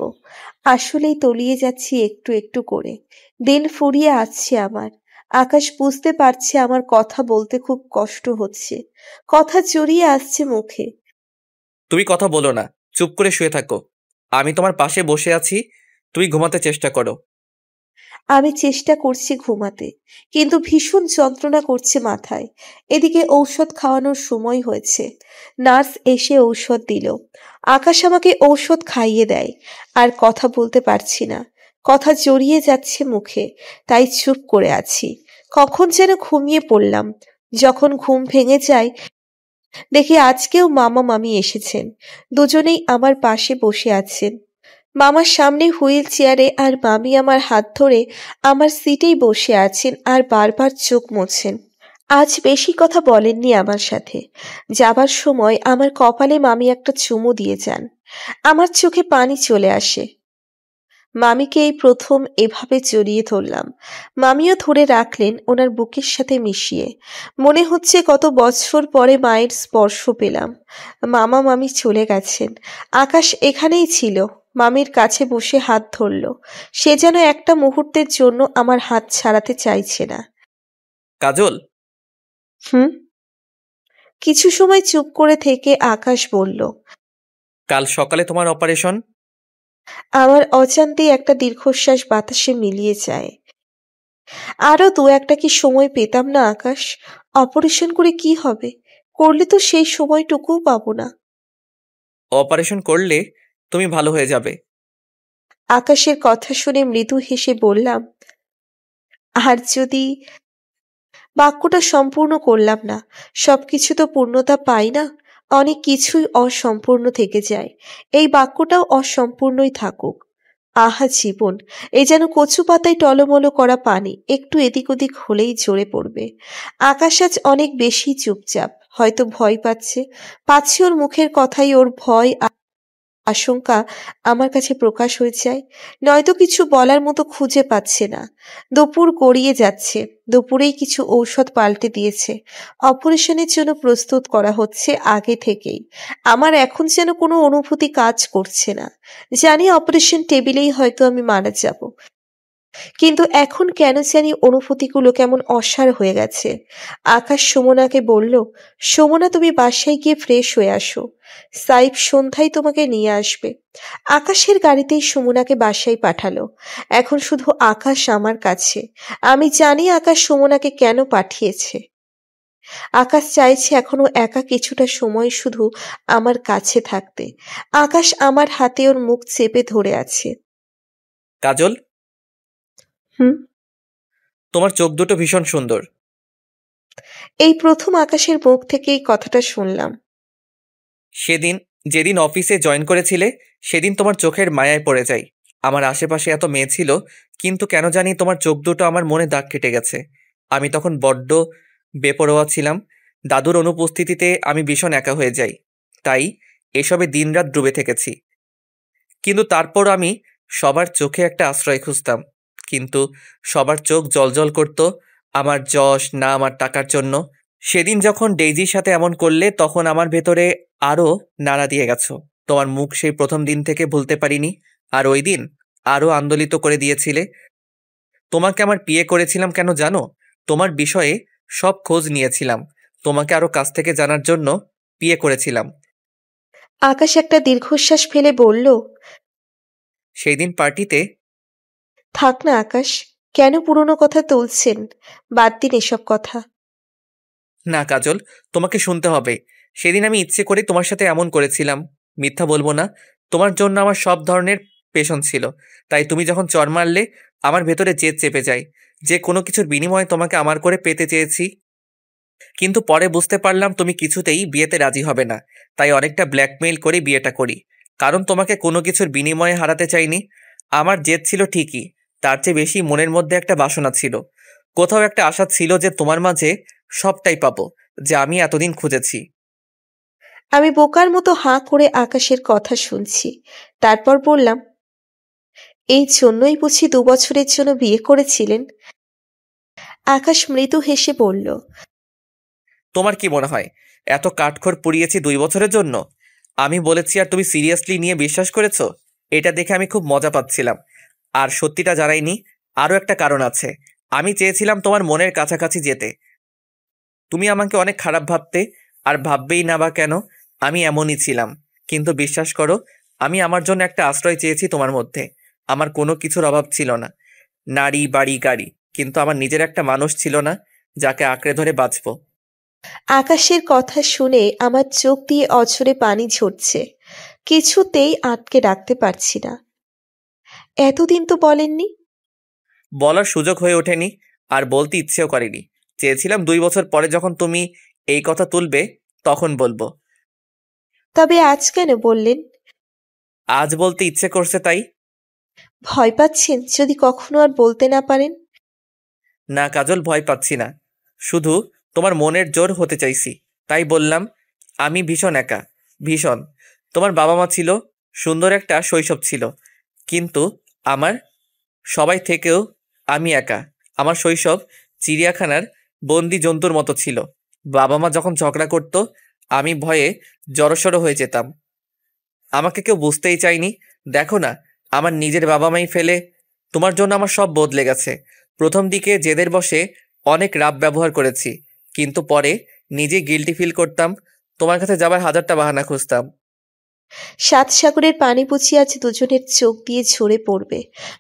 আসলেই তলিয়ে যাচ্ছি একটু একটু করে। দিন ফুরিয়ে আসছে আমার। আকাশ বুঝতে পারছে আমার কথা বলতে খুব কষ্ট হচ্ছে, কথা জড়িয়ে আসছে মুখে। তুমি কথা বলো না, চুপ করে শুয়ে থাকো। আমি তোমার পাশে বসে আছি, তুমি ঘুমাতে চেষ্টা করো। আমি চেষ্টা করছি ঘুমাতে, কিন্তু ভীষণ যন্ত্রণা করছে মাথায়। এদিকে ঔষধ খাওয়ানোর সময় হয়েছে। নার্স এসে ঔষধ দিল। আকাশ আমাকে ঔষধ খাইয়ে দেয়। আর কথা বলতে পারছি না, কথা জড়িয়ে যাচ্ছে মুখে, তাই চুপ করে আছি। কখন যেন ঘুমিয়ে পড়লাম। যখন ঘুম ভেঙে যায় দেখি আজকেও মামা মামি এসেছেন। দুজনেই আমার পাশে বসে আছেন। মামার সামনে হুইল চেয়ারে আর মামি আমার হাত ধরে আমার সিটেই বসে আছেন আর বারবার চোখ মুছছেন। আজ বেশি কথা বলেননি আমার সাথে। যাবার সময় আমার কপালে মামি একটা চুমু দিয়ে যান। আমার চোখে পানি চলে আসে। মামিকে এই প্রথম এভাবে জড়িয়ে ধরলাম। মামিও ধরে রাখলেন ওনার বুকের সাথে মিশিয়ে। মনে হচ্ছে কত বছর পরে মায়ের স্পর্শ পেলাম। মামা মামি চলে গেছেন, আকাশ এখানেই ছিল। মামির কাছে বসে হাত ধরল। সে যেন একটা মুহূর্তের জন্য আমার হাত ছাড়াতে চাইছে না। কাজল। কিছু সময় চুপ করে থেকে আকাশ বলল, কাল সকালে তোমার অপারেশন। আমার অজান্তেই একটা দীর্ঘশ্বাস বাতাসে মিলিয়ে যায়। আরো 2-1টা কি সময় পেতাম না আকাশ? অপারেশন করে কি হবে? করলে তো সেই সময়টুকুও পাবো না। অপারেশন করলে তুমি ভালো হয়ে যাবে। আকাশের কথা শুনে মৃদু হেসে বললাম, আর যদি... বাক্যটা সম্পূর্ণ করলাম না। সবকিছু তো পূর্ণতা পাই না। অনেক কিছুই অসম্পূর্ণ থেকে যায়, এই বাক্যটাও অসম্পূর্ণই থাকুক। আহা জীবন, এ যেন কচু পাতায় টলমলো করা পানি, একটু এদিক ওদিক হলেই ঝরে পড়বে। আকাশ আজ অনেক বেশি চুপচাপ, হয়তো ভয় পাচ্ছে ওর মুখের কথাই ওর ভয় আশঙ্কা আমার কাছে প্রকাশ হয়ে যায়, নয়তো কিছু বলার মতো খুঁজে পাচ্ছে না। দুপুর গড়িয়ে যাচ্ছে, দুপুরেই কিছু ঔষধ পাল্টে দিয়েছে, অপারেশনের জন্য প্রস্তুত করা হচ্ছে আগে থেকেই। আমার এখন যেন কোনো অনুভূতি কাজ করছে না, জানি অপারেশন টেবিলেই হয়তো আমি মারা যাব, কিন্তু এখন কেন জানি অনুভূতিগুলো কেমন অসাড় হয়ে গেছে। আকাশ সুমনাকে বলল, সুমনা তুমি বাসায় গিয়ে ফ্রেশ হয়ে আসো, সাইফ সন্ধ্যায় তোমাকে নিয়ে আসবে। আকাশের গাড়িতেই সুমনাকে বাসায় পাঠালো। এখন শুধু আকাশ আমার কাছে, আমি জানি আকাশ সুমনাকে কেন পাঠিয়েছে। আকাশ চাইছে এখনো একা কিছুটা সময় শুধু আমার কাছে থাকতে। আকাশ আমার হাতে ওর মুখ চেপে ধরে আছে। কাজল, হুম, তোমার চোখ দুটো ভীষণ সুন্দর। এই প্রথম আকাশের মুখ থেকে এই কথাটা শুনলাম। যেদিন অফিসে জয়েন করেছিলে সেদিন তোমার চোখের মায়ায় পড়ে যাই। আমার আশেপাশে এত মেয়ে ছিল, কিন্তু কেন জানি তোমার চোখ দুটো আমার মনে দাগ কেটে গেছে। আমি তখন বড্ড বেপরোয়া ছিলাম, দাদুর অনুপস্থিতিতে আমি ভীষণ একা হয়ে যাই, তাই এসবে দিনরাত ডুবে থেকেছি। কিন্তু তারপর আমি সবার চোখে একটা আশ্রয় খুঁজতাম, কিন্তু সবার চোখ জলজল করত আমার যশ, নাম আর টাকার জন্য। সেদিন যখন ডেইজির সাথে এমন করলে তখন আমার ভেতরে আরও নাড়া দিয়ে গেছো। তোমার মুখ সেই প্রথম দিন থেকে ভুলতে পারিনি, আর ওই দিন আরও আন্দোলিত করে দিয়েছিলে। তোমাকে আমার বিয়ে করেছিলাম কেন জানো? তোমার বিষয়ে সব খোঁজ নিয়েছিলাম, তোমাকে আরও কাছ থেকে জানার জন্য বিয়ে করেছিলাম। আকাশ একটা দীর্ঘশ্বাস ফেলে বলল, সেই দিন পার্টিতে। থাক না আকাশ, কেন পুরনো কথা তুলছেন? বাদ দিন এসব কথা। না কাজল, তোমাকে শুনতে হবে। সেদিন আমি ইচ্ছে করে তোমার সাথে এমন করেছিলাম, মিথ্যা বলবো না। তোমার জন্য আমার সব ধরনের পেশন ছিল, তাই তুমি যখন চর মারলে আমার ভেতরে জেদ চেপে যায় যে কোনো কিছুর বিনিময়ে তোমাকে আমার করে পেতে চেয়েছি। কিন্তু পরে বুঝতে পারলাম তুমি কিছুতেই বিয়েতে রাজি হবে না, তাই অনেকটা ব্ল্যাকমেইল করে বিয়েটা করি, কারণ তোমাকে কোনো কিছুর বিনিময়ে হারাতে চাইনি। আমার জেদ ছিল ঠিকই, তার চেয়ে বেশি মনের মধ্যে একটা বাসনা ছিল, কোথাও একটা আশা ছিল যে তোমার মাঝে সবটাই পাবো যে আমি এতদিন খুঁজেছি। আমি বোকার মতো হাঁ করে আকাশের কথা শুনছি, তারপর বললাম, এই জন্যই বুঝি 2 বছরের জন্য বিয়ে করেছিলেন? আকাশ মৃদু হেসে বলল, তোমার কি মনে হয় এত কাঠখড় পুড়িয়েছি 2 বছরের জন্য? আমি বলেছি আর তুমি সিরিয়াসলি নিয়ে বিশ্বাস করেছো? এটা দেখে আমি খুব মজা পাচ্ছিলাম। আর সত্যিটা জানাইনি, আরও একটা কারণ আছে। আমি চেয়েছিলাম তোমার মনের কাছাকাছি যেতে। তুমি আমাকে অনেক খারাপ ভাবতে, আর ভাববেই না বা কেন, আমি এমনই ছিলাম। কিন্তু বিশ্বাস করো, আমি আমার জন্য একটা আশ্রয় চেয়েছি তোমার মধ্যে। আমার কোনো কিছুর অভাব ছিল না, নারী, বাড়ি, গাড়ি, কিন্তু আমার নিজের একটা মানুষ ছিল না যাকে আঁকড়ে ধরে বাঁচবো। আকাশের কথা শুনে আমার চোখ দিয়ে অঝরে পানি ঝরছে, কিছুতেই আটকে রাখতে পারছি না। এতদিন তো বলেননি। বলার সুযোগ হয়ে ওঠেনি, আর বলতে ইচ্ছেও করেনি। চেয়েছিলাম 2 বছর পরে যখন তুমি এই কথা তুলবে তখন বলবো। তবে আজ কেন বললেন? আজ বলতে ইচ্ছে করছে তাই। ভয় পাচ্ছেন যদি কখনো আর বলতে না পারেন? না কাজল, ভয় পাচ্ছি না, শুধু তোমার মনের জোর হতে চাইছি, তাই বললাম। আমি ভীষণ একা, ভীষণ। তোমার বাবা মা ছিল, সুন্দর একটা শৈশব ছিল, কিন্তু আমার সবাই থেকেও আমি একা। আমার শৈশব চিড়িয়াখানার বন্দি জন্তুর মতো ছিল। বাবা মা যখন ঝগড়া করত আমি ভয়ে জড়সড় হয়ে যেতাম। আমাকে কেউ বুঝতেই চায়নি। দেখো না, আমার নিজের বাবা মাই ফেলে তোমার জন্য আমার সব বদলে গেছে। প্রথম দিকে জেদের বসে অনেক রাব ব্যবহার করেছি, কিন্তু পরে নিজে গিল্টি ফিল করতাম, তোমার কাছে যাবার 1000টা বাহানা খুঁজতাম। 7 সাগরের পানি বুঝি আজ দুজনের চোখ দিয়ে ঝরে পড়বে।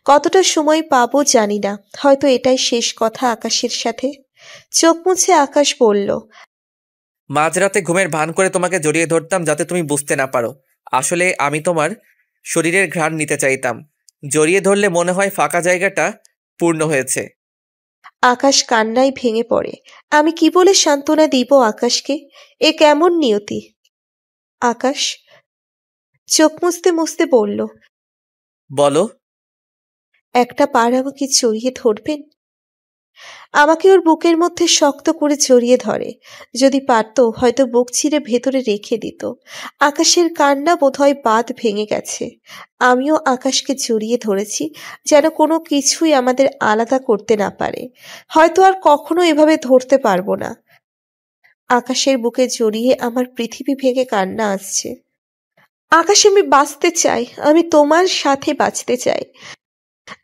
কতটা সময় পাবো জানি না, হয়তো এটাই শেষ কথা আকাশের সাথে। চোখ মুছে আকাশ বলল, মাঝরাতে ঘুমের ভান করে তোমাকে জড়িয়ে ধরতাম যাতে তুমি বুঝতে না পারো। আসলে আমি তোমার শরীরের ঘ্রাণ নিতে চাইতাম। জড়িয়ে ধরলে মনে হয় ফাঁকা জায়গাটা পূর্ণ হয়েছে। আকাশ কান্নায় ভেঙে পড়ে। আমি কি বলে সান্ত্বনা দিব আকাশকে? এ কেমন নিয়তি? আকাশ চোখ মুছতে মুছতে বলল, বলো। একটা বার আমাকে জড়িয়ে ধরবেন? আমাকে ওর বুকের মধ্যে শক্ত করে জড়িয়ে ধরে। যদি পারত হয়তো বুক চিরে ভেতরে রেখে দিত। আকাশের কান্না বোধহয় বাঁধ ভেঙে গেছে। আমিও আকাশকে জড়িয়ে ধরেছি, যেন কোনো কিছুই আমাদের আলাদা করতে না পারে। হয়তো আর কখনো এভাবে ধরতে পারবো না। আকাশের বুকে জড়িয়ে আমার পৃথিবী ভেঙে কান্না আসছে। আকাশ, আমি বাঁচতে চাই, আমি তোমার সাথে বাঁচতে চাই।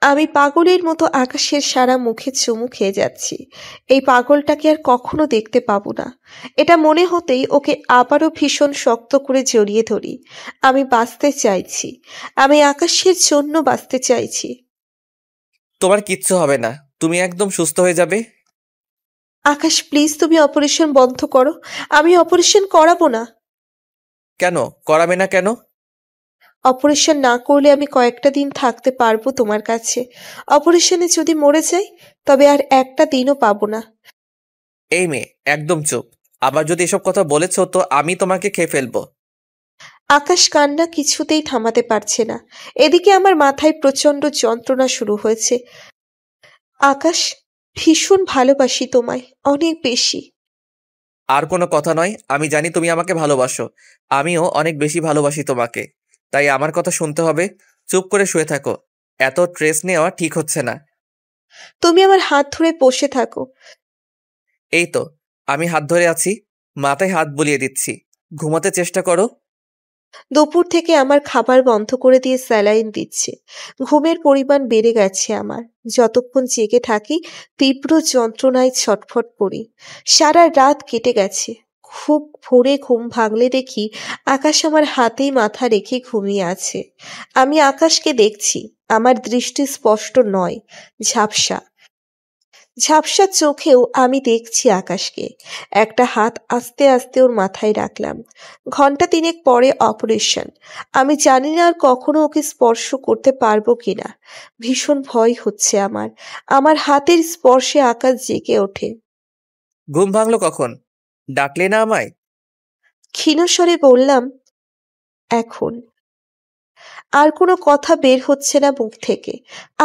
আমি পাগলের মতো আকাশের সারা মুখে চুমু খেয়ে যাচ্ছি। এই পাগলটাকে আর কখনো দেখতে পাবো না। এটা মনে হতেই ওকে আবারও ভীষণ শক্ত করে জড়িয়ে ধরি। আমি বাঁচতে চাইছি, আমি আকাশের জন্য বাঁচতে চাইছি। তোমার কিচ্ছু হবে না, তুমি একদম সুস্থ হয়ে যাবে। আকাশ প্লিজ, তুমি অপারেশন বন্ধ করো। আমি অপারেশন করাবো না। কেন করাবে না কেন? অপারেশন না করলে আমি কয়েকটা দিন থাকতে পারবো তোমার কাছে। অপারেশনে যদি মরে যাই তবে আর একটা দিনও পাবো না। এই মেয়ে একদম চুপ। আবার যদি এসব কথা বলেছ তো আমি তোমাকে খেয়ে ফেলবো। আকাশ কান্না কিছুতেই থামাতে পারছে না। এদিকে আমার মাথায় প্রচন্ড যন্ত্রণা শুরু হয়েছে। আকাশ, ভীষণ ভালোবাসি তোমায়, অনেক বেশি। আর কোনো কথা নয়, আমি জানি তুমি আমাকে ভালোবাসো। আমিও অনেক বেশি ভালোবাসি তোমাকে, তাই আমার কথা শুনতে হবে। চুপ করে শুয়ে থাকো, এত স্ট্রেস নেওয়া ঠিক হচ্ছে না। তুমি আমার হাত ধরে বসে থাকো। এই তো আমি হাত ধরে আছি, মাথায় হাত বুলিয়ে দিচ্ছি। ঘুমাতে চেষ্টা করো। দুপুর থেকে আমার খাবার বন্ধ করে দিয়ে স্যালাইন দিচ্ছে। ঘুমের পরিমাণ বেড়ে গেছে আমার। যতক্ষণ জেগে থাকি তীব্র যন্ত্রণায় ছটফট করি। সারা রাত কেটে গেছে। খুব ভোরে ঘুম ভাঙলে দেখি আকাশ আমার হাতেই মাথা রেখে ঘুমিয়ে আছে। আমি আকাশকে দেখছি। আমার দৃষ্টি স্পষ্ট নয়, ঝাপসা। ঝাপসা চোখেও আমি দেখছি আকাশকে। একটা হাত আস্তে আস্তে ওর মাথায় রাখলাম। ঘন্টা 3 পরে অপারেশন। আমি জানি না আর কখনো ওকে স্পর্শ করতে পারবো কিনা। ভীষণ ভয় হচ্ছে আমার। আমার হাতের স্পর্শে আকাশ জেগে ওঠে। ঘুম ভাঙলো কখন? ডাকলে না আমায়? ক্ষীণস্বরে বললাম, এখন। আর কোনো কথা বের হচ্ছে না মুখ থেকে।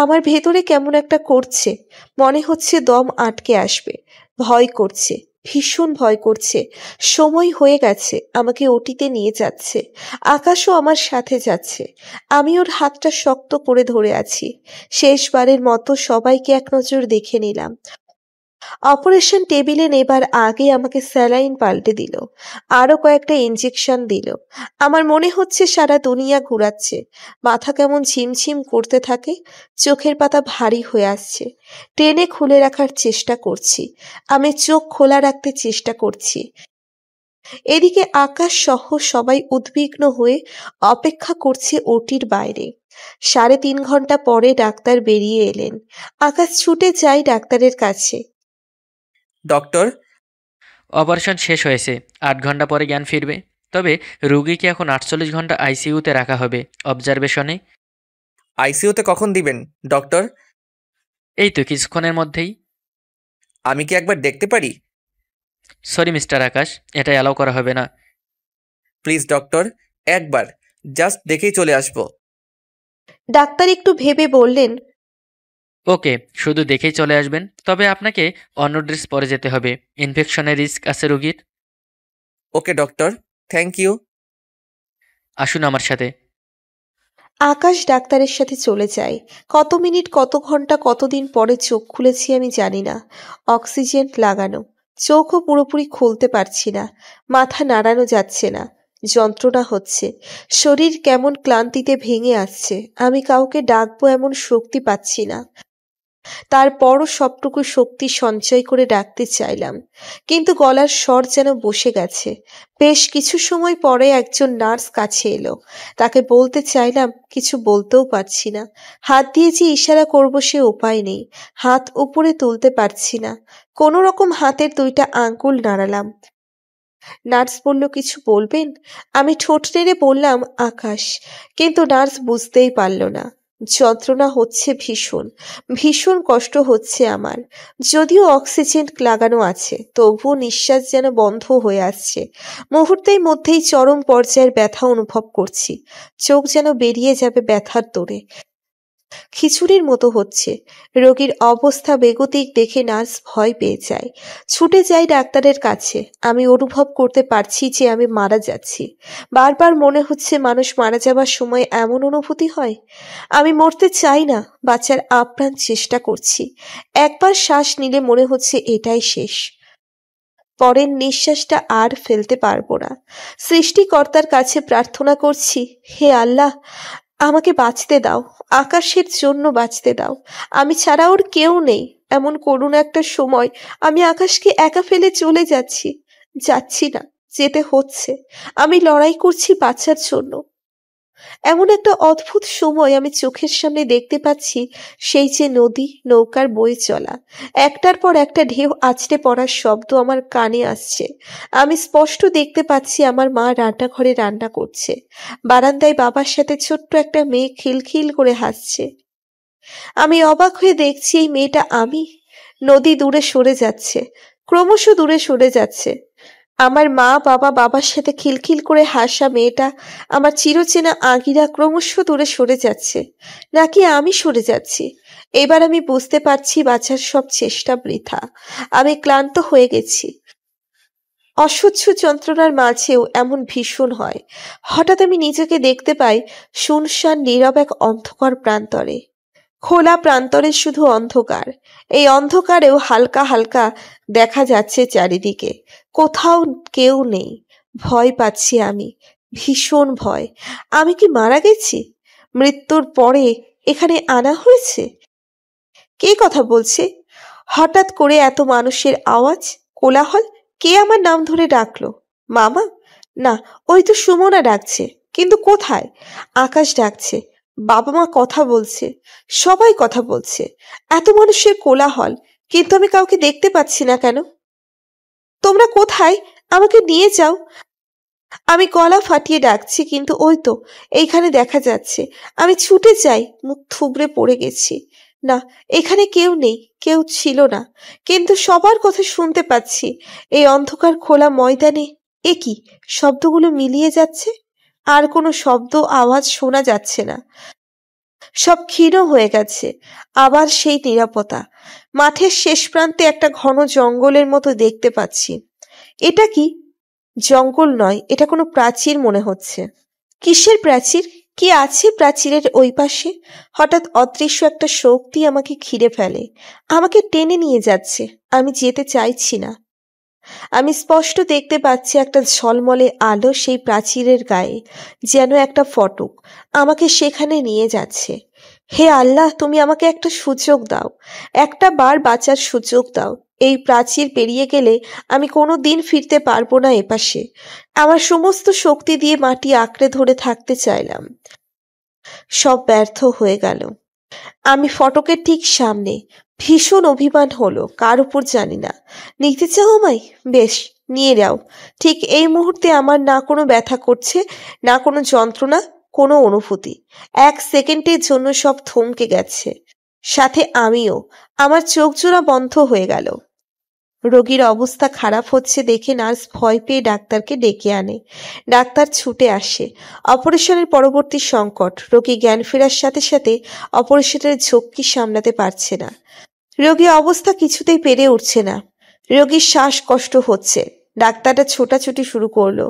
আমার ভেতরে কেমন একটা করছে, মনে হচ্ছে দম আটকে আসবে। ভয় করছে, ভীষণ ভয় করছে। সময় হয়ে গেছে, আমাকে ওটিতে নিয়ে যাচ্ছে। আকাশও আমার সাথে যাচ্ছে। আমি ওর হাতটা শক্ত করে ধরে আছি। শেষবারের মতো সবাইকে এক নজর দেখে নিলাম। অপারেশন টেবিলে নেবার আগে আমাকে স্যালাইন পাল্টে দিল, আরো কয়েকটা ইঞ্জেকশন দিল। আমার মনে হচ্ছে সারা দুনিয়া ঘুরাচ্ছে। মাথা কেমন ঝিমঝিম করতে থাকে, চোখের পাতা ভারী হয়ে আসছে। টেনে খুলে রাখার চেষ্টা করছি, আমি চোখ খোলা রাখতে চেষ্টা করছি। এদিকে আকাশ সহ সবাই উদ্বিগ্ন হয়ে অপেক্ষা করছে ওটির বাইরে। 3.5 ঘন্টা পরে ডাক্তার বেরিয়ে এলেন। আকাশ ছুটে যায় ডাক্তারের কাছে। ডক্টর, অপারেশন শেষ হয়েছে, 8 ঘন্টা পরে জ্ঞান ফিরবে। তবে রুগীকে এখন 48 ঘন্টা আইসিইউতে রাখা হবে, অবজারভেশনে। আইসিইউতে কখন দিবেন ডক্টর? এই তো কিছুক্ষণের মধ্যেই। আমি কি একবার দেখতে পারি? সরি মিস্টার আকাশ, এটা অ্যালাউ করা হবে না। প্লিজ ডক্টর, একবার জাস্ট দেখেই চলে আসবো। ডাক্তার একটু ভেবে বললেন, ওকে, শুধু দেখেই চলে আসবেন। তবে আপনাকে অন্য ড্রেস পরে যেতে হবে, ইনফেকশনের রিস্ক আছে রোগীর। ওকে ডক্টর, থ্যাংক ইউ। আসুন আমার সাথে। আকাশ ডাক্তারের সাথে চলে যায়। কত মিনিট, কত ঘন্টা, কতদিন পরে চোখ খুলেছি আমি জানি না। অক্সিজেন লাগানো, চোখও পুরোপুরি খুলতে পারছি না। মাথা নাড়ানো যাচ্ছে না, যন্ত্রণা হচ্ছে। শরীর কেমন ক্লান্তিতে ভেঙে আসছে। আমি কাউকে ডাকবো এমন শক্তি পাচ্ছি না। তারপরও সবটুকু শক্তি সঞ্চয় করে ডাকতে চাইলাম, কিন্তু গলার স্বর যেন বসে গেছে। বেশ কিছু সময় পরে একজন নার্স কাছে এলো। তাকে বলতে চাইলাম, কিছু বলতেও পারছি না। হাত দিয়ে যে ইশারা করব সে উপায় নেই। হাত উপরে তুলতে পারছি না। কোনো রকম হাতের 2টা আঙ্গুল নাড়ালাম। নার্স বলল, কিছু বলবেন? আমি ঠোঁট নেড়ে বললাম, আকাশ। কিন্তু নার্স বুঝতেই পারল না। যন্ত্রণা হচ্ছে ভীষণ, ভীষণ কষ্ট হচ্ছে আমার। যদিও অক্সিজেন লাগানো আছে, তবুও নিঃশ্বাস যেন বন্ধ হয়ে আসছে। মুহূর্তের মধ্যেই চরম পর্যায়ের ব্যথা অনুভব করছি। চোখ যেন বেরিয়ে যাবে ব্যথার তোড়ে। খিচুড়ির মতো হচ্ছে। রোগীর অবস্থা বেগতিক দেখে নার্স ভয় পেয়ে যায়। ছুটে যাই ডাক্তারের কাছে। আমি অনুভব করতে পারছি যে আমি মারা যাচ্ছি। বারবার মনে হচ্ছে মানুষ মারা যাবার সময় এমন অনুভূতি হয়। আমি মরতে চাই না, বাঁচার আপ্রাণ চেষ্টা করছি। একবার শ্বাস নিলে মনে হচ্ছে এটাই শেষ। পরের নিঃশ্বাসটা আর ফেলতে পারবো না। সৃষ্টিকর্তার কাছে প্রার্থনা করছি, হে আল্লাহ, আমাকে বাঁচতে দাও, আকাশের জন্য বাঁচতে দাও। আমি ছাড়া ওর কেউ নেই। এমন করুণ একটা সময় আমি আকাশকে একা ফেলে চলে যাচ্ছি। যাচ্ছি না, যেতে হচ্ছে। আমি লড়াই করছি বাঁচার জন্য। এমন একটা অদ্ভুত সময় আমি চোখের সামনে দেখতে পাচ্ছি, সেই যে নদী, নৌকার বয়ে চলা। একটার পর একটা ঢেউ আছড়ে পড়ার শব্দ আমার কানে আসছে। আমি স্পষ্ট দেখতে পাচ্ছি আমার মা রান্নাঘরে রান্না করছে। বারান্দায় বাবার সাথে ছোট্ট একটা মেয়ে খিলখিল করে হাসছে। আমি অবাক হয়ে দেখছি এই মেয়েটা আমি। নদী দূরে সরে যাচ্ছে, ক্রমশ দূরে সরে যাচ্ছে। আমার মা বাবার সাথে খিলখিল করে হাসা মেয়েটা, আমার চিরচেনা আগিরা ক্রমশ দূরে সরে যাচ্ছে, নাকি আমি সরে যাচ্ছি। এবার আমি বুঝতে পারছি বাঁচার সব চেষ্টা বৃথা। আমি ক্লান্ত হয়ে গেছি। অসহ্য যন্ত্রণার মাঝেও এমন ভীষণ হয়। হঠাৎ আমি নিজেকে দেখতে পাই শুনশান নীরব এক অন্ধকার প্রান্তরে। খোলা প্রান্তরে শুধু অন্ধকার। এই অন্ধকারেও হালকা হালকা দেখা যাচ্ছে চারিদিকে। কোথাও কেউ নেই। ভয় পাচ্ছি আমি, ভীষণ ভয়। আমি কি মারা গেছি? মৃত্যুর পরে এখানে আনা হয়েছে? কে কথা বলছে? হঠাৎ করে এত মানুষের আওয়াজ, কোলাহল। কে আমার নাম ধরে ডাকলো? মামা? না, ওই তো সুমনা ডাকছে। কিন্তু কোথায়? আকাশ ডাকছে। বাবা মা কথা বলছে, সবাই কথা বলছে। এত মানুষের কোলাহল, কিন্তু আমি কাউকে দেখতে পাচ্ছি না কেন? তোমরা কোথায়? আমাকে নিয়ে যাও। আমি গলা ফাটিয়ে ডাকছি, কিন্তু ওই তো এইখানে দেখা যাচ্ছে। আমি ছুটে যাই, মুখ থুবড়ে পড়ে গেছি। না, এখানে কেউ নেই, কেউ ছিল না, কিন্তু সবার কথা শুনতে পাচ্ছি এই অন্ধকার খোলা ময়দানে। এ কি, শব্দগুলো মিলিয়ে যাচ্ছে, আর কোনো শব্দ আওয়াজ শোনা যাচ্ছে না। সব ক্ষীণ হয়ে গেছে। আবার সেই নীরবতা। মাঠের শেষ প্রান্তে একটা ঘন জঙ্গলের মতো দেখতে পাচ্ছি। এটা কি? জঙ্গল নয়, এটা কোনো প্রাচীর মনে হচ্ছে। কিসের প্রাচীর? কি আছে প্রাচীরের ওই পাশে? হঠাৎ অদৃশ্য একটা শক্তি আমাকে ঘিরে ফেলে, আমাকে টেনে নিয়ে যাচ্ছে। আমি যেতে চাইছি না। আমি স্পষ্ট দেখতে পাচ্ছি একটা ঝলমলে আলো সেই প্রাচীরের গায়ে, যেন একটা ফটক আমাকে সেখানে নিয়ে যাচ্ছে। হে আল্লাহ, তুমি আমাকে একটা সুযোগ দাও, একটা বার বাঁচার সুযোগ দাও। এই প্রাচীর পেরিয়ে গেলে আমি কোনো দিন ফিরতে পারবো না এপাশে। আমার সমস্ত শক্তি দিয়ে মাটি আঁকড়ে ধরে থাকতে চাইলাম, সব ব্যর্থ হয়ে গেল। আমি ফটকের ঠিক সামনে। ভীষণ অভিমান হলো, কার উপর জানি না। নিতে চাও আমায়? বেশ, নিয়ে যাও। ঠিক এই মুহূর্তে আমার না কোনো ব্যথা করছে, না কোনো যন্ত্রণা, কোনো অনুভূতি। এক সেকেন্ডের জন্য সব থমকে গেছে, সাথে আমিও। আমার চোখ জোড়া বন্ধ হয়ে গেল। রোগীর অবস্থা খারাপ হচ্ছে দেখে নার্স ভয় পেয়ে ডাক্তারকে ডেকে আনে। ডাক্তার ছুটে আসে। অপারেশনের পরবর্তী সংকট। রোগী জ্ঞান ফেরার সাথে সাথে অপারেশনের ঝক্কি সামলাতে পারছে না। রোগীর অবস্থা কিছুতেই পেরে উঠছে না। রোগীর শ্বাসকষ্ট হচ্ছে। ডাক্তারটা ছোটাছুটি শুরু করলো।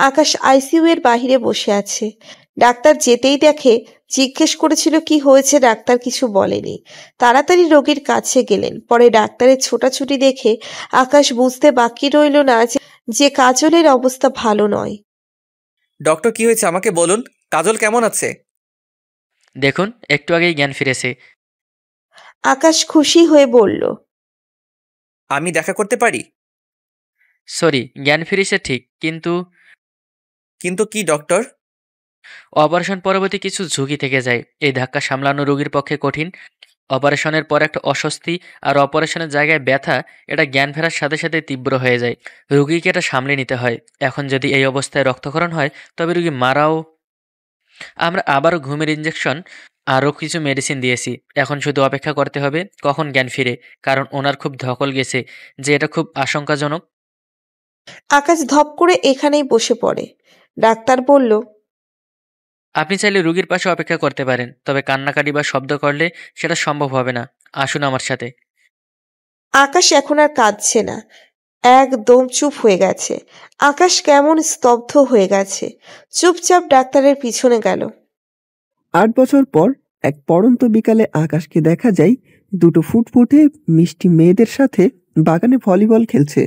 আকাশ আইসিইউ এর বাহিরে বসে আছে। ডাক্তার যেতেই দেখে জিজ্ঞেস করেছিল কি হয়েছে, ডাক্তার কিছু বলেনি। তাড়াতাড়ি রোগীর কাছে গেলেন। পরে ডাক্তারের ছোটাছুটি দেখে আকাশ বুঝতে বাকি রইল না যে কাজলের অবস্থা ভালো নয়। ডক্টর, কি হয়েছে আমাকে বলুন। কাজল কেমন আছে? দেখুন, একটু আগেই জ্ঞান ফিরেছে। আকাশ খুশি হয়ে বলল, আমি দেখা করতে পারি? সরি, জ্ঞান ফিরেছে ঠিক, কিন্তু কিন্তু কি ডক্টর? অপারেশন পরবর্তী কিছু ঝুঁকি থেকে যায়। এই ধাক্কা সামলানো রোগীর পক্ষে কঠিন। অপারেশনের পর একটা অস্বস্তি আর অপারেশনের জায়গায় ব্যথা, এটা জ্ঞান ফেরার সাথে সাথে তীব্র হয়ে যায়। রোগীকে এটা সামলে নিতে হয়। এখন যদি এই অবস্থায় রক্তক্ষরণ হয় তবে রোগী মারাও। আমরা আবারও ঘুমের ইঞ্জেকশন আরও কিছু মেডিসিন দিয়েছি। এখন শুধু অপেক্ষা করতে হবে কখন জ্ঞান ফিরে, কারণ ওনার খুব ধকল গেছে যে এটা খুব আশঙ্কাজনক। আকাশ ধপ করে এখানেই বসে পড়ে। ডাক্তার বলল, আপনি চাইলে রুগীর পাশে অপেক্ষা করতে পারেন, তবে কান্নাকাটি বা শব্দ করলে সেটা সম্ভব হবে না। আসুন আমার সাথে। আকাশ এখন আর কাঁদছে না, একদম চুপ হয়ে গেছে। আকাশ কেমন স্তব্ধ হয়ে গেছে, চুপচাপ ডাক্তারের পিছনে গেল। 8 বছর পর এক পড়ন্ত বিকালে আকাশকে দেখা যায় দুটো ফুটফুটে মিষ্টি মেয়েদের সাথে বাগানে ভলিবল খেলছে।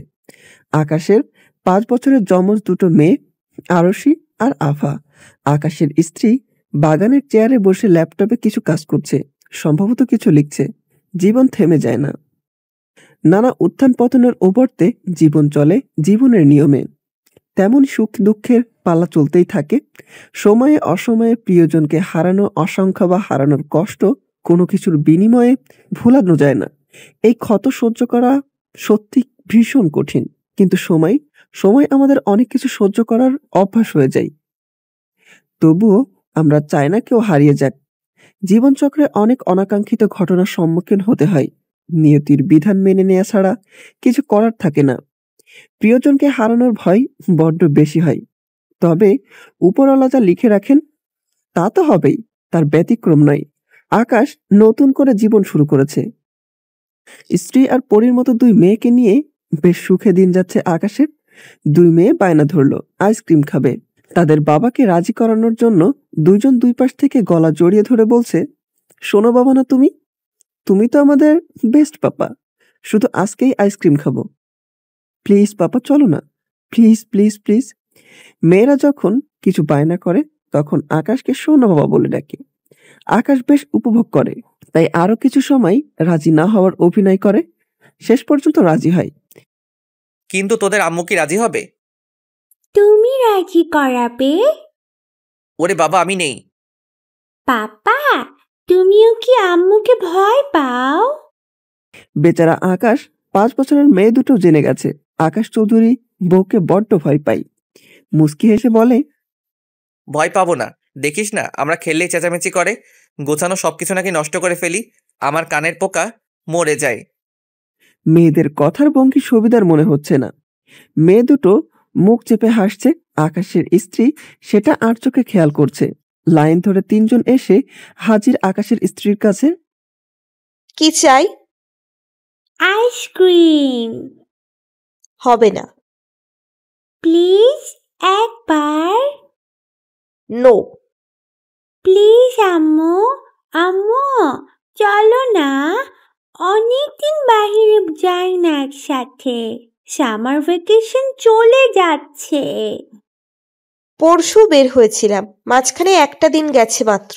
আকাশের 5 বছরের যমজ দুটো মেয়ে, আরশি আর আফা। আকাশের স্ত্রী বাগানের চেয়ারে বসে ল্যাপটপে কিছু কাজ করছে, সম্ভবত কিছু লিখছে। জীবন থেমে যায় না। নানা উত্থান পতনের ওপরতে জীবন চলে জীবনের নিয়মে। তেমন সুখ দুঃখের পালা চলতেই থাকে। সময়ে অসময়ে প্রিয়জনকে হারানো অসংখ্য বা হারানোর কষ্ট কোনো কিছুর বিনিময়ে ভোলানো যায় না। এই ক্ষত সহ্য করা সত্যি ভীষণ কঠিন, কিন্তু সময় আমাদের অনেক কিছু সহ্য করার অভ্যাস হয়ে যায়। তবুও আমরা চাই না কেউ হারিয়ে যাক। জীবনচক্রে অনেক অনাকাঙ্ক্ষিত ঘটনার সম্মুখীন হতে হয়। নিয়তির বিধান মেনে নেওয়া ছাড়া কিছু করার থাকে না। প্রিয়জনকে হারানোর ভয় বড্ড বেশি হয়, তবে উপরওয়ালা যা লিখে রাখেন তা তো হবেই, তার ব্যতিক্রম নয়। আকাশ নতুন করে জীবন শুরু করেছে। স্ত্রী আর পরীর মতো 2 মেয়েকে নিয়ে বেশ সুখে দিন যাচ্ছে আকাশের। 2 মেয়ে বায়না ধরলো আইসক্রিম খাবে। তাদের বাবাকে রাজি করানোর জন্য দুজন 2 পাশ থেকে গলা জড়িয়ে ধরে বলছে, শোনো বাবা, না তুমি তো আমাদের বেস্ট পাপা, শুধু আজকেই আইসক্রিম খাবো। প্লিজ পাপা, চলো না, প্লিজ প্লিজ প্লিজ। মেয়েরা যখন কিছু বায়না করে তখন আকাশকে সোনা বাবা বলে ডাকে। আকাশ বেশ উপভোগ করে, তাই আরো কিছু সময় রাজি না হওয়ার অভিনয় করে। শেষ পর্যন্ত রাজি হয়। কিন্তু তোদের আম্মু কি রাজি হবে? তুমি রাজি করাবে? ওরে বাবা, আমি নেই। পাপা, তুমিও কি আম্মুকে ভয় পাও? বেচারা আকাশ 5 বছরের মেয়ে দুটো জেনে গেছে আকাশ চৌধুরী বউকে বড্ড ভয় পাই। মুস্কি হেসে বলে, ভয় পাবো না, দেখিস না আমরা খেললেই চেঁচামেচি করে, গোছানো সবকিছু নাকি নষ্ট করে ফেলি, আমার কানের পোকা মরে যায়। মেয়েদের কথার ভঙ্গি সুবিধার মনে হচ্ছে না। মেয়ে দুটো মুখ চেপে হাসছে। আকাশের স্ত্রী সেটা আর চোখে খেয়াল করছে। লাইন ধরে 3 জন এসে হাজির আকাশের স্ত্রীর কাছে। কি চাই? আইসক্রিম। হবে না। প্লিজ একবার। নো। প্লিজ আম্মু, আম্মু চলো না, অনেকদিন বাহিরে যাই না একসাথে, সামার ভ্যাকেশন চলে যাচ্ছে। পরশু বের হয়েছিলাম, মাঝখানে একটা দিন গেছে মাত্র।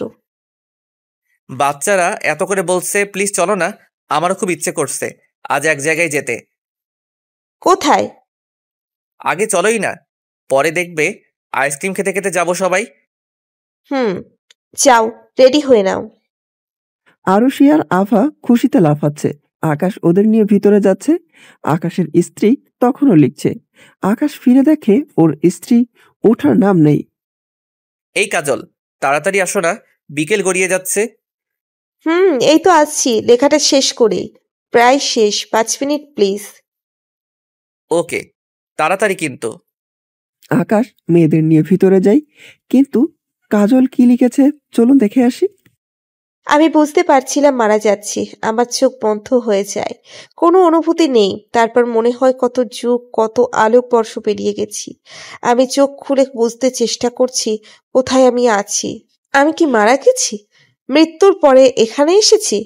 বাচ্চারা এত করে বলছে প্লিজ চলো না, আমারও খুব ইচ্ছে করছে আজ এক জায়গায় যেতে। কোথায়? আগে চলোই না, পরে দেখবে আইসক্রিম খেতে খেতে যাবো সবাই। যাও, রেডি হয়ে নাও। আরশি আর আভা খুশিতে লাফাচ্ছে। আকাশ ওদের নিয়ে ভিতরে যাচ্ছে। আকাশের স্ত্রী তখনও লিখছে। আকাশ ফিরে দেখে ওর স্ত্রী ওঠার নাম নেই। এই কাজল, তাড়াতাড়ি আসো না, বিকেল গড়িয়ে যাচ্ছে। এই তো আসছি, লেখাটা শেষ করেই। প্রায় শেষ, 5 মিনিট প্লিজ। ওকে, তাড়াতাড়ি কিন্তু। আকাশ মেয়েদের নিয়ে ভিতরে যায়, কিন্তু কাজল কি লিখেছে চলুন দেখে আসি। আমি বুঝতে পারছিলাম মারা যাচ্ছি, আমার চোখ বন্ধ হয়ে যায়, কোনো অনুভূতি নেই। তারপর মনে হয় কত যুগ, কত আলোক বর্ষ পেরিয়ে গেছি। আমি চোখ খুলে বুঝতে চেষ্টা করছি কোথায় আমি আছি। আমি কি মারা গেছি? মৃত্যুর পরে এখানে এসেছি?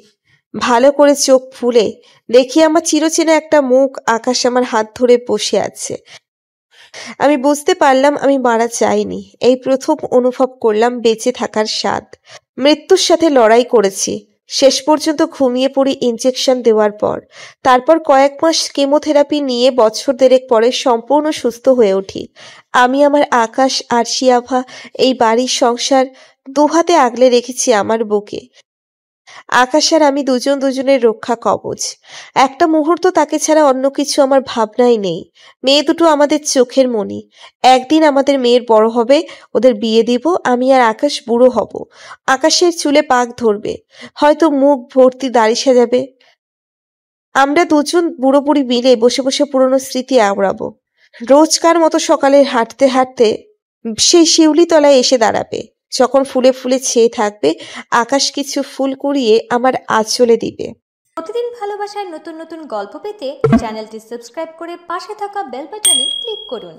ভালো করে চোখ খুলে দেখি আমার চিরচেনা একটা মুখ। আকাশ আমার হাত ধরে বসে আছে। আমি বুঝতে পারলাম আমি মারা যাইনি। এই প্রথম অনুভব করলাম বেঁচে থাকার স্বাদ। মৃত্যুর সাথে লড়াই করেছি, শেষ পর্যন্ত ঘুমিয়ে পড়ি ইনজেকশন দেওয়ার পর। তারপর কয়েক মাস কেমোথেরাপি নিয়ে বছর 1.5 পরে সম্পূর্ণ সুস্থ হয়ে উঠি। আমি আমার আকাশ আর শিয়াভা, এই বাড়ির সংসার 2 হাতে আগলে রেখেছি আমার বুকে। আকাশ আর আমি দুজন দুজনের রক্ষা কবচ। একটা মুহূর্ত তাকে ছাড়া অন্য কিছু আমার ভাবনাই নেই। মেয়ে দুটো আমাদের চোখের মণি। একদিন আমাদের মেয়ের বড় হবে, ওদের বিয়ে দিব, আমি আর আকাশ বুড়ো হব। আকাশের চুলে পাক ধরবে, হয়তো মুখ ভর্তি দাড়ি সাজাবে। আমরা দুজন বুড়ো বুড়ি মিলে বসে বসে পুরনো স্মৃতি আওড়াবো। রোজকার মতো সকালে হাঁটতে হাঁটতে সেই শিউলি তলায় এসে দাঁড়াবে। যখন ফুলে ফুলে ছেয়ে থাকবে, আকাশ কিছু ফুল কুড়িয়ে আমার আঁচলে দিবে। প্রতিদিন ভালোবাসার নতুন নতুন গল্প পেতে চ্যানেলটি সাবস্ক্রাইব করে পাশে থাকা বেল বাটনে ক্লিক করুন।